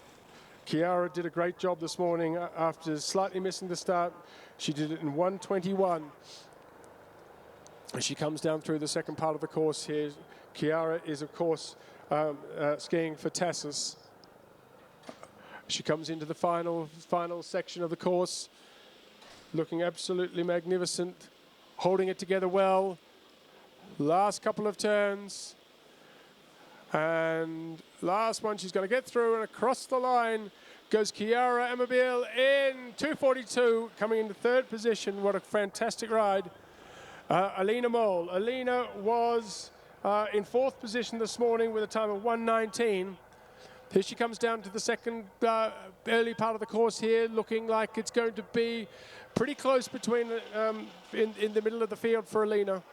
Chiara did a great job this morning after slightly missing the start. She did it in 1:21. As she comes down through the second part of the course here, Chiara is, of course, skiing for Tassus. She comes into the final section of the course, looking absolutely magnificent, holding it together well. Last couple of turns. And last one, she's going to get through, and across the line goes Chiara Amabile in 2:42, coming into third position. What a fantastic ride. Alina Mole. Alina was in fourth position this morning with a time of 1:19. Here she comes down to the second early part of the course here, looking like it's going to be pretty close between in the middle of the field for Alina.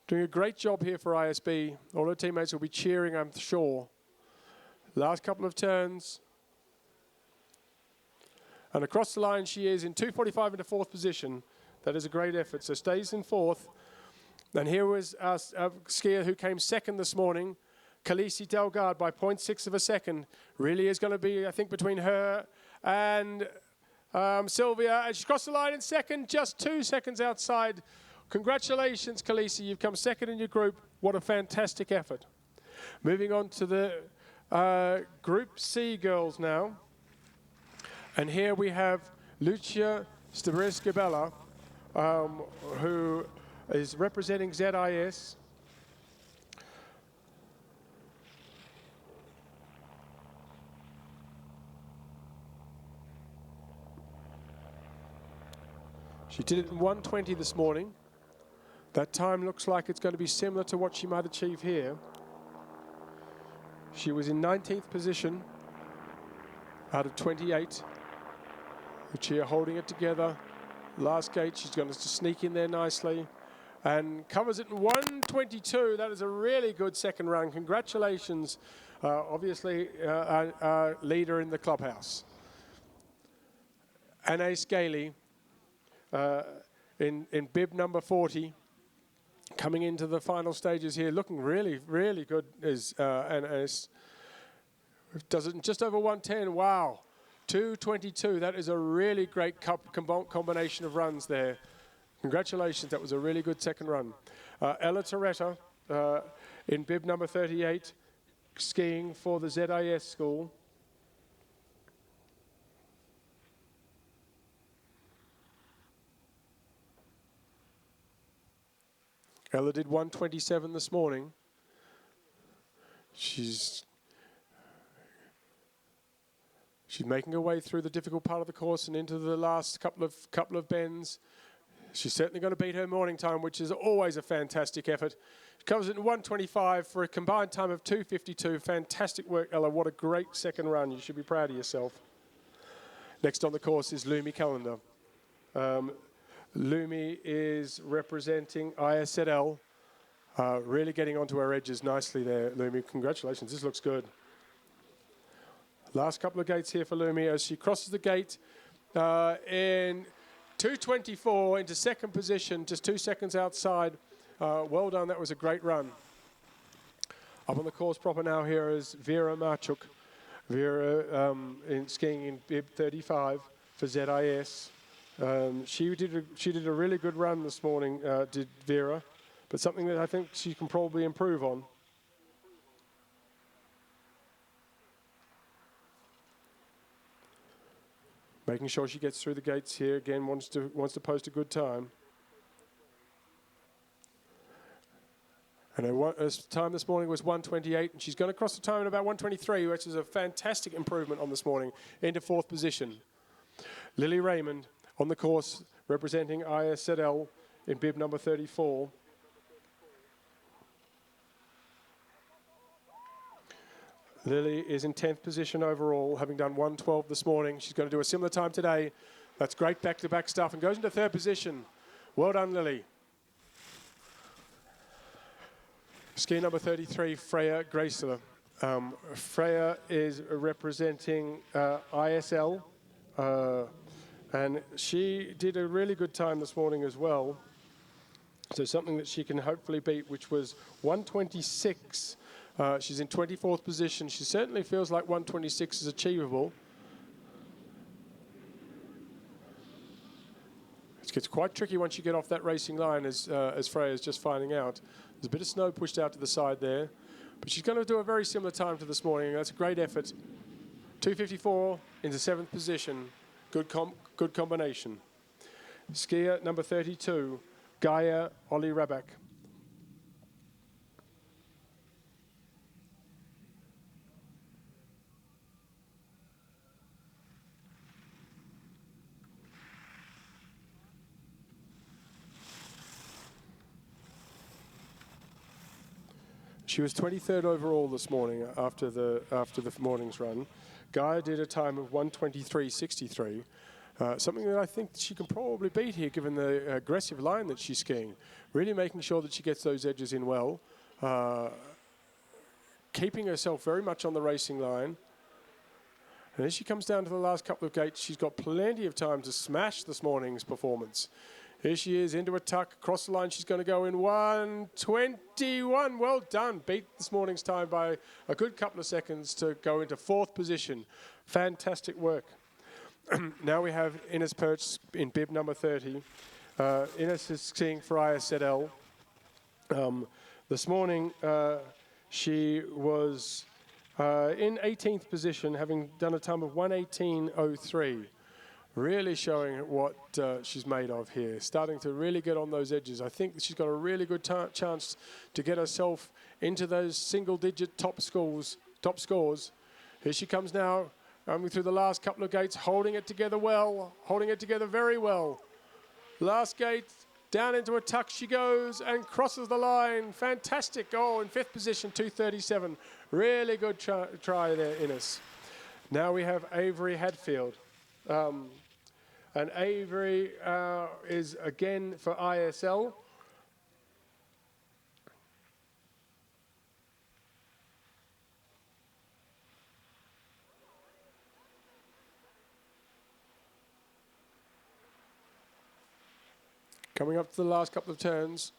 Doing a great job here for ISB. All her teammates will be cheering, I'm sure. Last couple of turns. And across the line she is in 2:45 into fourth position. That is a great effort. So stays in fourth. And here was a skier who came second this morning, Khaleesi Delgado, by 0.6 of a second. Really is going to be, I think, between her and Silvia. And she crossed the line in second, just 2 seconds outside. Congratulations, Khaleesi. You've come second in your group. What a fantastic effort. Moving on to the Group C girls now. And here we have Lucia Stabriskabella, who is representing ZIS. She did it in 1:20 this morning. That time looks like it's going to be similar to what she might achieve here. She was in 19th position out of 28. Lucia holding it together. Last gate, she's going to sneak in there nicely and covers it in 1:22. That is a really good second run. Congratulations, obviously, our leader in the clubhouse. Anne Scaly in bib number 40, coming into the final stages here, looking really, really good. Is Anne does it in just over 1:10. Wow. 2:22, that is a really great combination of runs there. Congratulations, that was a really good second run. Ella Toretta in bib number 38 skiing for the ZIS school. Ella did 1:27 this morning. She's making her way through the difficult part of the course and into the last couple of bends. She's certainly going to beat her morning time, which is always a fantastic effort. She comes in 1:25 for a combined time of 2:52. Fantastic work, Ella. What a great second run. You should be proud of yourself. Next on the course is Lumi Calendar. Lumi is representing ISZL. Really getting onto her edges nicely there, Lumi. Congratulations. This looks good. Last couple of gates here for Lumi as she crosses the gate in 2:24 into second position, just 2 seconds outside. Well done. That was a great run. Up on the course proper now here is Vera Marchuk. Vera skiing in bib 35 for ZIS. She did a really good run this morning, did Vera, but something that I think she can probably improve on. Making sure she gets through the gates here. Again, wants to post a good time. And her time this morning was 1:28, and she's going to cross the time in about 1:23, which is a fantastic improvement on this morning, into fourth position. Lily Raymond on the course, representing ISZL in bib number 34. Lily is in 10th position overall, having done 1:12 this morning. She's going to do a similar time today. That's great back-to-back stuff, and goes into third position. Well done, Lily. Ski number 33, Freya Graceler. Freya is representing ISL, and she did a really good time this morning as well. So something that she can hopefully beat, which was 1:26. She's in 24th position. She certainly feels like 1:26 is achievable. It gets quite tricky once you get off that racing line, as Freya's just finding out. There's a bit of snow pushed out to the side there, but she's going to do a very similar time to this morning. That's a great effort. 2:54 into 7th position. Good combination. Skier number 32, Gaia Olli Rabak. She was 23rd overall this morning after the morning's run. Gaia did a time of 1:23.63, something that I think she can probably beat here given the aggressive line that she's skiing. Really making sure that she gets those edges in well, keeping herself very much on the racing line. And as she comes down to the last couple of gates, she's got plenty of time to smash this morning's performance. Here she is, into a tuck, across the line. She's going to go in 1:21. Well done. Beat this morning's time by a good couple of seconds to go into fourth position. Fantastic work. Now we have Ines Perch in bib number 30. Ines is skiing for ISZL. This morning, she was in 18th position, having done a time of 1:18.03. Really showing what she's made of here. Starting to really get on those edges. I think she's got a really good chance to get herself into those single-digit top scores. Here she comes now, going through the last couple of gates, holding it together well, holding it together very well. Last gate, down into a tuck she goes and crosses the line. Fantastic. Oh, in 5th position, 2:37. Really good try there, Ines. Now we have Avery Hadfield. And Avery is again for ISL. Coming up to the last couple of turns.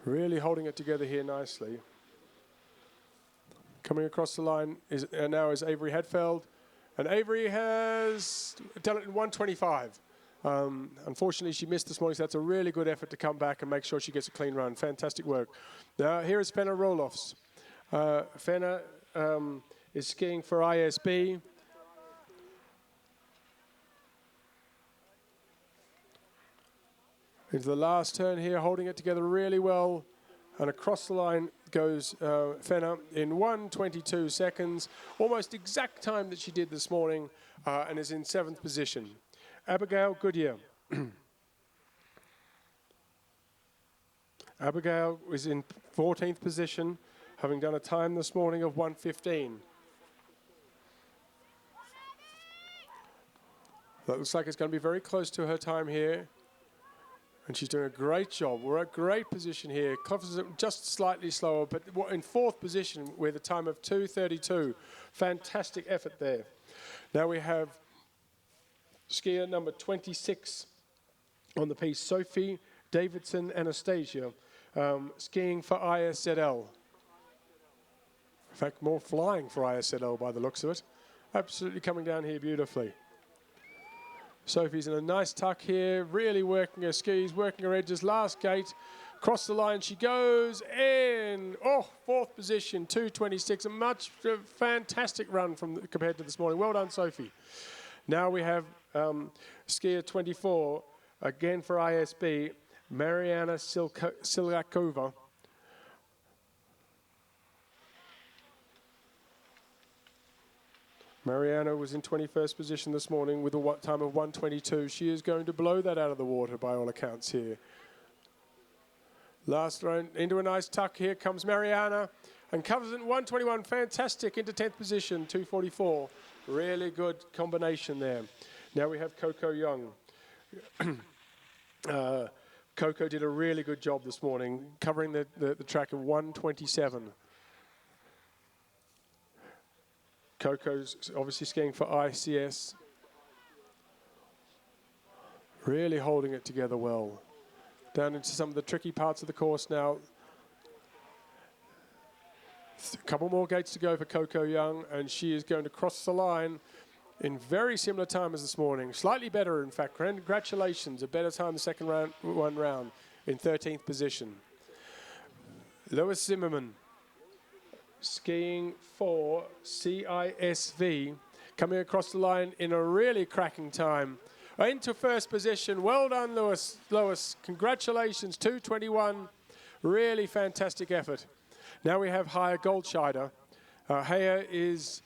Really holding it together here nicely. Coming across the line now is Avery Hadfield. And Avery has done it in 1:25. Unfortunately, she missed this morning, so that's a really good effort to come back and make sure she gets a clean run. Fantastic work. Now, here is Fenna Roloffs. Fenna is skiing for ISB. Into the last turn here, holding it together really well. And across the line goes Fenna in 1:22 seconds, almost exact time that she did this morning, and is in 7th position. Abigail Goodyear. Abigail is in 14th position, having done a time this morning of 1:15. That looks like it's going to be very close to her time here. And she's doing a great job. We're at great position here. Clovis just slightly slower, but in 4th position with a time of 2:32. Fantastic effort there. Now we have skier number 26 on the piece, Sophie Davidson Anastasia, skiing for ISZL. In fact, more flying for ISZL by the looks of it. Absolutely coming down here beautifully. Sophie's in a nice tuck here, really working her skis, working her edges. Last gate, across the line she goes in. Oh, 4th position, 2:26. A fantastic run compared to this morning. Well done, Sophie. Now we have skier 24, again for ISB, Mariana Silakova. Mariana was in 21st position this morning with a time of 1:22. She is going to blow that out of the water by all accounts here. Last round into a nice tuck. Here comes Mariana and covers it in 1:21. Fantastic into 10th position, 2:44. Really good combination there. Now we have Coco Young. Coco did a really good job this morning, covering the track of 1:27. Coco's obviously skiing for ICS. Really holding it together well. Down into some of the tricky parts of the course now. A couple more gates to go for Coco Young, and she is going to cross the line in very similar time as this morning. Slightly better, in fact. Congratulations, a better time the second round, in 13th position. Lois Zimmerman, skiing for CISV, coming across the line in a really cracking time. Into 1st position. Well done, Lois. Congratulations, 2:21. Really fantastic effort. Now we have Haya Goldscheider. Haya is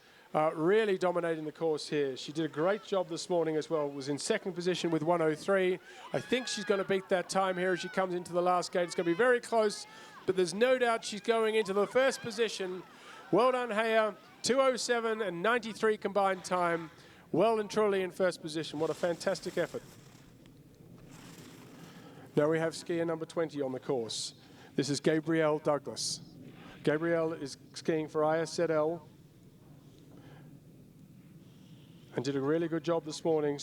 really dominating the course here. She did a great job this morning as well. Was in 2nd position with 1:03. I think she's going to beat that time here as she comes into the last gate. It's going to be very close, but there's no doubt she's going into the 1st position. Well done, Haya. 2:07 and 93 combined time. Well and truly in 1st position. What a fantastic effort. Now we have skier number 20 on the course. This is Gabrielle Douglas. Gabrielle is skiing for ISZL and did a really good job this morning,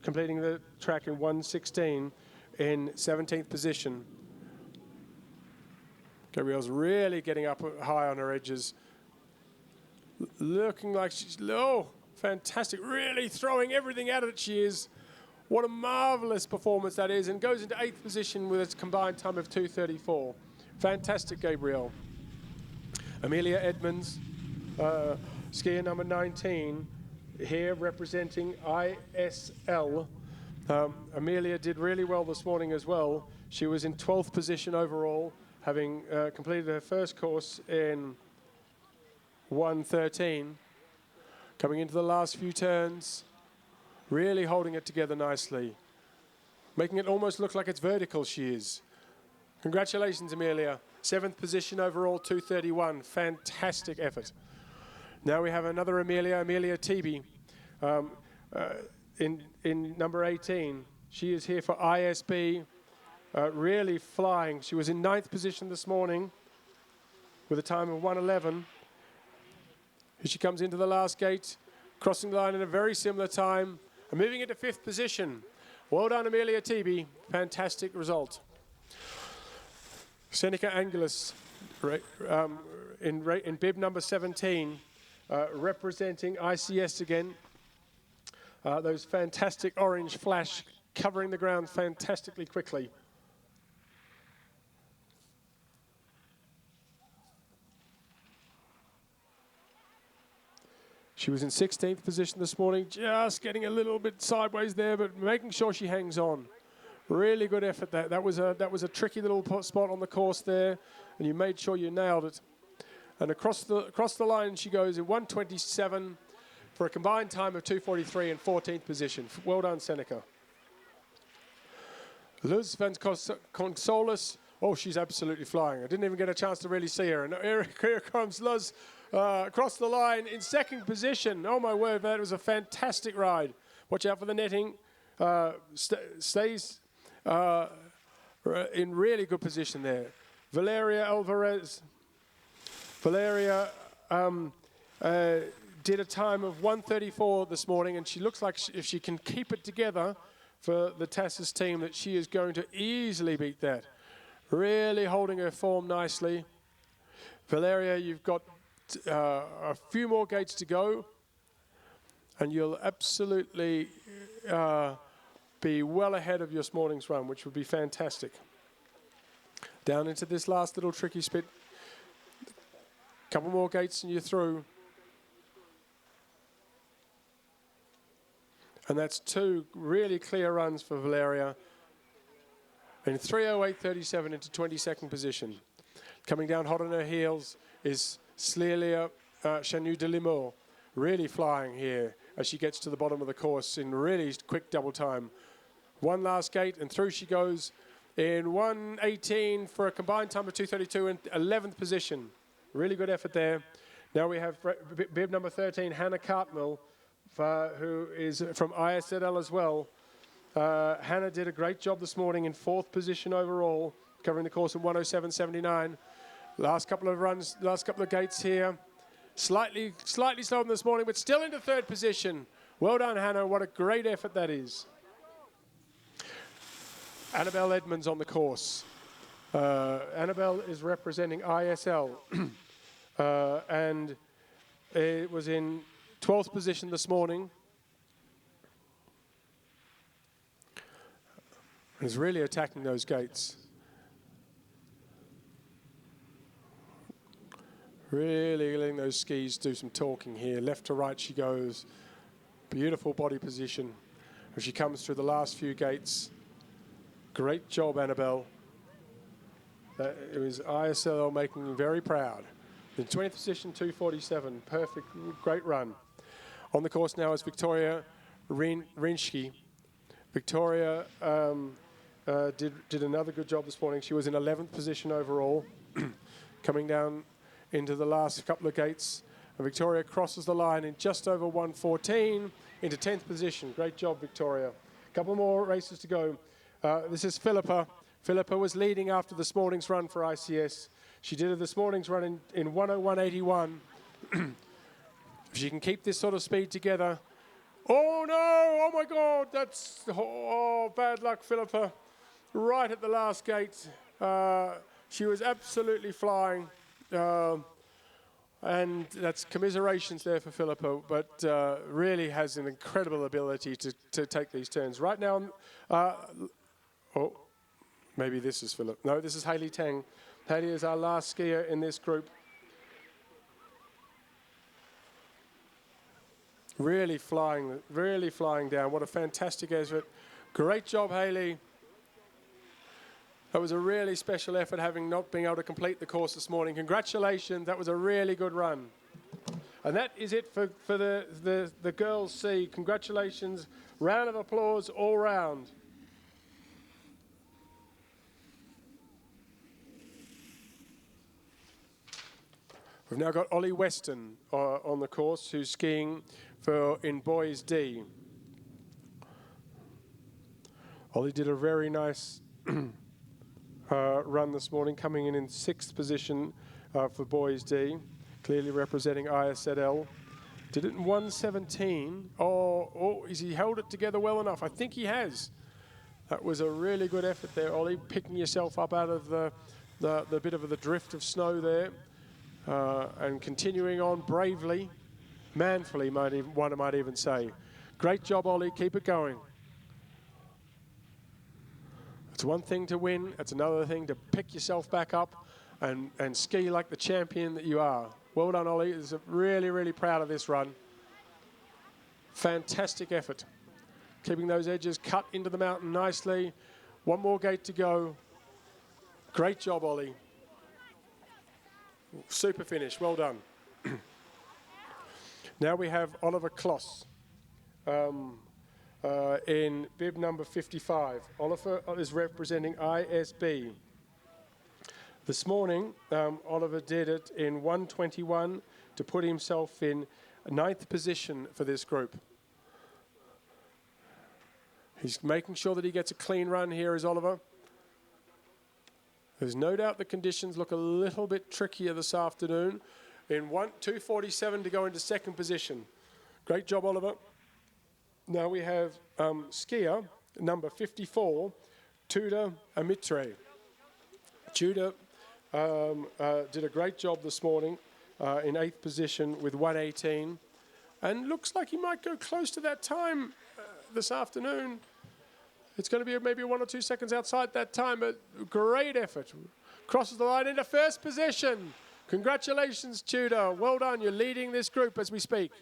completing the track in 1:16 in 17th position. Gabrielle's really getting up high on her edges. Looking like she's, fantastic, really throwing everything at it, she is. What a marvelous performance that is, and goes into 8th position with its combined time of 2:34. Fantastic, Gabrielle. Amelia Edmonds, skier number 19, here representing ISL. Amelia did really well this morning as well. She was in 12th position overall, having completed her first course in 1:13. Coming into the last few turns, really holding it together nicely. Making it almost look like it's vertical, she is. Congratulations, Amelia. 7th position overall, 2:31. Fantastic effort. Now we have another Amelia Tebe, in number 18. She is here for ISB, really flying. She was in 9th position this morning with a time of 1:11. Here she comes into the last gate, crossing the line in a very similar time, and moving into 5th position. Well done, Amelia Tebe. Fantastic result. Seneca Angelus, in bib number 17, representing ICS again. Those fantastic orange flash covering the ground fantastically quickly. She was in 16th position this morning, just getting a little bit sideways there, but making sure she hangs on. Really good effort. That was a tricky little spot on the course there, and you made sure you nailed it. And across the line she goes in 1:27 for a combined time of 2:43 in 14th position. Well done, Seneca. Luz Van Consolis. Oh, she's absolutely flying. I didn't even get a chance to really see her. And here comes Luz across the line in second position. Oh, my word, that was a fantastic ride. Watch out for the netting. Stays in really good position there. Valeria Alvarez. Valeria did a time of 1:34 this morning, and she looks like if she can keep it together for the Tassis team, that she is going to easily beat that. Really holding her form nicely. Valeria, you've got a few more gates to go, and you'll absolutely be well ahead of your morning's run, which would be fantastic. Down into this last little tricky spit. Couple more gates and you're through. And that's two really clear runs for Valeria. In 3:08.37 into 22nd position. Coming down hot on her heels is Slelia Chanu de Limoux. Really flying here as she gets to the bottom of the course in really quick double time. One last gate and through she goes in 1:18 for a combined time of 2:32 in 11th position. Really good effort there. Now we have bib number 13, Hannah Cartmill, who is from ISZL as well. Hannah did a great job this morning in 4th position overall, covering the course in 1:07.79. Last couple of runs, last couple of gates here. Slightly slower than this morning, but still into 3rd position. Well done, Hannah. What a great effort that is. Annabelle Edmonds on the course. Annabelle is representing ISL. And it was in 12th position this morning. And is really attacking those gates. Really letting those skis do some talking here. Left to right she goes. Beautiful body position as she comes through the last few gates. Great job, Annabelle. It was ISL making you very proud. In 20th position, 2:47. Perfect, great run. On the course now is Victoria Rinschke. Victoria did another good job this morning. She was in 11th position overall. Coming down into the last couple of gates. And Victoria crosses the line in just over 1:14 into 10th position. Great job, Victoria. A couple more races to go. This is Philippa. Philippa was leading after this morning's run for ICS. She did this morning's run in 1:01.81. If she can keep this sort of speed together. Oh no, oh my God, that's, bad luck, Philippa. Right at the last gate. She was absolutely flying. And that's commiserations there for Philippa, but really has an incredible ability to take these turns. Right now, maybe this is Philip. No, this is Hayley Tang. Hayley is our last skier in this group. Really flying down. What a fantastic effort. Great job, Hayley. That was a really special effort, having not been able to complete the course this morning. Congratulations, that was a really good run. And that is it for the girls C. Congratulations, round of applause all round. We've now got Ollie Weston on the course, who's skiing in Boys D. Ollie did a very nice run this morning, coming in 6th position for Boys D, clearly representing ISZL. Did it in 1:17. Has he held it together well enough? I think he has. That was a really good effort there, Ollie, picking yourself up out of the bit of the drift of snow there. And continuing on bravely, manfully, one might even say. Great job, Ollie. Keep it going. It's one thing to win, it's another thing to pick yourself back up and ski like the champion that you are. Well done, Ollie. Really, really proud of this run. Fantastic effort. Keeping those edges cut into the mountain nicely. One more gate to go. Great job, Ollie. Super finish. Well done. Now we have Oliver Kloss in bib number 55. Oliver is representing ISB. This morning, Oliver did it in 1:21 to put himself in 9th position for this group. He's making sure that he gets a clean run here as Oliver. There's no doubt the conditions look a little bit trickier this afternoon. In 2:47 to go into 2nd position. Great job, Oliver. Now we have skier number 54, Tudor Amitre. Tudor did a great job this morning in 8th position with 1:18, and looks like he might go close to that time this afternoon. It's going to be maybe 1 or 2 seconds outside that time, but great effort. Crosses the line into 1st position. Congratulations, Tudor. Well done. You're leading this group as we speak.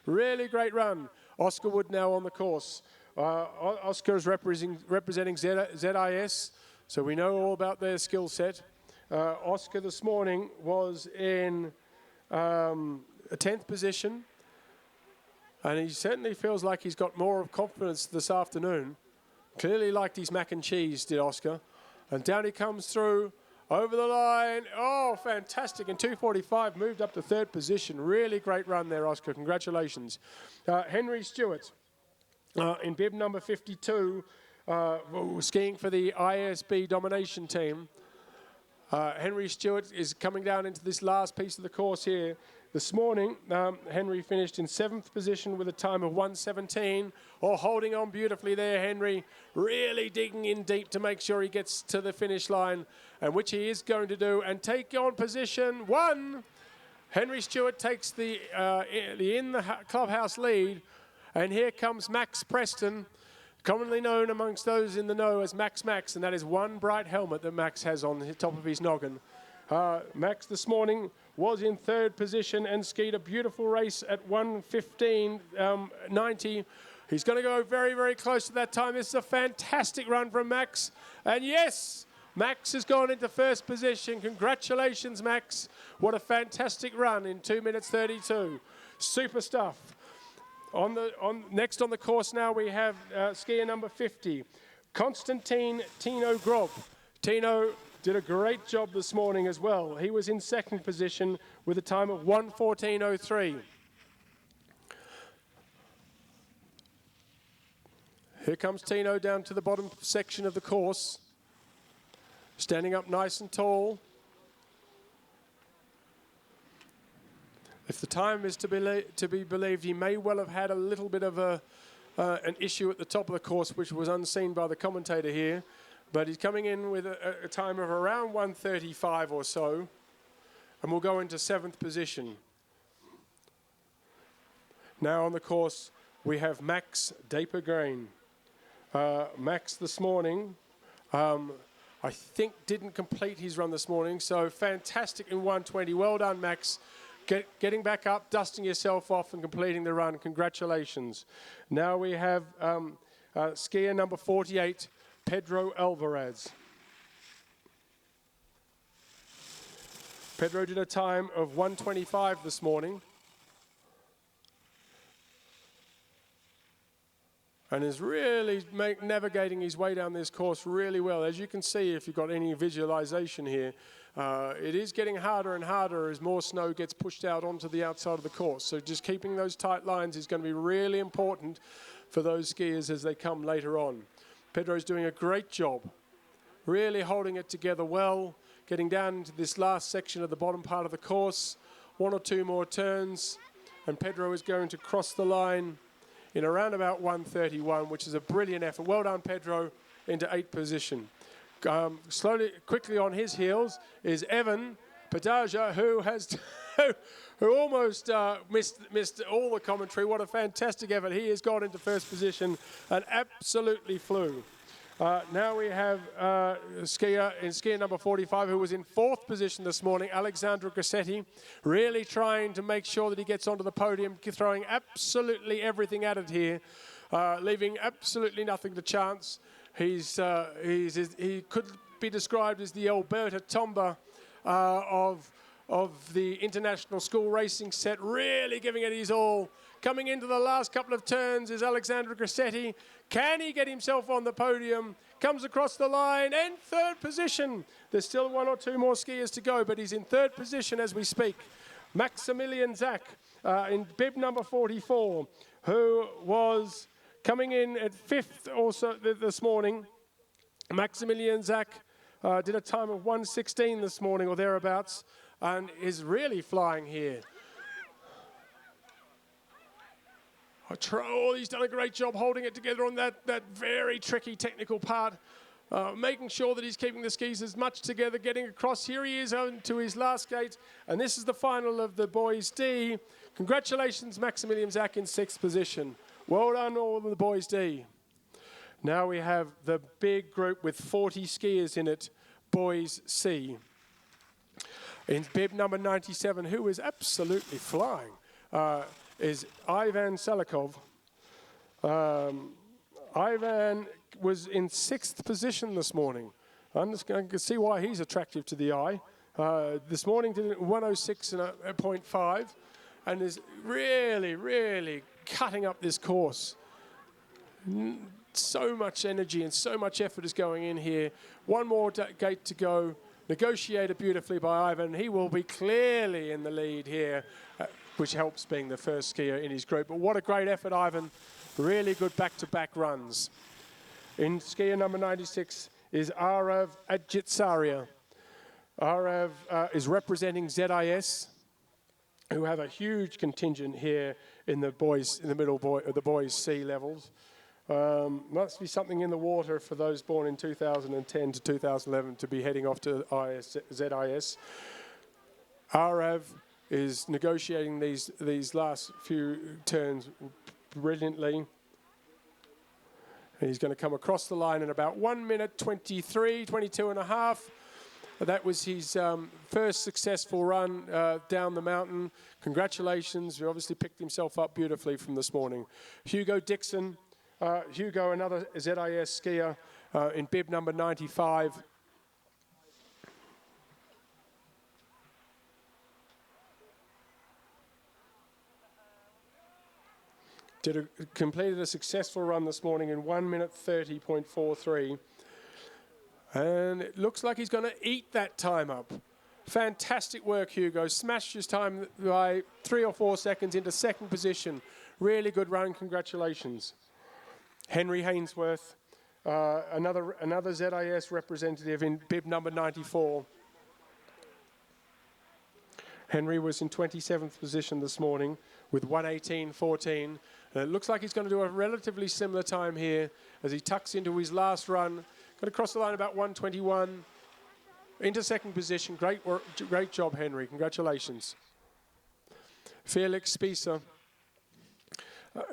Really great run. Oscar Wood now on the course. Oscar is representing ZIS, so we know all about their skill set. Oscar this morning was in a 10th position, and he certainly feels like he's got more of confidence this afternoon. Clearly liked his mac and cheese, did Oscar. And down he comes through, over the line. Oh, fantastic. In 2:45, moved up to 3rd position. Really great run there, Oscar. Congratulations. Henry Stewart in bib number 52, skiing for the ISB domination team. Henry Stewart is coming down into this last piece of the course here. This morning, Henry finished in 7th position with a time of 1:17. Oh, holding on beautifully there, Henry. Really digging in deep to make sure he gets to the finish line, and which he is going to do, and take on position 1. Henry Stewart takes the in the clubhouse lead, and here comes Max Preston, commonly known amongst those in the know as Max, and that is one bright helmet that Max has on the top of his noggin. Max this morning was in 3rd position and skied a beautiful race at 1:15.90. He's going to go very, very close to that time. This is a fantastic run from Max. And yes, Max has gone into 1st position. Congratulations, Max. What a fantastic run in 2 minutes 32. Super stuff. Next on the course now we have skier number 50, Konstantin Tino Grob. Tino did a great job this morning as well. He was in 2nd position with a time of 1:14.03. Here comes Tino down to the bottom section of the course, standing up nice and tall. If the time is to be believed, he may well have had a little bit of an issue at the top of the course, which was unseen by the commentator here. But he's coming in with a time of around 1:35 or so, and we'll go into 7th position. Now on the course, we have Max Daper-Grain. Max this morning, I think didn't complete his run this morning, so fantastic in 1:20. Well done, Max. Getting back up, dusting yourself off and completing the run. Congratulations. Now we have skier number 48, Pedro Alvarez. Pedro did a time of 1:25 this morning, and is really navigating his way down this course really well. As you can see, if you've got any visualization here, it is getting harder and harder as more snow gets pushed out onto the outside of the course. So just keeping those tight lines is going to be really important for those skiers as they come later on. Pedro's doing a great job, really holding it together well, getting down into this last section of the bottom part of the course. 1 or 2 more turns, and Pedro is going to cross the line in around about 1:31, which is a brilliant effort. Well done, Pedro, into 8th position. Quickly on his heels is Evan Padaja, who has who almost missed all the commentary. What a fantastic effort. He has got into 1st position and absolutely flew. Now we have skier number 45, who was in 4th position this morning, Alexandra Grassetti, really trying to make sure that he gets onto the podium, throwing absolutely everything at it here, leaving absolutely nothing to chance. He could be described as the Alberta Tomba of the international school racing set, really giving it his all. Coming into the last couple of turns is Alexandra Grassetti. Can he get himself on the podium? Comes across the line and 3rd position. There's still 1 or 2 more skiers to go, but he's in 3rd position as we speak. Maximilian Zach in bib number 44, who was coming in at 5th also this morning. Maximilian Zach did a time of 1:16 this morning or thereabouts, and is really flying here. He's done a great job holding it together on that very tricky technical part, making sure that he's keeping the skis as much together, getting across. Here he is to his last gate, and this is the final of the boys D. Congratulations, Maximilian Zach in 6th position. Well done, all of the boys D. Now we have the big group with 40 skiers in it, boys C. In bib number 97, who is absolutely flying, is Ivan Salikov. Ivan was in 6th position this morning. I'm just going to see why he's attractive to the eye. This morning did 106.5 and is really, really cutting up this course. So much energy and so much effort is going in here. One more gate to go. Negotiated beautifully by Ivan. He will be clearly in the lead here, which helps being the first skier in his group. But what a great effort, Ivan. Really good back-to-back runs. In skier number 96 is Arav Adjitsaria. Arav is representing ZIS, who have a huge contingent here in the boys C levels. Must be something in the water for those born in 2010 to 2011 to be heading off to ZIS. Arav is negotiating these last few turns brilliantly. And he's going to come across the line in about 1 minute 22 and a half. That was his first successful run down the mountain. Congratulations. He obviously picked himself up beautifully from this morning. Hugo Dixon. Hugo, another ZIS skier in bib number 95. Completed a successful run this morning in 1 minute 30.43. And it looks like he's going to eat that time up. Fantastic work, Hugo. Smashed his time by 3 or 4 seconds into 2nd position. Really good run. Congratulations. Henry Hainsworth, another ZIS representative in bib number 94. Henry was in 27th position this morning with 1:18.14. And it looks like he's going to do a relatively similar time here as he tucks into his last run. Going to cross the line about 1:21. Into 2nd position. Great work, great job, Henry. Congratulations. Felix Spieser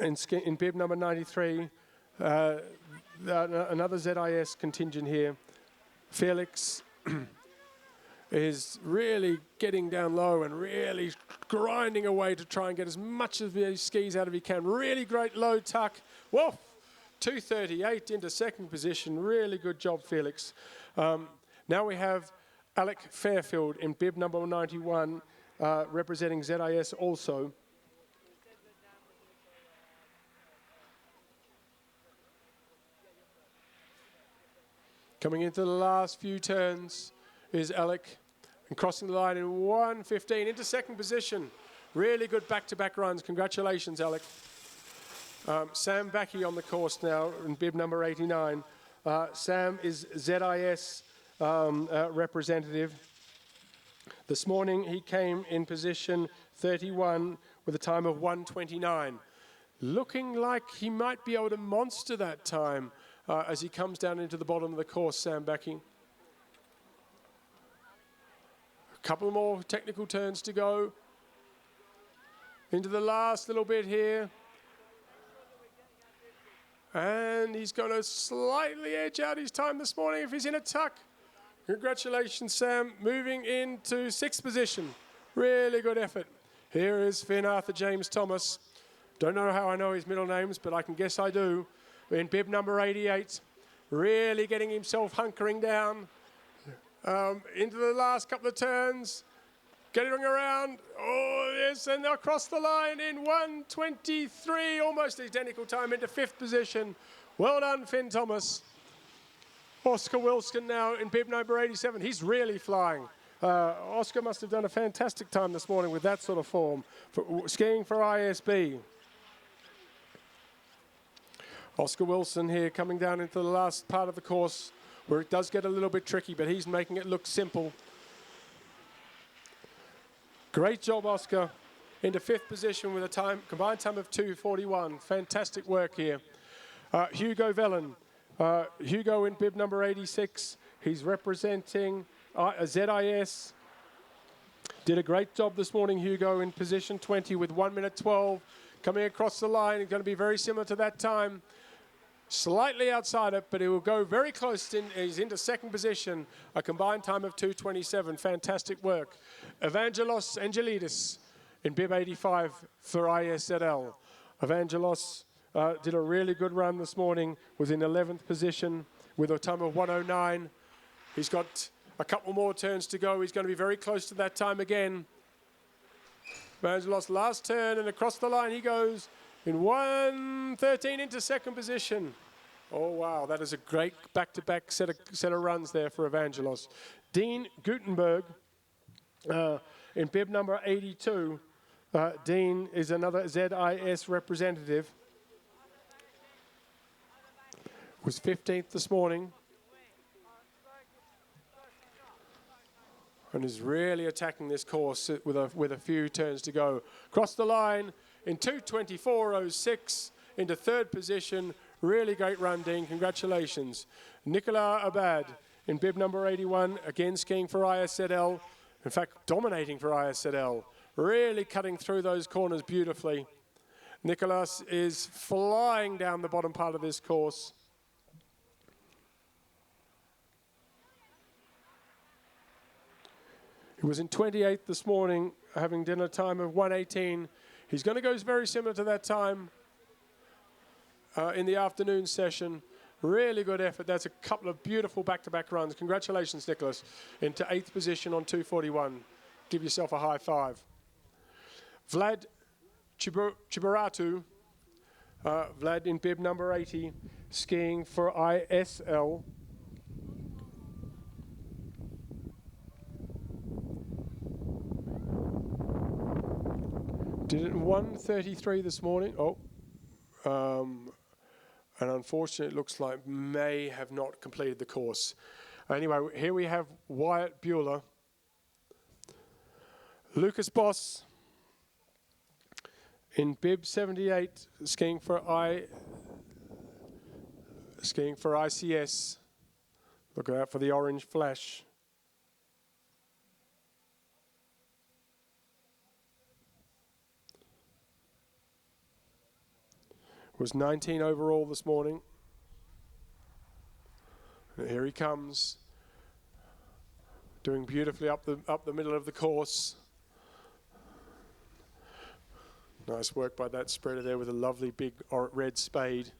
in bib number 93. Another ZIS contingent here. Felix is really getting down low and really grinding away to try and get as much of these skis out of he can. Really great low tuck. Whoa, 2:38 into 2nd position. Really good job, Felix. Now we have Alec Fairfield in bib number 91, representing ZIS also. Coming into the last few turns is Alec, and crossing the line in 1:15 into 2nd position. Really good back-to-back runs. Congratulations, Alec. Sam Backey on the course now in bib number 89. Sam is ZIS representative. This morning he came in position 31 with a time of 1:29. Looking like he might be able to monster that time as he comes down into the bottom of the course, Sam Backey. A couple more technical turns to go. Into the last little bit here. And he's going to slightly edge out his time this morning if he's in a tuck. Congratulations, Sam. Moving into sixth position. Really good effort. Here is Finn Arthur James Thomas. Don't know how I know his middle names, but I can guess I do. In bib number 88. Really getting himself hunkering down. Into the last couple of turns. Getting around. Oh, yes, and across the line in 1:23. Almost identical time into fifth position. Well done, Finn Thomas. Oscar Wilson now in bib number 87. He's really flying. Oscar must have done a fantastic time this morning with that sort of form. Skiing for ISB. Oscar Wilson here coming down into the last part of the course where it does get a little bit tricky, but he's making it look simple. Great job, Oscar. Into fifth position with a combined time of 2:41. Fantastic work here. Hugo Vellin. Hugo in bib number 86. He's representing ZIS. Did a great job this morning, Hugo, in position 20 with 1:12. Coming across the line. It's going to be very similar to that time. Slightly outside it, but it will go very close. He's into second position. A combined time of 2:27. Fantastic work. Evangelos Angelidis in bib 85 for ISZL. Evangelos did a really good run this morning. Was in 11th position with a time of 1:09. He's got a couple more turns to go. He's going to be very close to that time again. Evangelos last turn and across the line he goes. In 1:13 into second position. Oh, wow, that is a great back-to-back set of runs there for Evangelos. Dean Gutenberg in bib number 82. Dean is another ZIS representative. Was 15th this morning. And is really attacking this course with a few turns to go. Across the line in 2:24.06 into third position. Really great run, Dean. Congratulations. Nicolas Abad in bib number 81, again skiing for ISZL. In fact, dominating for ISZL. Really cutting through those corners beautifully. Nicolas is flying down the bottom part of this course. He was in 28th this morning, having done a time of 1:18. He's going to go very similar to that time in the afternoon session. Really good effort. That's a couple of beautiful back-to-back runs. Congratulations, Nicholas, into 8th position on 2:41. Give yourself a high five. Vlad Chibaratu, Vlad in bib number 80, skiing for ISL. Did it in 1:33 this morning. And unfortunately, it looks like may have not completed the course. Anyway, here we have Wyatt Bueller. Lucas Boss in bib 78, skiing for ICS. Look out for the orange flash. Was 19 overall this morning. And here he comes, doing beautifully up the middle of the course. Nice work by that spreader there with a lovely big red spade,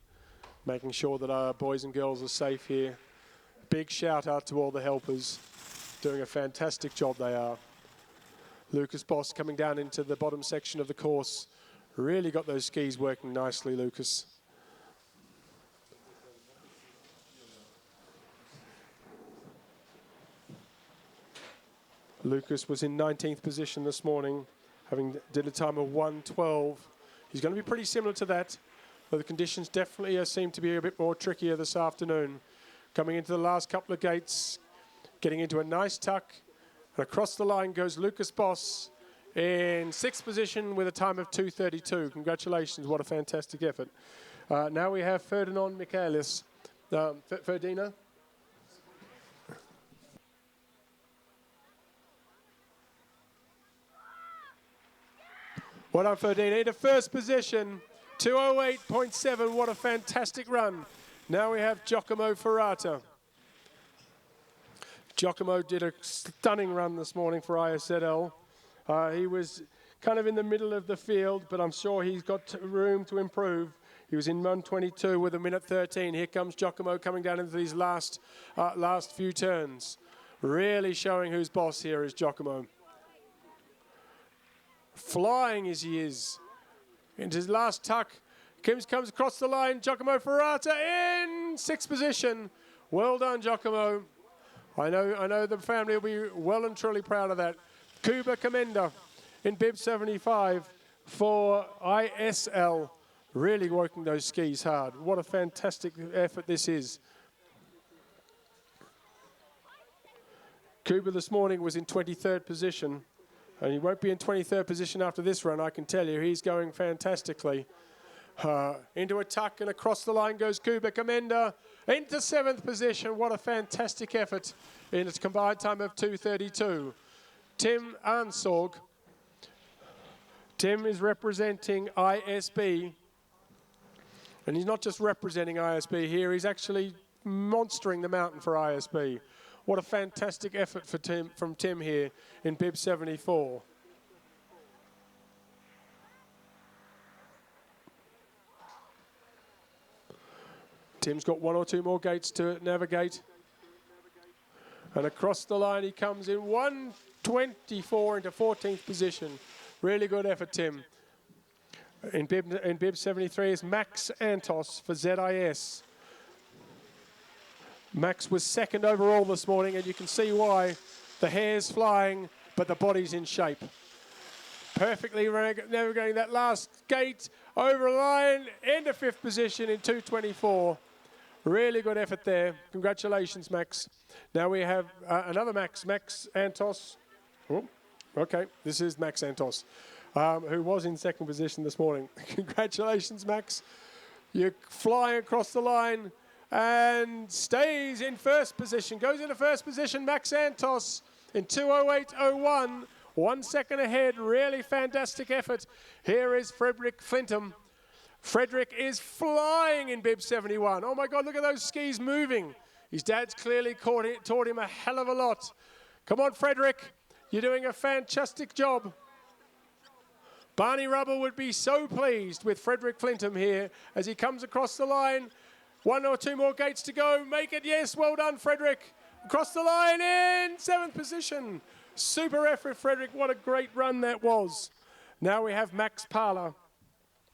making sure that our boys and girls are safe here. Big shout out to all the helpers, doing a fantastic job they are. Lucas Boss coming down into the bottom section of the course. Really got those skis working nicely, Lucas. Lucas was in 19th position this morning, having did a time of 1:12. He's going to be pretty similar to that, but the conditions definitely seem to be a bit more trickier this afternoon. Coming into the last couple of gates, getting into a nice tuck, and across the line goes Lucas Boss in 6th position with a time of 2:32. Congratulations, what a fantastic effort. Now we have Ferdinand Michaelis. Ferdinand? Well done, Ferdinand. Into first position, 2:08.7, what a fantastic run. Now we have Giacomo Ferrata. Giacomo did a stunning run this morning for ISZL. He was kind of in the middle of the field, but I'm sure he's got room to improve. He was in 1:22 with a minute 13. Here comes Giacomo coming down into these last few turns. Really showing who's boss here is Giacomo. Flying as he is. Into his last tuck. Comes across the line. Giacomo Ferrata in 6th position. Well done, Giacomo. I know the family will be well and truly proud of that. Kuba Kamenda in bib 75 for ISL. Really working those skis hard. What a fantastic effort this is. Kuba this morning was in 23rd position. And he won't be in 23rd position after this run, I can tell you. He's going fantastically. Into a tuck and across the line goes Kuba Kamenda. Into 7th position. What a fantastic effort in its combined time of 2:32. Tim Arnsorg. Tim is representing ISB. And he's not just representing ISB here, he's actually monstering the mountain for ISB. What a fantastic effort from Tim here in bib 74. Tim's got 1 or 2 more gates to navigate. And across the line he comes in 1:24 into 14th position. Really good effort, Tim. In bib 73 is Max Antos for ZIS. Max was 2nd overall this morning, and you can see why. The hair's flying, but the body's in shape. Perfectly navigating that last gate, over the line, into 5th position in 2:24. Really good effort there. Congratulations, Max. Now we have another Max Antos. Oh, okay, this is Max Antos, who was in 2nd position this morning. Congratulations, Max. You're flying across the line and stays in 1st position. Goes into 1st position, Max Santos in 2:08.01. 1 second ahead, really fantastic effort. Here is Frederick Flintham. Frederick is flying in bib 71. Oh my God, look at those skis moving. His dad's clearly taught him a hell of a lot. Come on, Frederick, you're doing a fantastic job. Barney Rubble would be so pleased with Frederick Flintham here as he comes across the line. 1 or 2 more gates to go. Make it, yes, well done, Frederick. Across the line in 7th position. Super effort, Frederick. What a great run that was. Now we have Max Parler.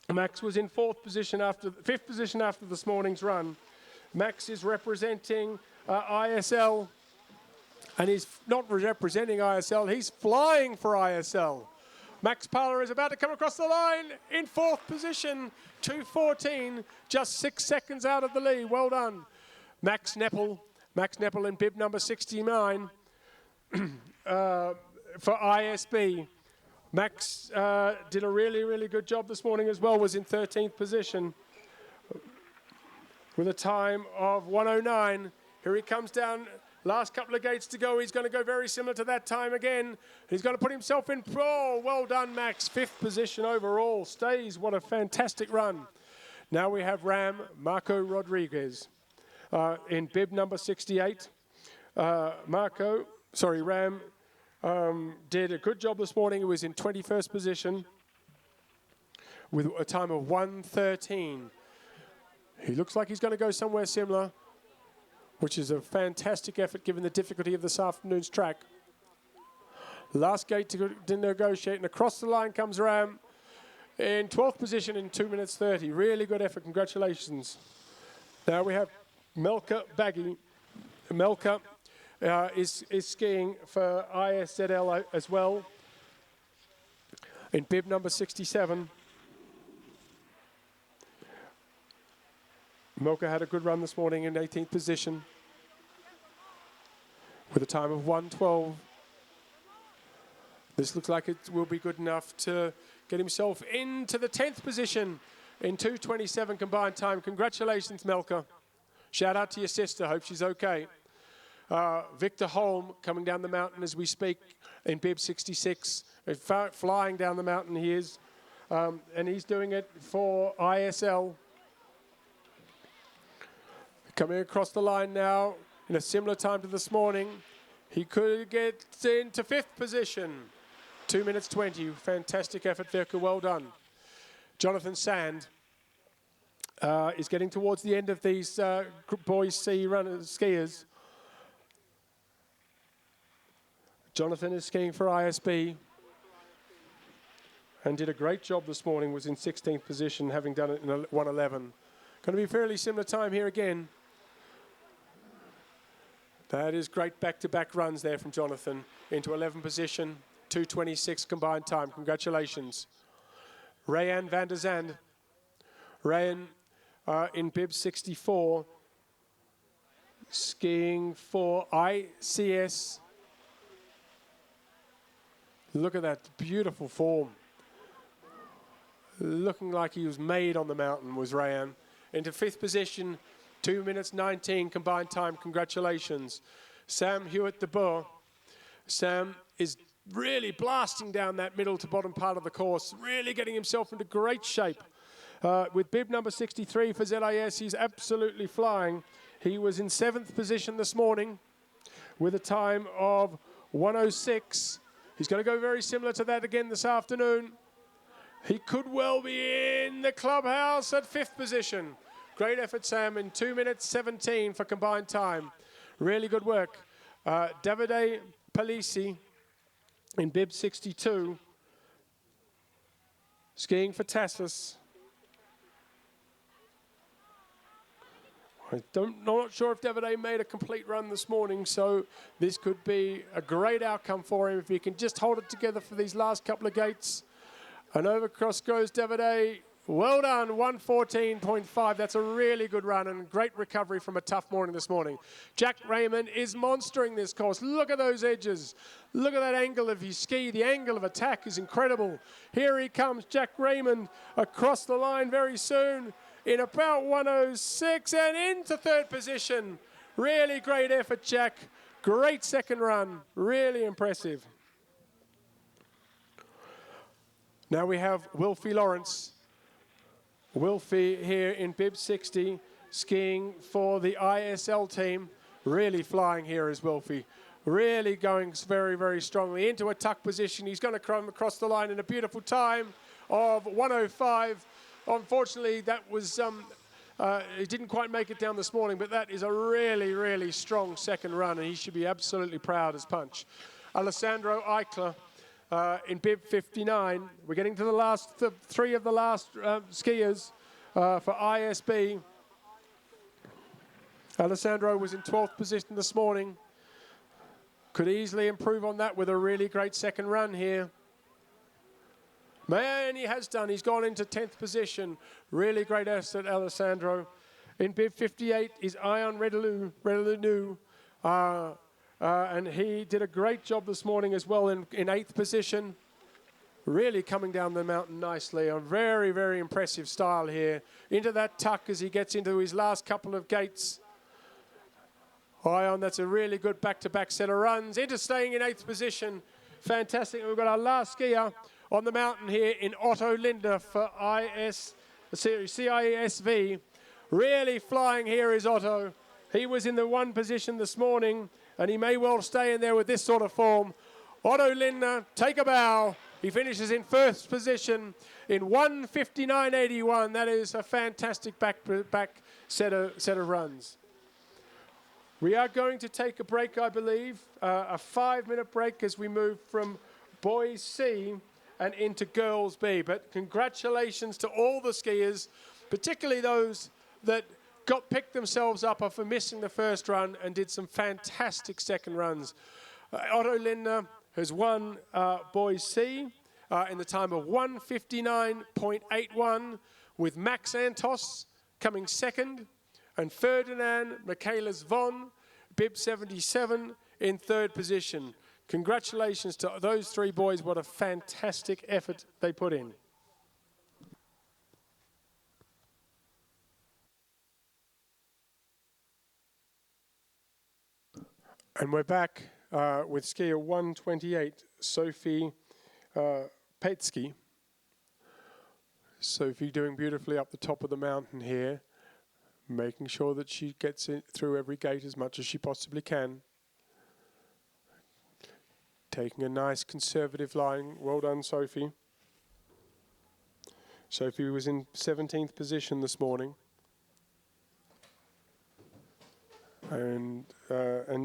Max was in 5th position after this morning's run. Max is representing ISL, and he's not representing ISL, he's flying for ISL. Max Parler is about to come across the line in 4th position, 2:14, just 6 seconds out of the lead. Well done. Max Neppel in bib number 69 for ISB. Max did a really, really good job this morning as well, was in 13th position with a time of 1:09. Here he comes down, last couple of gates to go. He's going to go very similar to that time again. He's going to put himself in, oh, well done, Max. 5th position overall, stays, what a fantastic run. Now we have Ram Marco Rodriguez in bib number 68. Ram did a good job this morning. He was in 21st position with a time of 1:13. He looks like he's going to go somewhere similar, which is a fantastic effort given the difficulty of this afternoon's track. Last gate to negotiate, and across the line comes Ram in 12th position in 2 minutes 30. Really good effort. Congratulations. Now we have Melka Baggy. Melka is skiing for ISZL as well in bib number 67. Melka had a good run this morning in 18th position with a time of 1:12. This looks like it will be good enough to get himself into the 10th position in 2:27 combined time. Congratulations, Melka. Shout out to your sister. Hope she's okay. Victor Holm coming down the mountain as we speak in bib 66. Flying down the mountain he is. and he's doing it for ISL. Coming across the line now in a similar time to this morning. He could get into 5th position. 2 minutes 20. Fantastic effort, Völkl. Well done. Jonathan Sand is getting towards the end of these boys C runners, skiers. Jonathan is skiing for ISB and did a great job this morning, was in 16th position, having done it in 1:11. Going to be a fairly similar time here again. That is great back-to-back runs there from Jonathan into 11th position, 2:26 combined time. Congratulations. Rayan van der Zand. Rayan in bib 64, skiing for ICS. Look at that beautiful form. Looking like he was made on the mountain was Rayan. Into 5th position, 2 minutes 19 combined time. Congratulations. Sam Hewitt de Boer. Sam is really blasting down that middle to bottom part of the course, really getting himself into great shape. With bib number 63 for ZIS, he's absolutely flying. He was in 7th position this morning with a time of 1:06. He's going to go very similar to that again this afternoon. He could well be in the clubhouse at 5th position. Great effort, Sam, in 2 minutes 17 for combined time. Really good work. Davide Palisi in bib 62, skiing for Tassus. I'm not sure if Davide made a complete run this morning, so this could be a great outcome for him if he can just hold it together for these last couple of gates. And over cross goes Davide. Well done, 1:14.5. That's a really good run and great recovery from a tough morning this morning. Jack Raymond is monstering this course. Look at those edges. Look at that angle of his ski. The angle of attack is incredible. Here he comes, Jack Raymond, across the line very soon in about 1:06 and into 3rd position. Really great effort, Jack. Great second run. Really impressive. Now we have Wilfie Lawrence. Wilfie here in bib 60, skiing for the ISL team. Really flying here is Wilfie. Really going very, very strongly into a tuck position. He's going to come across the line in a beautiful time of 1:05. Unfortunately, that was, he didn't quite make it down this morning, but that is a really, really strong second run, and he should be absolutely proud as punch. Alessandro Eichler in bib 59. We're getting to the last three of the last skiers for ISB. Alessandro was in 12th position this morning. Could easily improve on that with a really great second run here. Man, he has done. He's gone into 10th position. Really great effort, Alessandro. In bib 58 is Ion Redalunu. And he did a great job this morning as well in 8th position. Really coming down the mountain nicely. A very, very impressive style here. Into that tuck as he gets into his last couple of gates. Ion, that's a really good back-to-back set of runs. Into staying in 8th position. Fantastic. We've got our last skier on the mountain here in Otto Linder for CISV. Really flying here is Otto. He was in the 1 position this morning, and he may well stay in there with this sort of form. Otto Linder, take a bow. He finishes in 1st position in 1:59.81. That is a fantastic back set of runs. We are going to take a break, I believe, a 5-minute break as we move from Boys C and into Girls B. But congratulations to all the skiers, particularly those that picked themselves up after missing the first run and did some fantastic second runs. Otto Linder has won Boys C in the time of 1:59.81, with Max Santos coming second, and Ferdinand Michaelis von, bib 77, in 3rd position. Congratulations to those 3 boys. What a fantastic effort they put in. And we're back with skier 128, Sophie Petsky. Sophie doing beautifully up the top of the mountain here, making sure that she gets in through every gate as much as she possibly can. Taking a nice conservative line. Well done, Sophie. Sophie was in 17th position this morning. And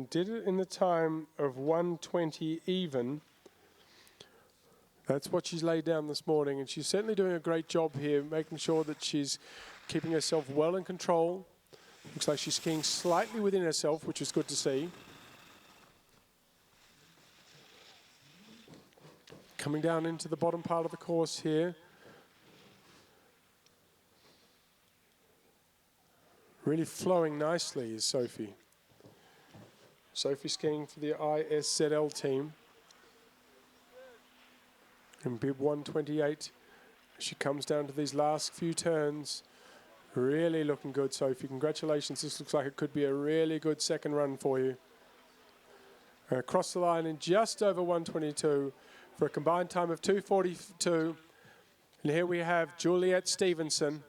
did it in the time of 1:20 even. That's what she's laid down this morning, and she's certainly doing a great job here, making sure that she's keeping herself well in control. Looks like she's skiing slightly within herself, which is good to see. Coming down into the bottom part of the course here. Really flowing nicely is Sophie. Sophie skiing for the ISZL team. In bib 128, she comes down to these last few turns. Really looking good, Sophie. Congratulations. This looks like it could be a really good second run for you. Across the line in just over 122 for a combined time of 2:42. And here we have Juliet Stevenson.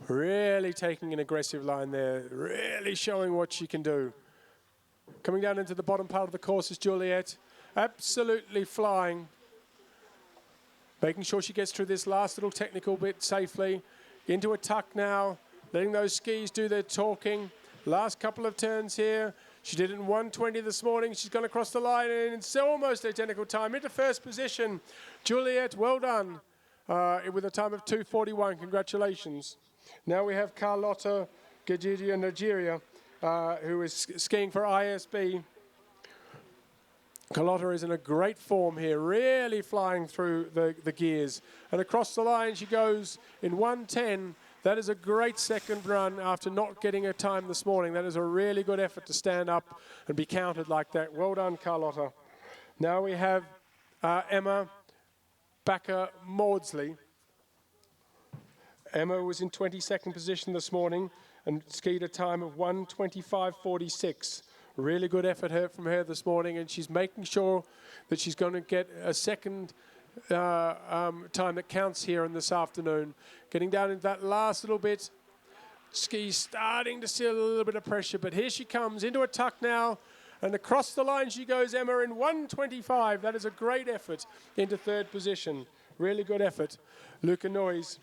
Really taking an aggressive line there. Really showing what she can do. Coming down into the bottom part of the course is Juliet. Absolutely flying. Making sure she gets through this last little technical bit safely. Into a tuck now. Letting those skis do their talking. Last couple of turns here. She did it in 1:20 this morning. She's gone across the line and it's almost identical time. Into first position. Juliet, well done. With a time of 2:41. Congratulations. Now we have Carlotta Gajidia Nigeria, who is skiing for ISB. Carlotta is in a great form here, really flying through the gears. And across the line she goes in 1:10. That is a great second run after not getting a time this morning. That is a really good effort to stand up and be counted like that. Well done, Carlotta. Now we have Emma Backer-Maudsley. Emma was in 22nd position this morning and skied a time of 1:25.46. Really good effort from her this morning, and she's making sure that she's going to get a second time that counts here in this afternoon. Getting down into that last little bit. Ski's starting to see a little bit of pressure, but here she comes into a tuck now, and across the line she goes, Emma, in 1:25. That is a great effort into third position. Really good effort. Luca Noyes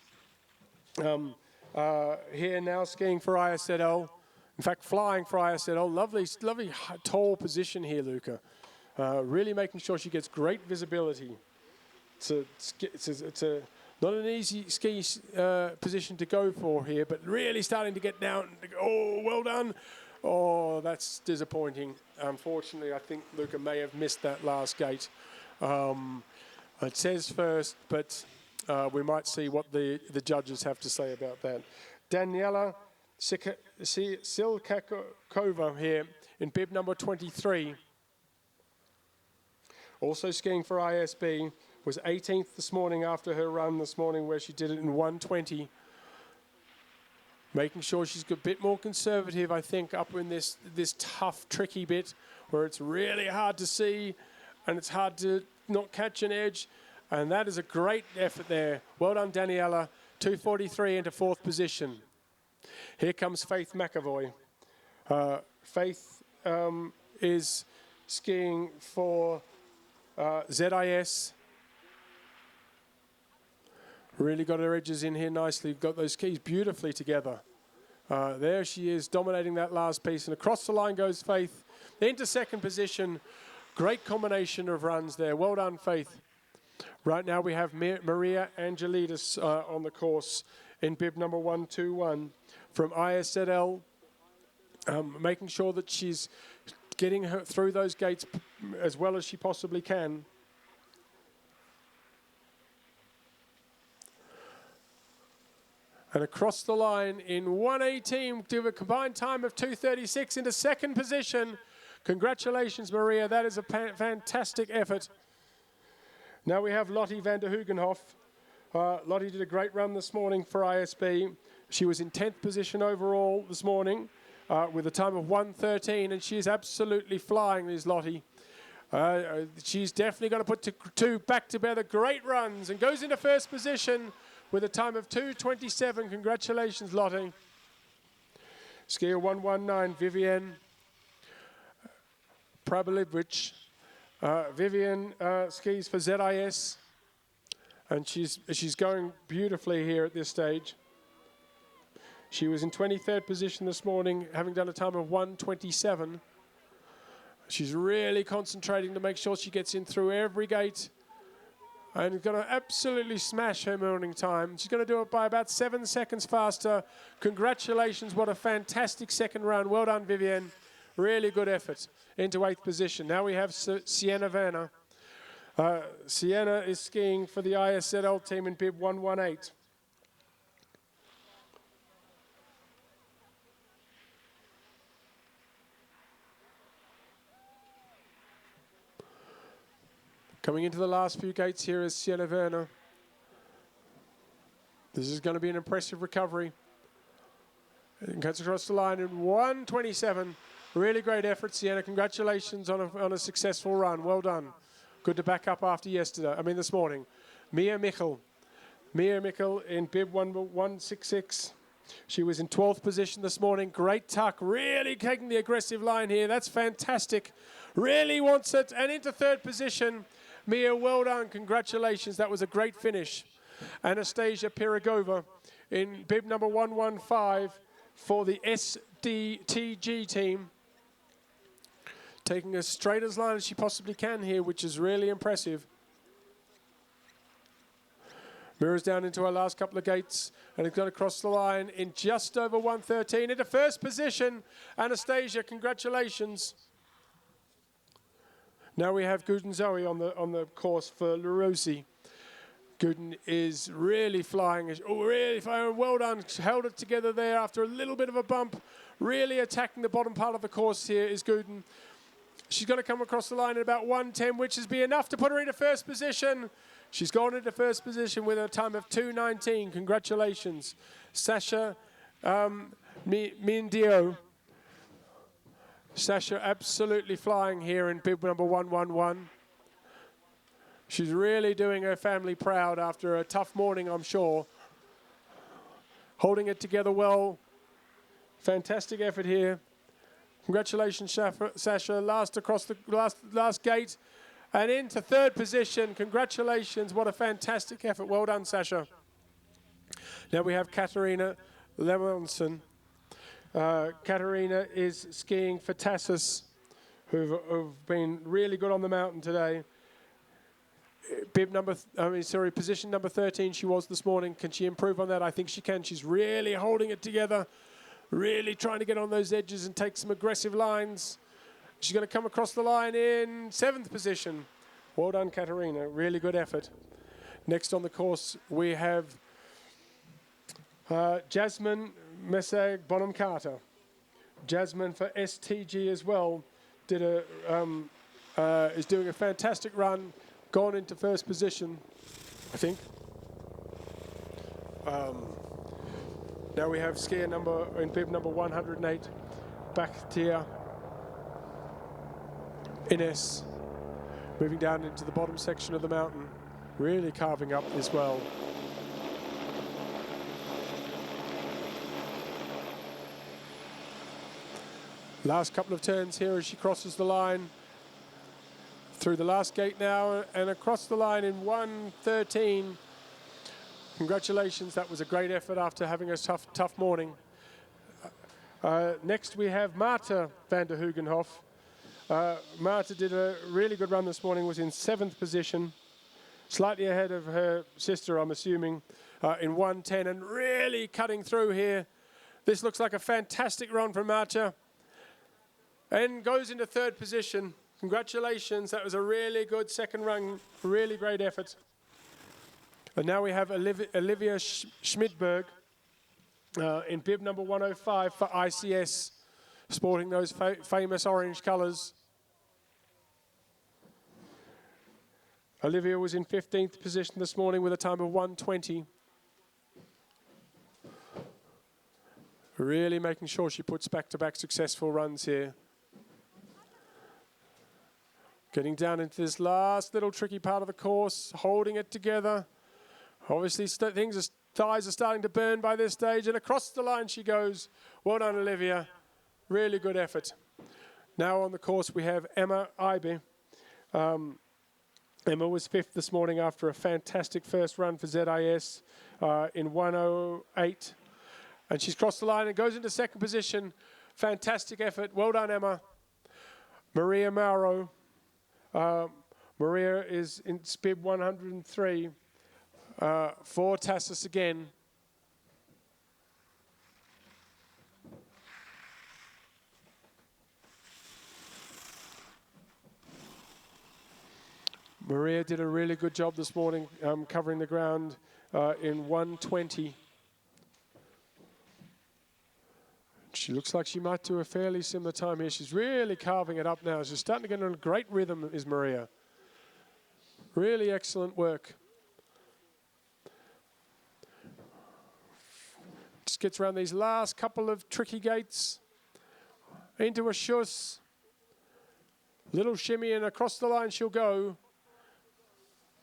here now skiing for ISZL. In fact, flying for ISZL. Lovely tall position here, Luca. Really making sure she gets great visibility. It's not an easy ski position to go for here, but really starting to get down. Oh, well done. Oh, that's disappointing. Unfortunately, I think Luca may have missed that last gate. It says first, but we might see what the judges have to say about that. Daniela Silkakova here in bib number 23. Also skiing for ISB. Was 18th this morning after her run this morning where she did it in 1:20. Making sure she's a bit more conservative, I think, up in this tough, tricky bit where it's really hard to see and it's hard to not catch an edge. And that is a great effort there. Well done, Daniela. 2:43 into fourth position. Here comes Faith McAvoy. Faith is skiing for ZIS. Really got her edges in here nicely. Got those skis beautifully together. There she is, dominating that last piece. And across the line goes Faith into second position. Great combination of runs there. Well done, Faith. Right now we have Maria Angelidis on the course in bib number 121 from ISZL. Making sure that she's getting her through those gates as well as she possibly can. And across the line in 1:18 to a combined time of 2:36 into second position. Congratulations, Maria. That is a fantastic effort. Now we have Lottie van der Hugenhof. Lottie did a great run this morning for ISB. She was in 10th position overall this morning with a time of 1:13, and she's absolutely flying, this Lottie. She's definitely going to put two back together great runs and goes into first position with a time of 2:27. Congratulations, Lotte. Skier 119, Vivian Prabolivich. Vivian skis for ZIS, and she's going beautifully here at this stage. She was in 23rd position this morning, having done a time of 1:27. She's really concentrating to make sure she gets in through every gate and going to absolutely smash her morning time. She's going to do it by about 7 seconds faster. Congratulations, what a fantastic second run. Well done, Vivian. Really good effort into 8th position. Now we have Sienna Werner. Sienna is skiing for the ISZL team in bib 118. Coming into the last few gates here is Sienna Werner. This is going to be an impressive recovery. And cuts across the line in 1:27. Really great effort, Sienna. Congratulations on a successful run. Well done. Good to back up after this morning. Mia Michel. Mia Michel in bib 166. She was in 12th position this morning. Great tuck. Really taking the aggressive line here. That's fantastic. Really wants it. And into 3rd position. Mia, well done. Congratulations. That was a great finish. Anastasia Pirogova in bib number 115 for the SDTG team. Taking as straight as line as she possibly can here, which is really impressive. Mirrors down into our last couple of gates, and it's going to cross the line in just over 1:13 into 1st position. Anastasia, congratulations. Now we have Guden Zoe on the course for LaRossi. Guden is really flying. Really flying. Well done. Held it together there after a little bit of a bump. Really attacking the bottom part of the course here is Guden. She's going to come across the line at about 1:10, which is be enough to put her into 1st position. She's gone into 1st position with a time of 2:19. Congratulations. Sasha Mindio. Sasha absolutely flying here in bib number 111. She's really doing her family proud after a tough morning, I'm sure. Holding it together well. Fantastic effort here. Congratulations, Sasha. Last across the last gate and into 3rd position. Congratulations. What a fantastic effort. Well done, Sasha. Now we have Katarina Lemonson. Katarina is skiing for Tassis, who've been really good on the mountain today. Position number 13 she was this morning. Can she improve on that? I think she can. She's really holding it together, really trying to get on those edges and take some aggressive lines. She's going to come across the line in 7th position. Well done, Katarina. Really good effort. Next on the course, we have Jasmine Messag Bonham Carter. Jasmine for STG as well is doing a fantastic run. Gone into 1st position, I think. Now we have skier in bib number 108, Bakhtia Ines, moving down into the bottom section of the mountain, really carving up as well. Last couple of turns here as she crosses the line. Through the last gate now and across the line in 1:13. Congratulations, that was a great effort after having a tough morning. Next we have Marta van der Hugenhof. Marta did a really good run this morning, was in 7th position, slightly ahead of her sister, I'm assuming, in 1:10, and really cutting through here. This looks like a fantastic run from Marta, and goes into 3rd position. Congratulations, that was a really good second run, really great effort. And now we have Olivia Schmidberg in bib number 105 for ICS, sporting those famous orange colours. Olivia was in 15th position this morning with a time of 1:20. Really making sure she puts back-to-back successful runs here. Getting down into this last little tricky part of the course, holding it together. Obviously, thighs are starting to burn by this stage, and across the line she goes. Well done, Olivia. Really good effort. Now on the course we have Emma Ibe. Emma was 5th this morning after a fantastic first run for ZIS in 1:08. And she's crossed the line and goes into 2nd position. Fantastic effort. Well done, Emma. Maria Mauro. Maria is in SPIB 103 for Tassis again. Maria did a really good job this morning covering the ground in 1:20. She looks like she might do a fairly similar time here. She's really carving it up now. She's starting to get in a great rhythm, is Maria. Really excellent work. Just gets around these last couple of tricky gates. Into a schuss. Little shimmy and across the line she'll go.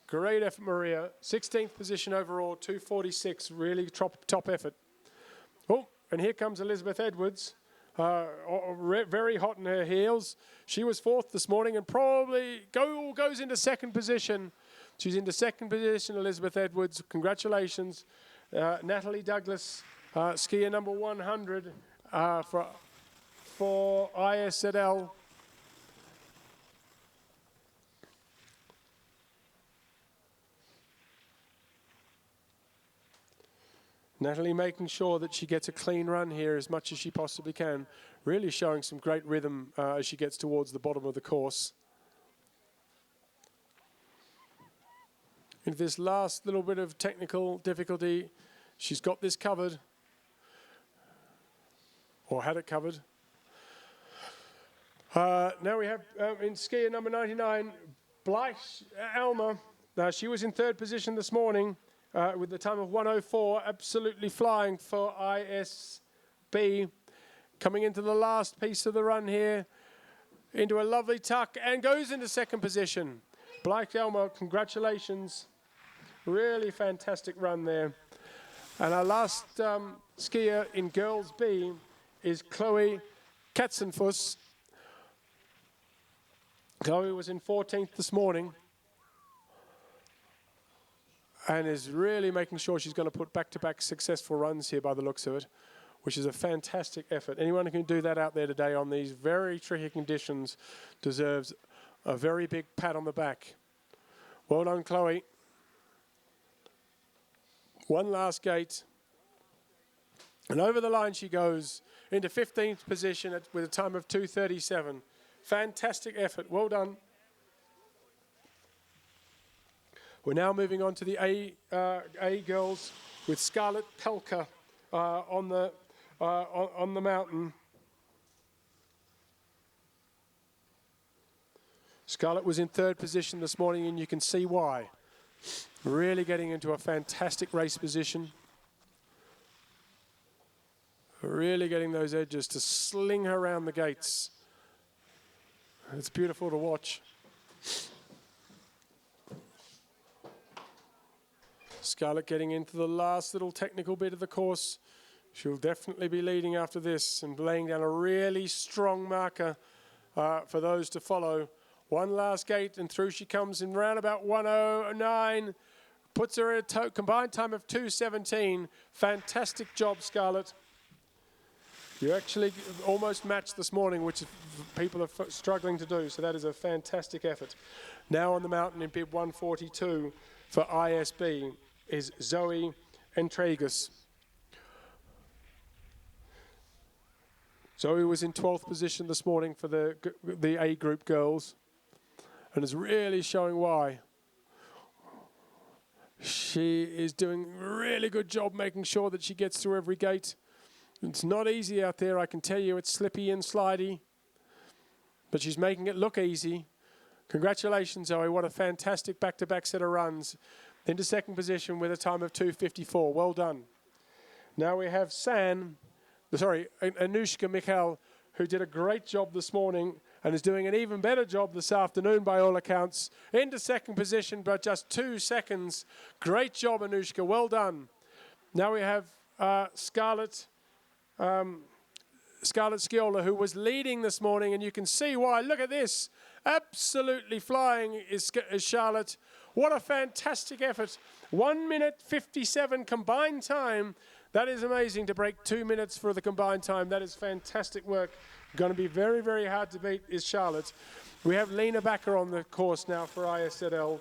Great effort, Maria. 16th position overall, 2:46. Really top effort. Oh, and here comes Elizabeth Edwards. Very hot in her heels. She was 4th this morning and probably goes into 2nd position. She's into 2nd position, Elizabeth Edwards. Congratulations. Natalie Douglas, skier number 100 for ISZL. Natalie making sure that she gets a clean run here as much as she possibly can. Really showing some great rhythm as she gets towards the bottom of the course. In this last little bit of technical difficulty, she's got this covered. Or had it covered. Now we have in skier number 99, Blythe Alma. She was in 3rd position this morning. With the time of 1:04, absolutely flying for ISB. Coming into the last piece of the run here, into a lovely tuck, and goes into 2nd position. Blythe Elmer, congratulations. Really fantastic run there. And our last skier in Girls B is Chloe Katzenfuss. Chloe was in 14th this morning. And is really making sure she's going to put back-to-back successful runs here by the looks of it, which is a fantastic effort. Anyone who can do that out there today on these very tricky conditions deserves a very big pat on the back. Well done, Chloe. One last gate. And over the line she goes into 15th position with a time of 2:37. Fantastic effort. Well done. We're now moving on to the A girls with Scarlett Pelka on the mountain. Scarlett was in 3rd position this morning, and you can see why. Really getting into a fantastic race position. Really getting those edges to sling her around the gates. It's beautiful to watch. Scarlett getting into the last little technical bit of the course. She'll definitely be leading after this and laying down a really strong marker for those to follow. One last gate and through she comes in round about 1:09. Puts her at a combined time of 2:17. Fantastic job, Scarlett. You actually almost matched this morning, which people are struggling to do, so that is a fantastic effort. Now on the mountain in bib 142 for ISB is Zoe Entregas. Zoe was in 12th position this morning for the A group girls and is really showing why. She is doing a really good job making sure that she gets through every gate. It's not easy out there, I can tell you. It's slippy and slidey, but she's making it look easy. Congratulations, Zoe. What a fantastic back-to-back set of runs. Into 2nd position with a time of 2:54. Well done. Now we have Anushka Mikhal, who did a great job this morning and is doing an even better job this afternoon by all accounts. Into second position, but just 2 seconds. Great job, Anushka. Well done. Now we have Scarlett Sciola, who was leading this morning, and you can see why. Look at this. Absolutely flying is Charlotte. What a fantastic effort. 1 minute 57 combined time. That is amazing to break 2 minutes for the combined time. That is fantastic work. Going to be very, very hard to beat is Charlotte. We have Lena Backer on the course now for ISZL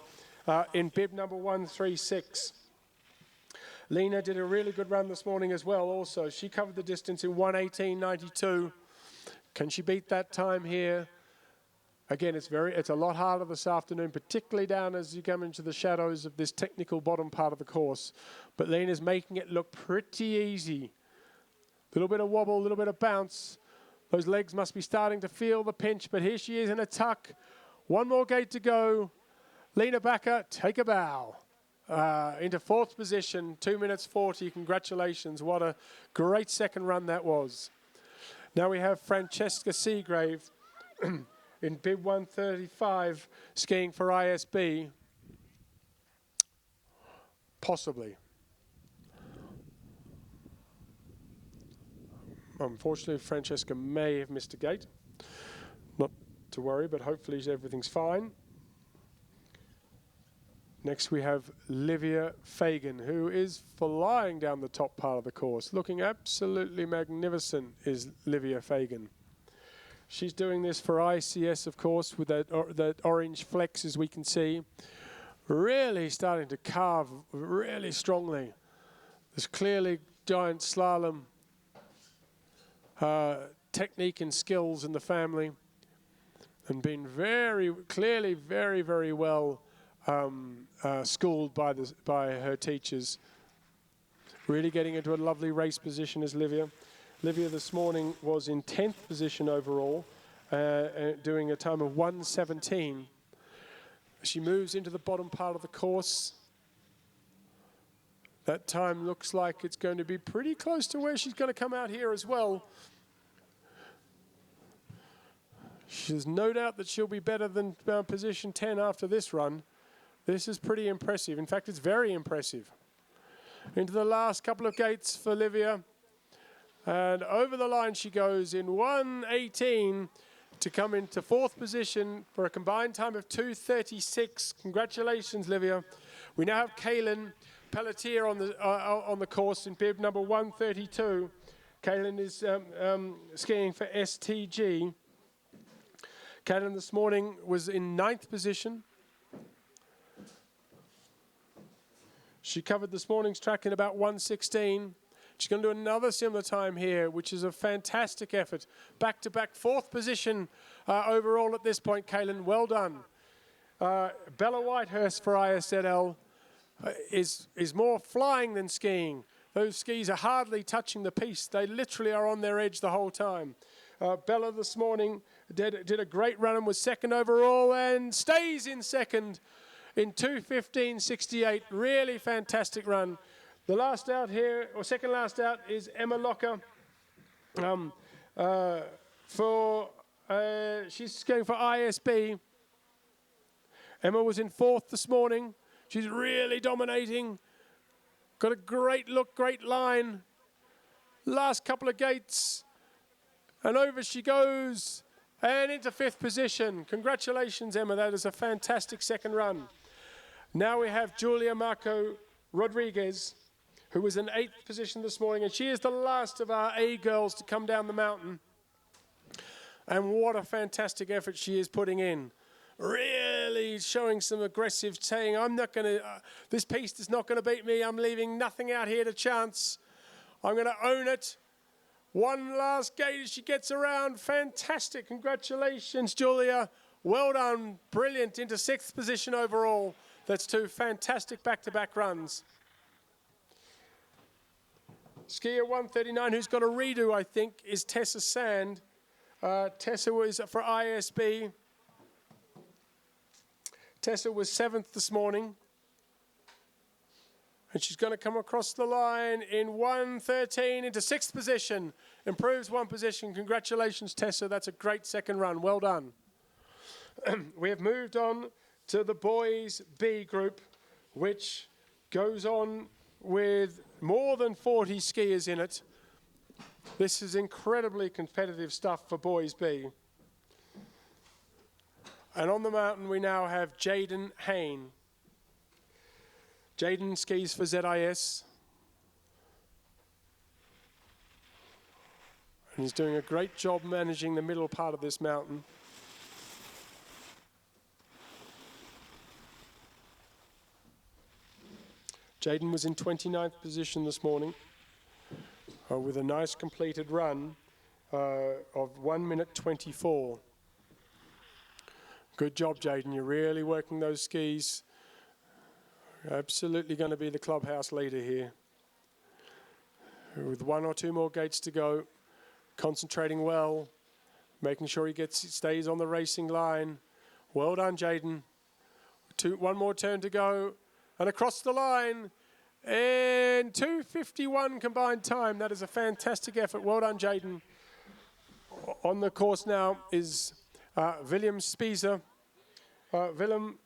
in bib number 136. Lena did a really good run this morning as well also. She covered the distance in 1:18.92. Can she beat that time here? Again, it's a lot harder this afternoon, particularly down as you come into the shadows of this technical bottom part of the course. But Lena's making it look pretty easy. A little bit of wobble, a little bit of bounce. Those legs must be starting to feel the pinch, but here she is in a tuck. One more gate to go. Lena Backer, take a bow. Into fourth position, 2 minutes 40. Congratulations. What a great second run that was. Now we have Francesca Seagrave in bib 135, skiing for ISB. Possibly. Unfortunately, Francesca may have missed a gate. Not to worry, but hopefully everything's fine. Next we have Livia Fagan, who is flying down the top part of the course. Looking absolutely magnificent is Livia Fagan. She's doing this for ICS, of course, with that orange flex, as we can see. Really starting to carve really strongly. There's clearly giant slalom technique and skills in the family, and been very clearly very, very well schooled by her teachers. Really getting into a lovely race position is Livia. Livia this morning was in 10th position overall, doing a time of 1:17. She moves into the bottom part of the course. That time looks like it's going to be pretty close to where she's going to come out here as well. There's no doubt that she'll be better than position 10 after this run. This is pretty impressive. In fact, it's very impressive. Into the last couple of gates for Livia. And over the line she goes in 1:18 to come into fourth position for a combined time of 2:36. Congratulations, Livia. We now have Kaylin Pelletier on the course in bib number 132. Kaylin is skiing for STG. Kaylin this morning was in 9th position. She covered this morning's track in about 1:16. She's going to do another similar time here, which is a fantastic effort. Back-to-back 4th position overall at this point, Kaylin. Well done. Bella Whitehurst for ISZL is more flying than skiing. Those skis are hardly touching the piste. They literally are on their edge the whole time. Bella this morning did a great run and was second overall and stays in second in 2:15.68. Really fantastic run. The last out here, or second last out, is Emma Locker. She's going for ISB. Emma was in 4th this morning. She's really dominating. Got a great look, great line. Last couple of gates. And over she goes. And into 5th position. Congratulations, Emma. That is a fantastic second run. Now we have Julia Marco Rodriguez, who was in 8th position this morning. And she is the last of our A girls to come down the mountain. And what a fantastic effort she is putting in. Really showing some aggressive, saying, this piste is not going to beat me. I'm leaving nothing out here to chance. I'm going to own it. One last gate as she gets around. Fantastic. Congratulations, Julia. Well done. Brilliant. Into 6th position overall. That's 2 fantastic back-to-back runs. Skier 139, who's got a redo, I think, is Tessa Sand. Tessa was for ISB. Tessa was 7th this morning. And she's going to come across the line in 1:13 into 6th position. Improves 1 position. Congratulations, Tessa. That's a great second run. Well done. We have moved on to the boys B group, which goes on with more than 40 skiers in it. This is incredibly competitive stuff for boys B. And on the mountain, we now have Jaden Hain. Jaden skis for ZIS. And he's doing a great job managing the middle part of this mountain. Jaden was in 29th position this morning with a nice completed run of 1:24. Good job, Jaden. You're really working those skis. Absolutely going to be the clubhouse leader here. With 1 or 2 more gates to go, concentrating well, making sure he stays on the racing line. Well done, Jaden. 1 more turn to go, and across the line, and 2:51 combined time. That is a fantastic effort. Well done, Jaden. On the course now is Willem Spieser. Willem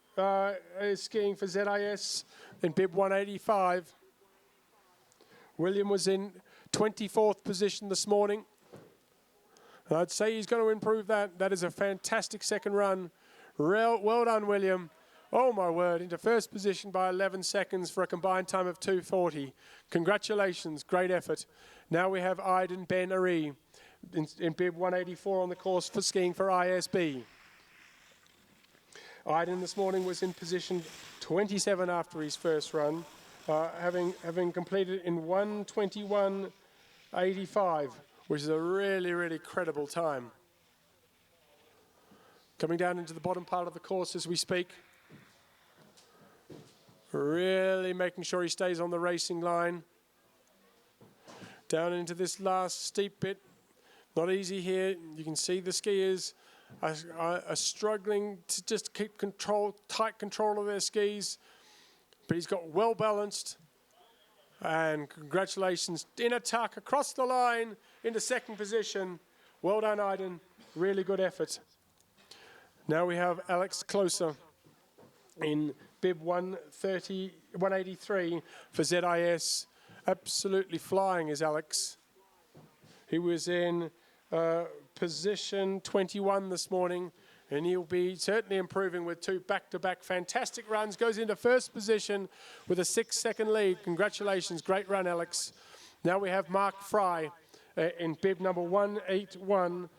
is skiing for ZIS in bib 185. William was in 24th position this morning. And I'd say he's going to improve that. That is a fantastic second run. Well done, William. Oh, my word, into first position by 11 seconds for a combined time of 2:40. Congratulations, great effort. Now we have Aiden Ben Ari in bib 184 on the course for skiing for ISB. Aiden this morning was in position 27 after his first run, having completed in 1:21.85, which is a really, really credible time. Coming down into the bottom part of the course as we speak. Really making sure he stays on the racing line. Down into this last steep bit. Not easy here. You can see the skiers are struggling to just keep tight control of their skis. But he's got well balanced. And congratulations. In a tuck across the line into second position. Well done, Aiden. Really good effort. Now we have Alex Closer in bib 183 for ZIS. Absolutely flying is Alex. He was in position 21 this morning, and he'll be certainly improving with 2 back-to-back fantastic runs. Goes into first position with a 6-second lead. Congratulations, great run, Alex. Now we have Mark Fry in bib number 181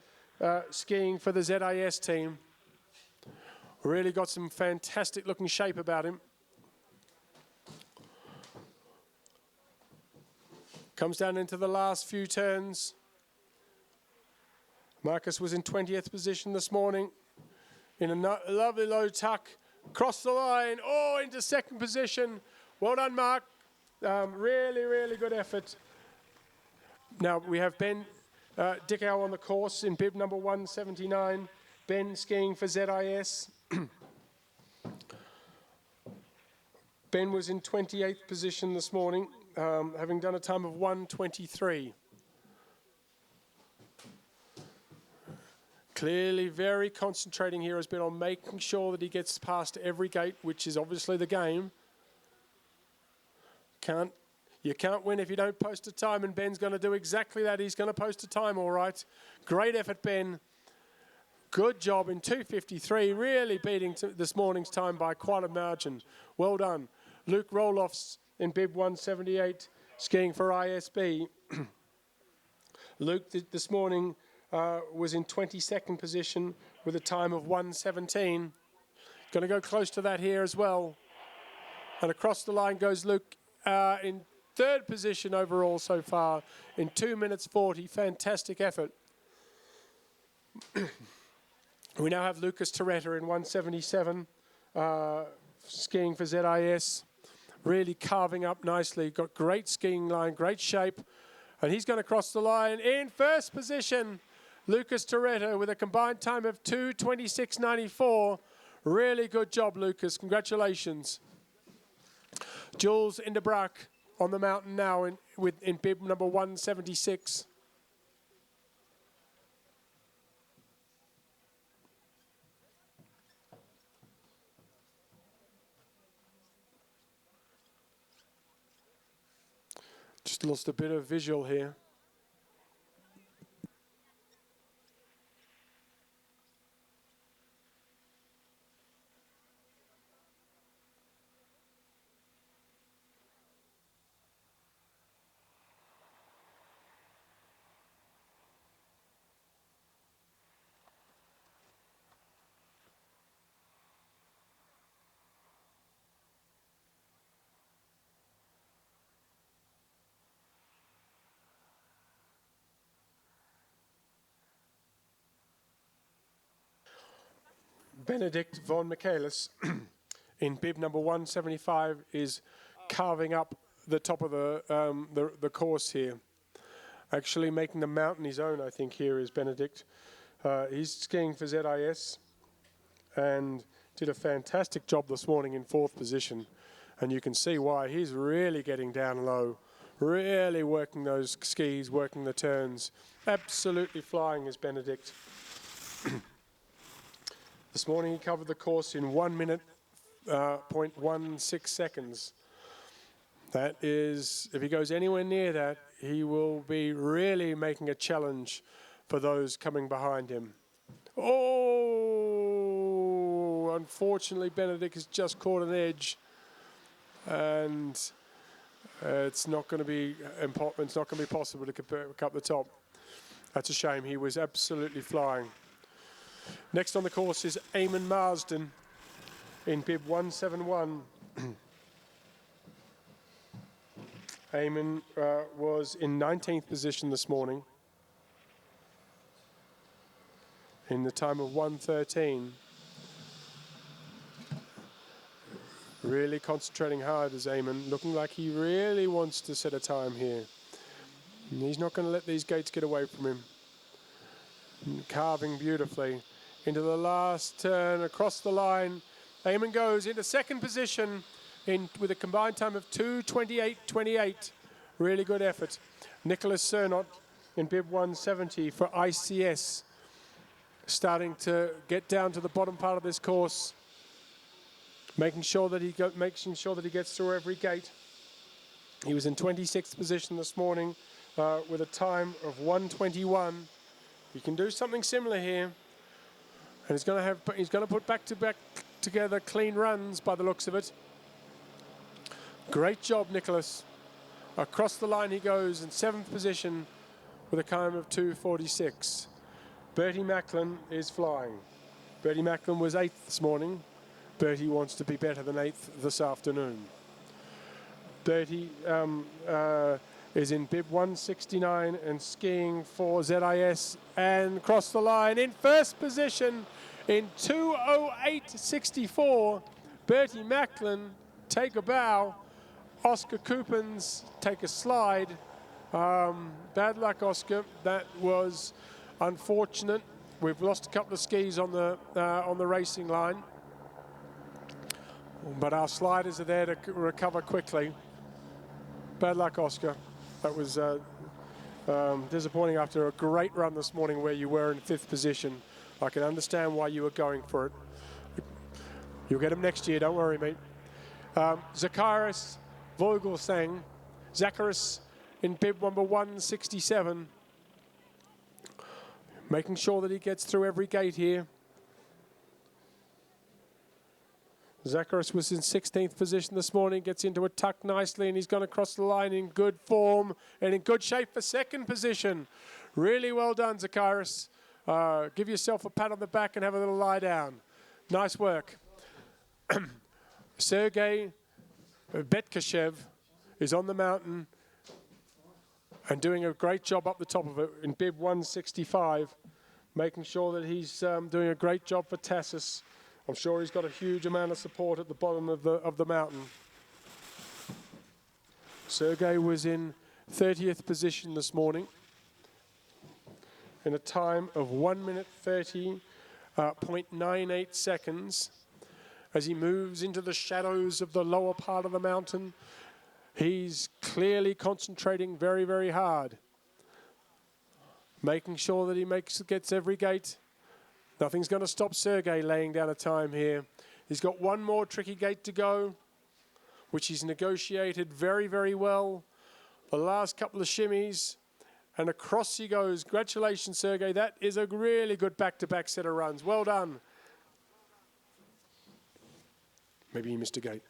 skiing for the ZIS team. Really got some fantastic looking shape about him. Comes down into the last few turns. Marcus was in 20th position this morning in a lovely low tuck. Cross the line, into second position. Well done, Mark. Really, really good effort. Now we have Ben Dickow on the course in bib number 179. Ben skiing for ZIS. Ben was in 28th position this morning, having done a time of 1:23. Clearly very concentrating here, has been on making sure that he gets past every gate, which is obviously the game. You can't win if you don't post a time, and Ben's going to do exactly that. He's going to post a time, all right. Great effort, Ben. Good job in 2:53, really beating this morning's time by quite a margin. Well done. Luke Roloffs in bib 178, skiing for ISB. Luke this morning was in 22nd position with a time of 1:17. Going to go close to that here as well. And across the line goes Luke in 3rd position overall so far in 2:40. Fantastic effort. We now have Lucas Toretta in 1:77, skiing for ZIS. Really carving up nicely. Got great skiing line, great shape. And he's going to cross the line in 1st position. Lucas Toretta with a combined time of 2:26.94. Really good job, Lucas. Congratulations. Jules Inderbrak on the mountain now in bib number 176. Just lost a bit of visual here. Benedict von Michaelis in bib number 175 is carving up the top of the course here. Actually making the mountain his own, I think, here is Benedict. He's skiing for ZIS and did a fantastic job this morning in 4th position. And you can see why. He's really getting down low, really working those skis, working the turns. Absolutely flying is Benedict. This morning he covered the course in 1 minute, 0.16 seconds. That is, if he goes anywhere near that, he will be really making a challenge for those coming behind him. Oh, unfortunately Benedict has just caught an edge, and it's not going to be possible to pick up the top. That's a shame. He was absolutely flying. Next on the course is Eamon Marsden in bib 171. Eamon was in 19th position this morning in the time of 1:13. Really concentrating hard as Eamon, looking like he really wants to set a time here. And he's not going to let these gates get away from him. Carving beautifully into the last turn, across the line. Eamon goes into 2nd position with a combined time of 2:28.28. Really good effort. Nicholas Cernot in bib 170 for ICS, starting to get down to the bottom part of this course, making sure that he gets through every gate. He was in 26th position this morning with a time of 1:21. He can do something similar here, and he's going to put back-to-back together clean runs by the looks of it. Great job, Nicholas. Across the line he goes in 7th position with a time of 2:46. Bertie Macklin is flying. Bertie Macklin was 8th this morning. Bertie wants to be better than 8th this afternoon. Bertie is in bib 169 and skiing for ZIS, and across the line in 1st position in 2:08.64. Bertie Macklin take a bow. Oscar Coupens take a slide. Bad luck, Oscar. That was unfortunate. We've lost a couple of skis on the racing line, but our sliders are there to recover quickly. Bad luck, Oscar. That was disappointing after a great run this morning where you were in 5th position. I can understand why you were going for it. You'll get him next year, don't worry, mate. Zacharias Völkl Zacharias in bib number 167, making sure that he gets through every gate here. Zacharias was in 16th position this morning, gets into a tuck nicely, and he's going to cross the line in good form and in good shape for 2nd position. Really well done, Zacharias. Give yourself a pat on the back and have a little lie down. Nice work. Sergei Betkashev is on the mountain and doing a great job up the top of it in bib 165, making sure that he's doing a great job for Tassis. I'm sure he's got a huge amount of support at the bottom of the mountain. Sergei was in 30th position this morning in a time of 1 minute 30.98 seconds. as he moves into the shadows of the lower part of the mountain. He's clearly concentrating very, very hard, making sure that he gets every gate. Nothing's going to stop Sergey laying down a time here. He's got one more tricky gate to go, which he's negotiated very, very well. The last couple of shimmies, and across he goes. Congratulations, Sergey. That is a really good back-to-back set of runs. Well done. Maybe he missed a gate.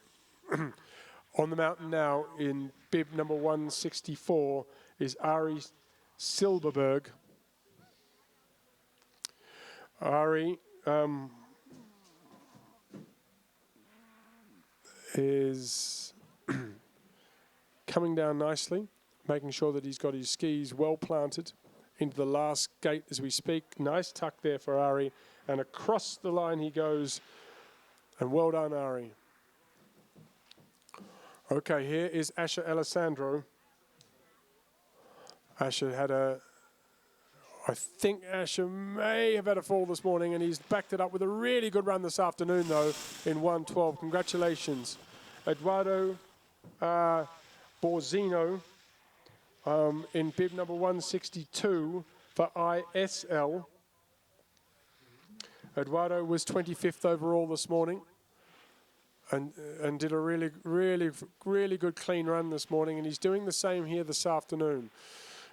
On the mountain now in bib number 164 is Ari Silberberg. Ari is coming down nicely, making sure that he's got his skis well planted into the last gate as we speak. Nice tuck there for Ari, and across the line he goes, and well done, Ari. Okay, here is Asher Alessandro. Asher had I think Asher may have had a fall this morning, and he's backed it up with a really good run this afternoon, though, in 1:12. Congratulations. Eduardo Borzino in bib number 162 for ISL. Eduardo was 25th overall this morning and did a really, really, really good clean run this morning, and he's doing the same here this afternoon.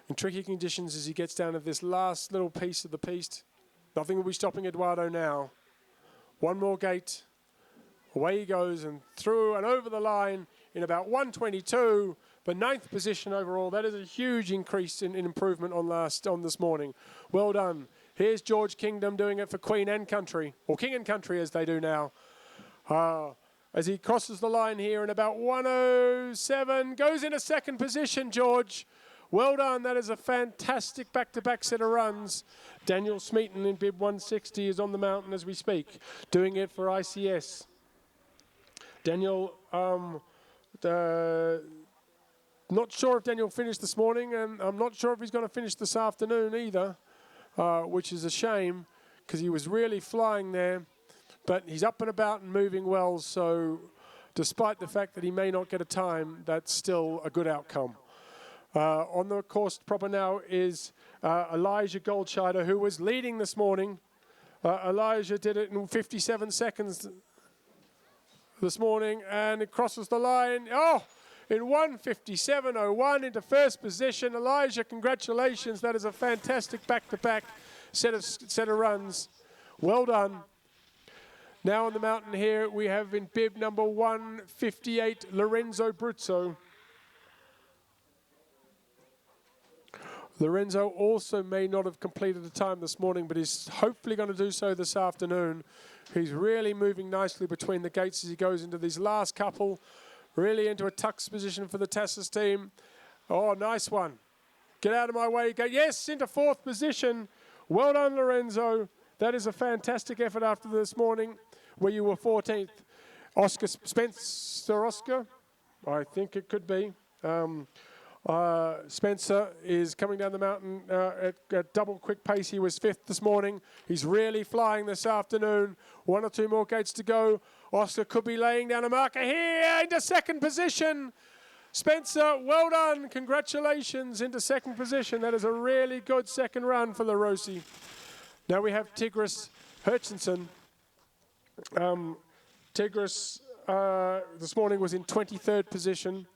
In tricky conditions as he gets down to this last little piece of the piste. Nothing will be stopping Eduardo now. One more gate. Away he goes and through and over the line in about 1:22, the 9th position overall. That is a huge increase in improvement on this morning. Well done. Here's George Kingdom doing it for Queen and Country, or King and Country as they do now. As he crosses the line here in about 1:07, goes into second position, George. Well done. That is a fantastic back-to-back set of runs. Daniel Smeaton in bib 160 is on the mountain as we speak, doing it for ICS. Daniel, not sure if Daniel finished this morning, and I'm not sure if he's going to finish this afternoon either, which is a shame because he was really flying there. But he's up and about and moving well, so despite the fact that he may not get a time, that's still a good outcome. On the course proper now is Elijah Goldscheider, who was leading this morning. Elijah did it in 57 seconds this morning, and it crosses the line. In 1:57.01 into first position. Elijah, congratulations. That is a fantastic back-to-back set of runs. Well done. Now on the mountain here, we have in bib number 158, Lorenzo Bruzzo. Lorenzo also may not have completed the time this morning, but he's hopefully going to do so this afternoon. He's really moving nicely between the gates as he goes into these last couple, really into a tux position for the Tassis team. Oh, nice one. Get out of my way. Go. Yes, into fourth position. Well done, Lorenzo. That is a fantastic effort after this morning, where you were 14th. Spencer, I think it could be. Spencer is coming down the mountain at double quick pace. He was 5th this morning. He's really flying this afternoon. 1 or 2 more gates to go. Oscar could be laying down a marker here into second position. Spencer, well done. Congratulations into second position. That is a really good second run for LaRossi. Now we have Tigris Hutchinson. Tigris this morning was in 23rd position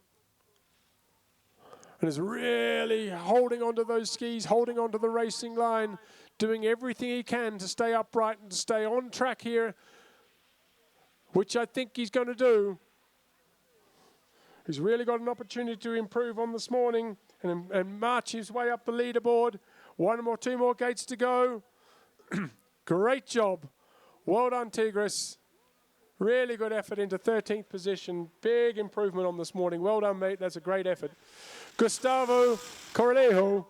and is really holding onto those skis, holding onto the racing line, doing everything he can to stay upright and to stay on track here, which I think he's going to do. He's really got an opportunity to improve on this morning and march his way up the leaderboard. 1 or 2 more gates to go. Great job. Well done, Tigris. Really good effort into 13th position. Big improvement on this morning. Well done, mate. That's a great effort. Gustavo Corlejo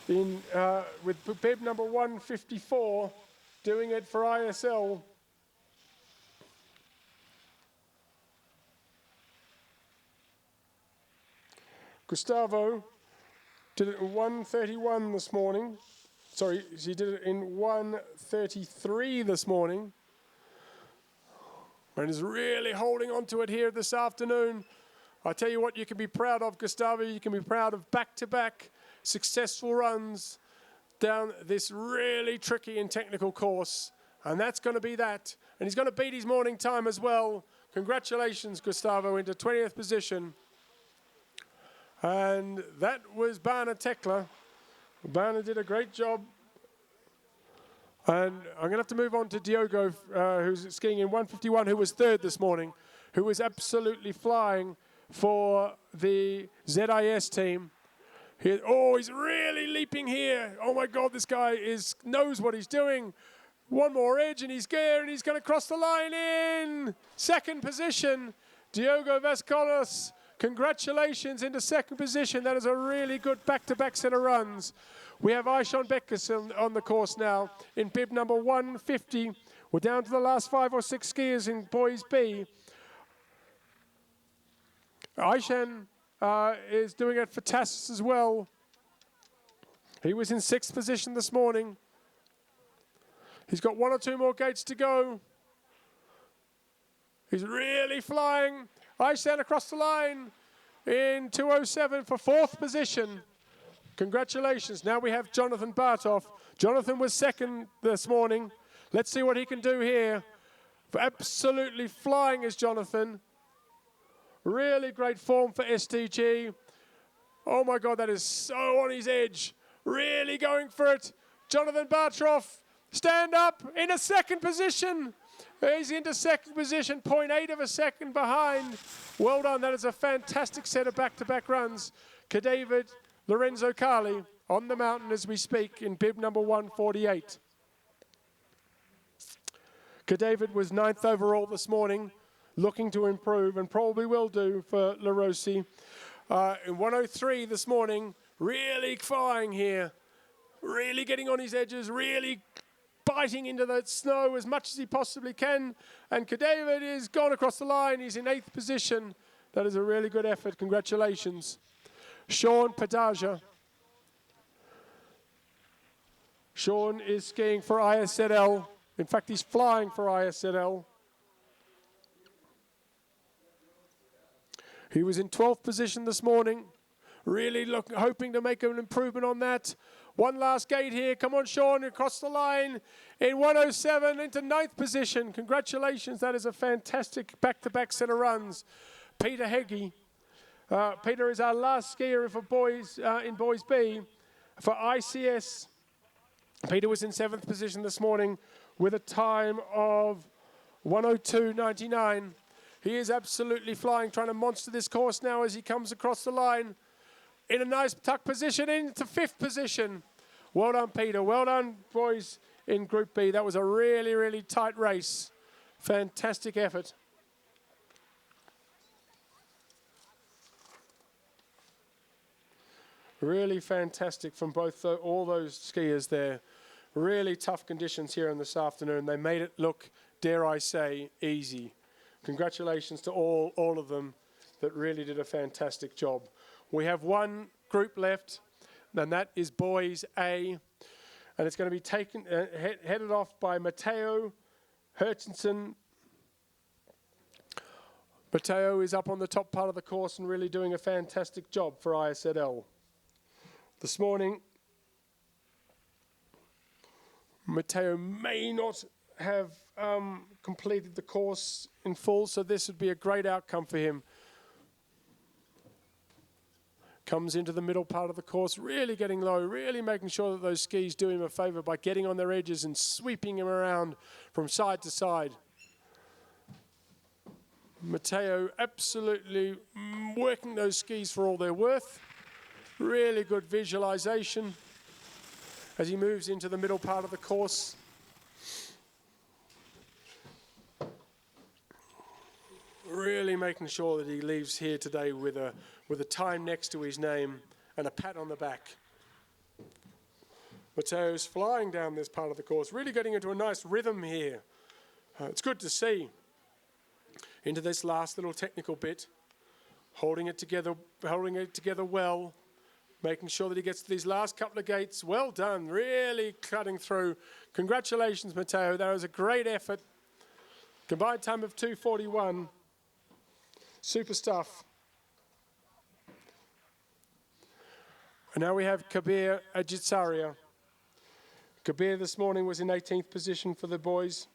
with bib number 154, doing it for ISL. Gustavo did it in 1:31 this morning. Sorry, he did it in 1:33 this morning. and is really holding on to it here this afternoon. I tell you what, you can be proud of, Gustavo. You can be proud of back-to-back successful runs down this really tricky and technical course. And that's going to be that. And he's going to beat his morning time as well. Congratulations, Gustavo, into 20th position. And that was Barna Tekla. Barna did a great job. And I'm going to have to move on to Diogo, who's skiing in 151, who was third this morning, who was absolutely flying for the ZIS team. He's really leaping here. Oh my God, this guy knows what he's doing. One more edge and he's there and he's going to cross the line in second position. Diogo Vasconcelos, congratulations into second position. That is a really good back-to-back set of runs. We have Aishon Beckes on the course now in bib number 150. We're down to the last 5 or 6 skiers in Boys B. Aishon is doing it for Tassis as well. He was in 6th position this morning. He's got 1 or 2 more gates to go. He's really flying. Aishon across the line in 2:07 for 4th position. Congratulations. Now we have Jonathan Bartoff. Jonathan was 2nd this morning. Let's see what he can do here. Absolutely flying is Jonathan. Really great form for STG. Oh my God, that is so on his edge. Really going for it. Jonathan Bartoff, stand up in a 2nd position. He's into 2nd position, 0.8 of a second behind. Well done. That is a fantastic set of back-to-back runs. David Lorenzo Carli on the mountain as we speak in bib number 148. David was 9th overall this morning, looking to improve and probably will do for La Rossi. In 103 this morning, really flying here, really getting on his edges, really biting into the snow as much as he possibly can. And David is gone across the line. He's in 8th position. That is a really good effort. Congratulations. Sean Padaja. Sean is skiing for ISZL. In fact, he's flying for ISZL. He was in 12th position this morning. Really hoping to make an improvement on that. One last gate here. Come on, Sean, across the line in 107 into 9th position. Congratulations. That is a fantastic back-to-back set of runs. Peter Heggie. Peter is our last skier for boys in Boys B for ICS. Peter was in 7th position this morning with a time of 102.99. He is absolutely flying, trying to monster this course now as he comes across the line in a nice tuck position into 5th position. Well done, Peter. Well done, boys in Group B. That was a really, really tight race. Fantastic effort. Really fantastic from all those skiers there. Really tough conditions here in this afternoon. They made it look, dare I say, easy. Congratulations to all of them that really did a fantastic job. We have one group left, and that is Boys A. And it's going to be headed off by Matteo Hurchinson. Matteo is up on the top part of the course and really doing a fantastic job for ISZL. This morning, Matteo may not have completed the course in full, so this would be a great outcome for him. Comes into the middle part of the course, really getting low, really making sure that those skis do him a favor by getting on their edges and sweeping him around from side to side. Matteo absolutely working those skis for all they're worth. Really good visualization as he moves into the middle part of the course. Really making sure that he leaves here today with a time next to his name and a pat on the back. Matteo's flying down this part of the course, really getting into a nice rhythm here. It's good to see. Into this last little technical bit, holding it together well, making sure that he gets to these last couple of gates. Well done, really cutting through. Congratulations, Matteo. That was a great effort. Combined time of 2:41. Super stuff. And now we have Kabir Ajitsaria. Kabir this morning was in 18th position for the boys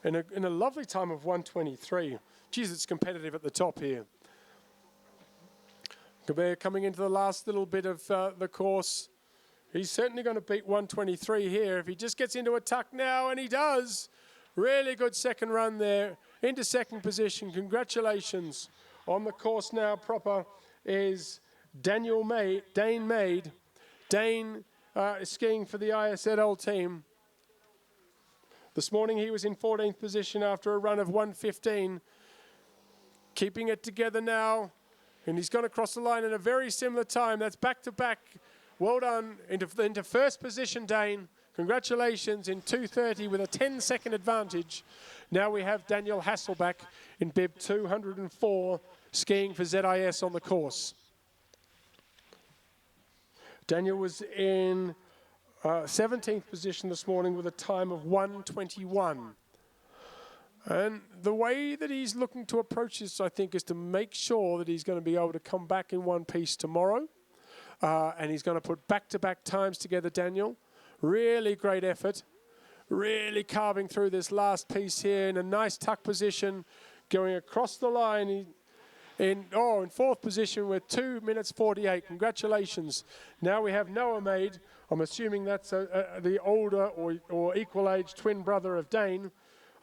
in a lovely time of 1:23. Geez, it's competitive at the top here. Kabir coming into the last little bit of the course. He's certainly going to beat 1:23 here if he just gets into a tuck now, and he does. Really good second run there into second position. Congratulations. On the course now proper is Dane Maid. Dane is skiing for the ISZL team. This morning he was in 14th position after a run of 1:15. Keeping it together now. And he's gone across the line in a very similar time. That's back-to-back. Well done. Into first position, Dane. Congratulations in 2:30 with a 10-second advantage. Now we have Daniel Hasselback in bib 204, skiing for ZIS on the course. Daniel was in 17th position this morning with a time of 1:21. And the way that he's looking to approach this, I think, is to make sure that he's going to be able to come back in one piece tomorrow. And he's going to put back-to-back times together, Daniel. Really great effort. Really carving through this last piece here in a nice tuck position. Going across the line in fourth position with 2:48. Congratulations. Now we have Noah Maid. I'm assuming that's the older or equal age twin brother of Dane.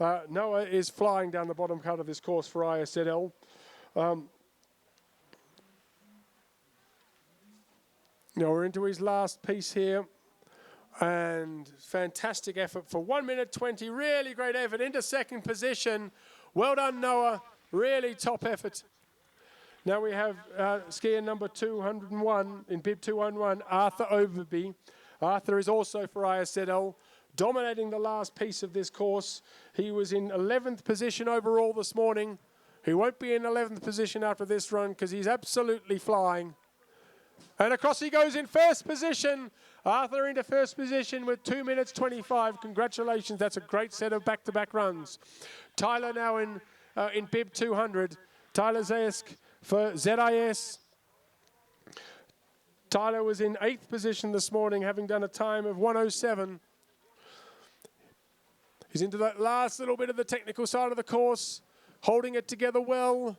Noah is flying down the bottom cut of this course for ISZL. Now we're into his last piece here. And fantastic effort for 1:20. Really great effort into second position. Well done, Noah. Really top effort. Now we have skier number 201 in bib 211, Arthur Overby. Arthur is also for ISZL, dominating the last piece of this course. He was in 11th position overall this morning. He won't be in 11th position after this run because he's absolutely flying. And across he goes in first position. Arthur into first position with 2:25. Congratulations, that's a great set of back-to-back runs. Tyler now in bib 200. Tyler Zayesk for ZIS. Tyler was in 8th position this morning, having done a time of 1:07. He's into that last little bit of the technical side of the course, holding it together well.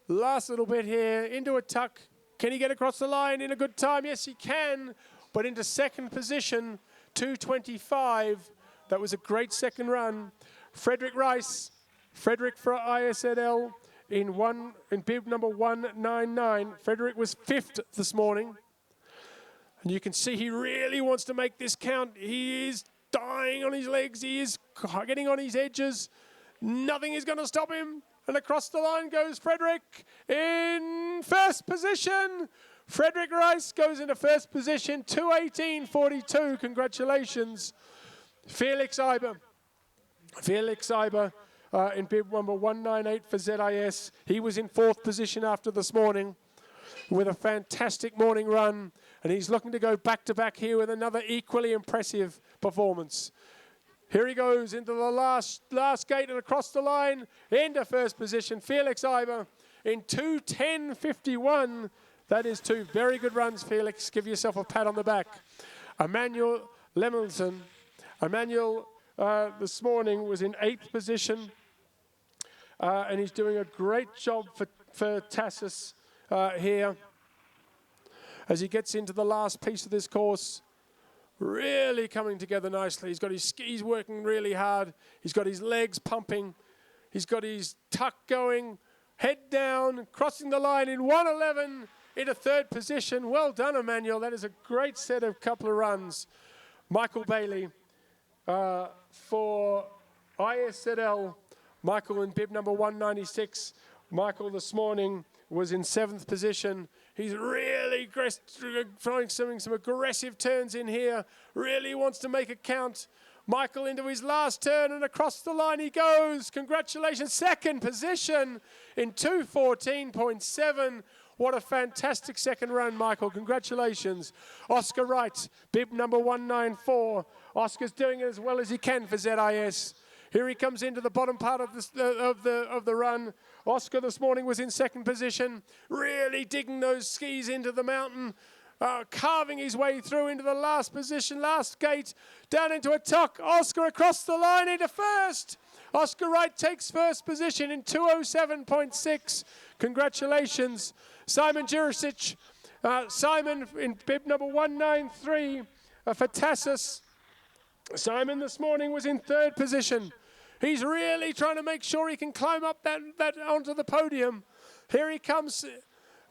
Last little bit here, into a tuck. Can he get across the line in a good time? Yes, he can, but into second position, 2:25. That was a great second run. Frederick Rice, Frederick for ISZL in bib number 199. Frederick was 5th this morning. And you can see he really wants to make this count. He is dying on his legs. He is getting on his edges. Nothing is going to stop him. And across the line goes Frederick in first position. Frederick Rice goes into first position, 2:18.42. Congratulations. Felix Eiber. Felix Eiber in bib number 198 for ZIS. He was in 4th position after this morning with a fantastic morning run. And he's looking to go back-to-back here with another equally impressive performance. Here he goes into the last gate and across the line into first position. Felix Eiber in 2:10.51. That is 2 very good runs, Felix. Give yourself a pat on the back. Emmanuel Lemelson. Emmanuel this morning was in 8th position. And he's doing a great job for Tassis here. As he gets into the last piece of this course, really coming together nicely. He's got his skis working really hard. He's got his legs pumping. He's got his tuck going, head down, crossing the line in 1:11 into 3rd position. Well done, Emmanuel. That is a great set of couple of runs. Michael Bailey for ISZL. Michael in bib number 196. Michael this morning was in 7th position. He's really throwing some aggressive turns in here. Really wants to make it count. Michael into his last turn and across the line he goes. Congratulations, 2nd position in 2:14.7. What a fantastic second run, Michael. Congratulations. Oscar Wright, bib number 194. Oscar's doing it as well as he can for ZIS. Here he comes into the bottom part of the run. Oscar this morning was in second position, really digging those skis into the mountain, carving his way through into the last position, last gate, down into a tuck. Oscar across the line into first. Oscar Wright takes first position in 2:07.6. Congratulations, Simon Jurisic. Simon in bib number 193 for Tassus. Simon this morning was in third position. He's really trying to make sure he can climb up that onto the podium. Here he comes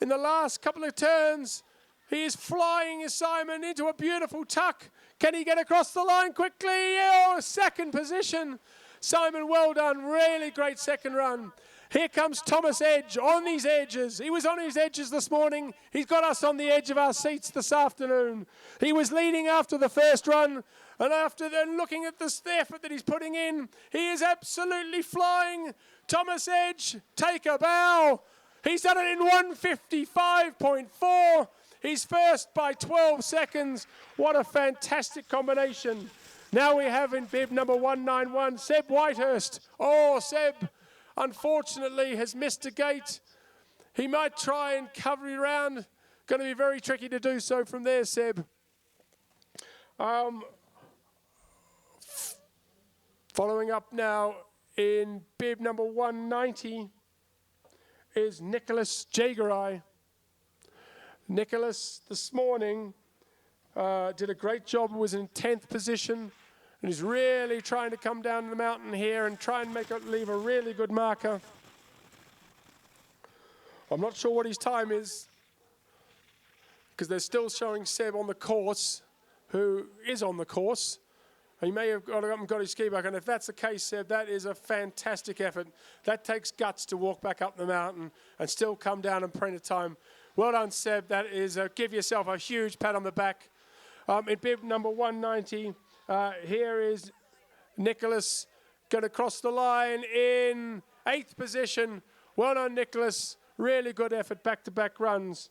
in the last couple of turns. He is flying Simon into a beautiful tuck. Can he get across the line quickly? Oh, second position. Simon, well done. Really great second run. Here comes Thomas Edge on these edges. He was on his edges this morning. He's got us on the edge of our seats this afternoon. He was leading after the first run. And after then looking at the effort that he's putting in, he is absolutely flying. Thomas Edge, take a bow. He's done it in 1:55.4. He's first by 12 seconds. What a fantastic combination. Now we have in bib number 191, Seb Whitehurst. Oh, Seb, unfortunately, has missed a gate. He might try and cover it around. Going to be very tricky to do so from there, Seb. Following up now in bib number 190 is Nicholas Jagerai. Nicholas this morning did a great job, was in 10th position, and is really trying to come down the mountain here and try and leave a really good marker. I'm not sure what his time is, because they're still showing Seb on the course, who is on the course. He may have got his ski back, and if that's the case, Seb, that is a fantastic effort. That takes guts to walk back up the mountain and still come down and print a time. Well done, Seb. That is, give yourself a huge pat on the back. In bib number 190, here is Nicholas going to cross the line in 8th position. Well done, Nicholas. Really good effort, back-to-back runs.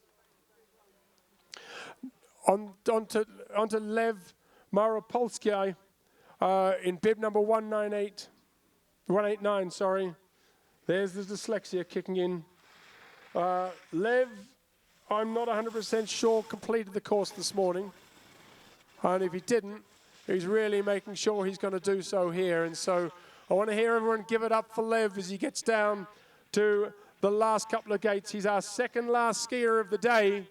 On to Lev Maropolsky in bib number 189, sorry. There's the dyslexia kicking in. Lev, I'm not 100% sure, completed the course this morning. And if he didn't, he's really making sure he's going to do so here. And so I want to hear everyone give it up for Lev as he gets down to the last couple of gates. He's our second last skier of the day.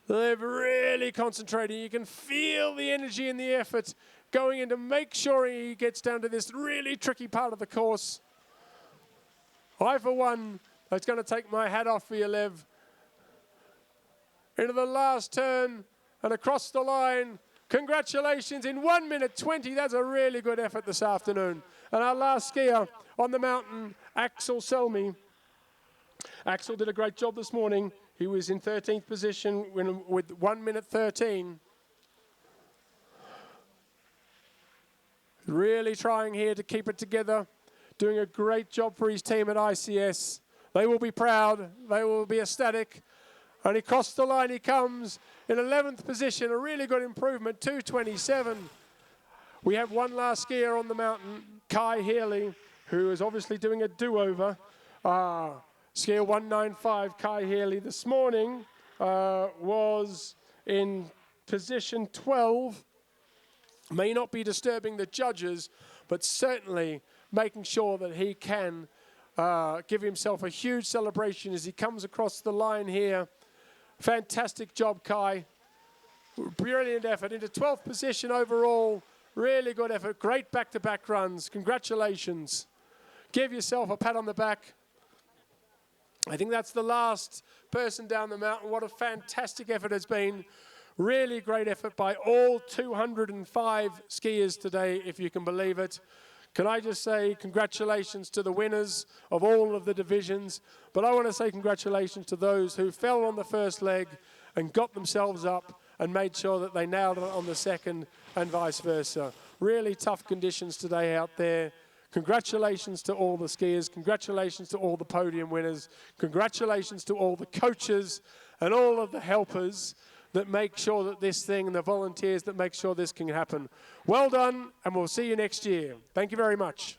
Lev really concentrating. You can feel the energy and the effort going in to make sure he gets down to this really tricky part of the course. I, for one, it's going to take my hat off for you, Lev. Into the last turn and across the line. Congratulations, in 1:20. That's a really good effort this afternoon. And our last skier on the mountain, Axel Selmy. Axel did a great job this morning. He was in 13th position with 1:13. Really trying here to keep it together. Doing a great job for his team at ICS. They will be proud. They will be ecstatic. And he crossed the line. He comes in 11th position. A really good improvement, 2:27. We have one last skier on the mountain, Kai Healy, who is obviously doing a do-over. Skier 195, Kai Healy, this morning was in position 12. May not be disturbing the judges, but certainly making sure that he can give himself a huge celebration as he comes across the line here. Fantastic job, Kai. Brilliant effort. Into 12th position overall. Really good effort. Great back-to-back runs. Congratulations. Give yourself a pat on the back. I think that's the last person down the mountain. What a fantastic effort it's been. Really great effort by all 205 skiers today, if you can believe it. Can I just say congratulations to the winners of all of the divisions, but I want to say congratulations to those who fell on the first leg and got themselves up and made sure that they nailed it on the second and vice versa. Really tough conditions today out there. Congratulations to all the skiers. Congratulations to all the podium winners. Congratulations to all the coaches and all of the helpers that make sure that this thing, and the volunteers that make sure this can happen. Well done, and we'll see you next year. Thank you very much.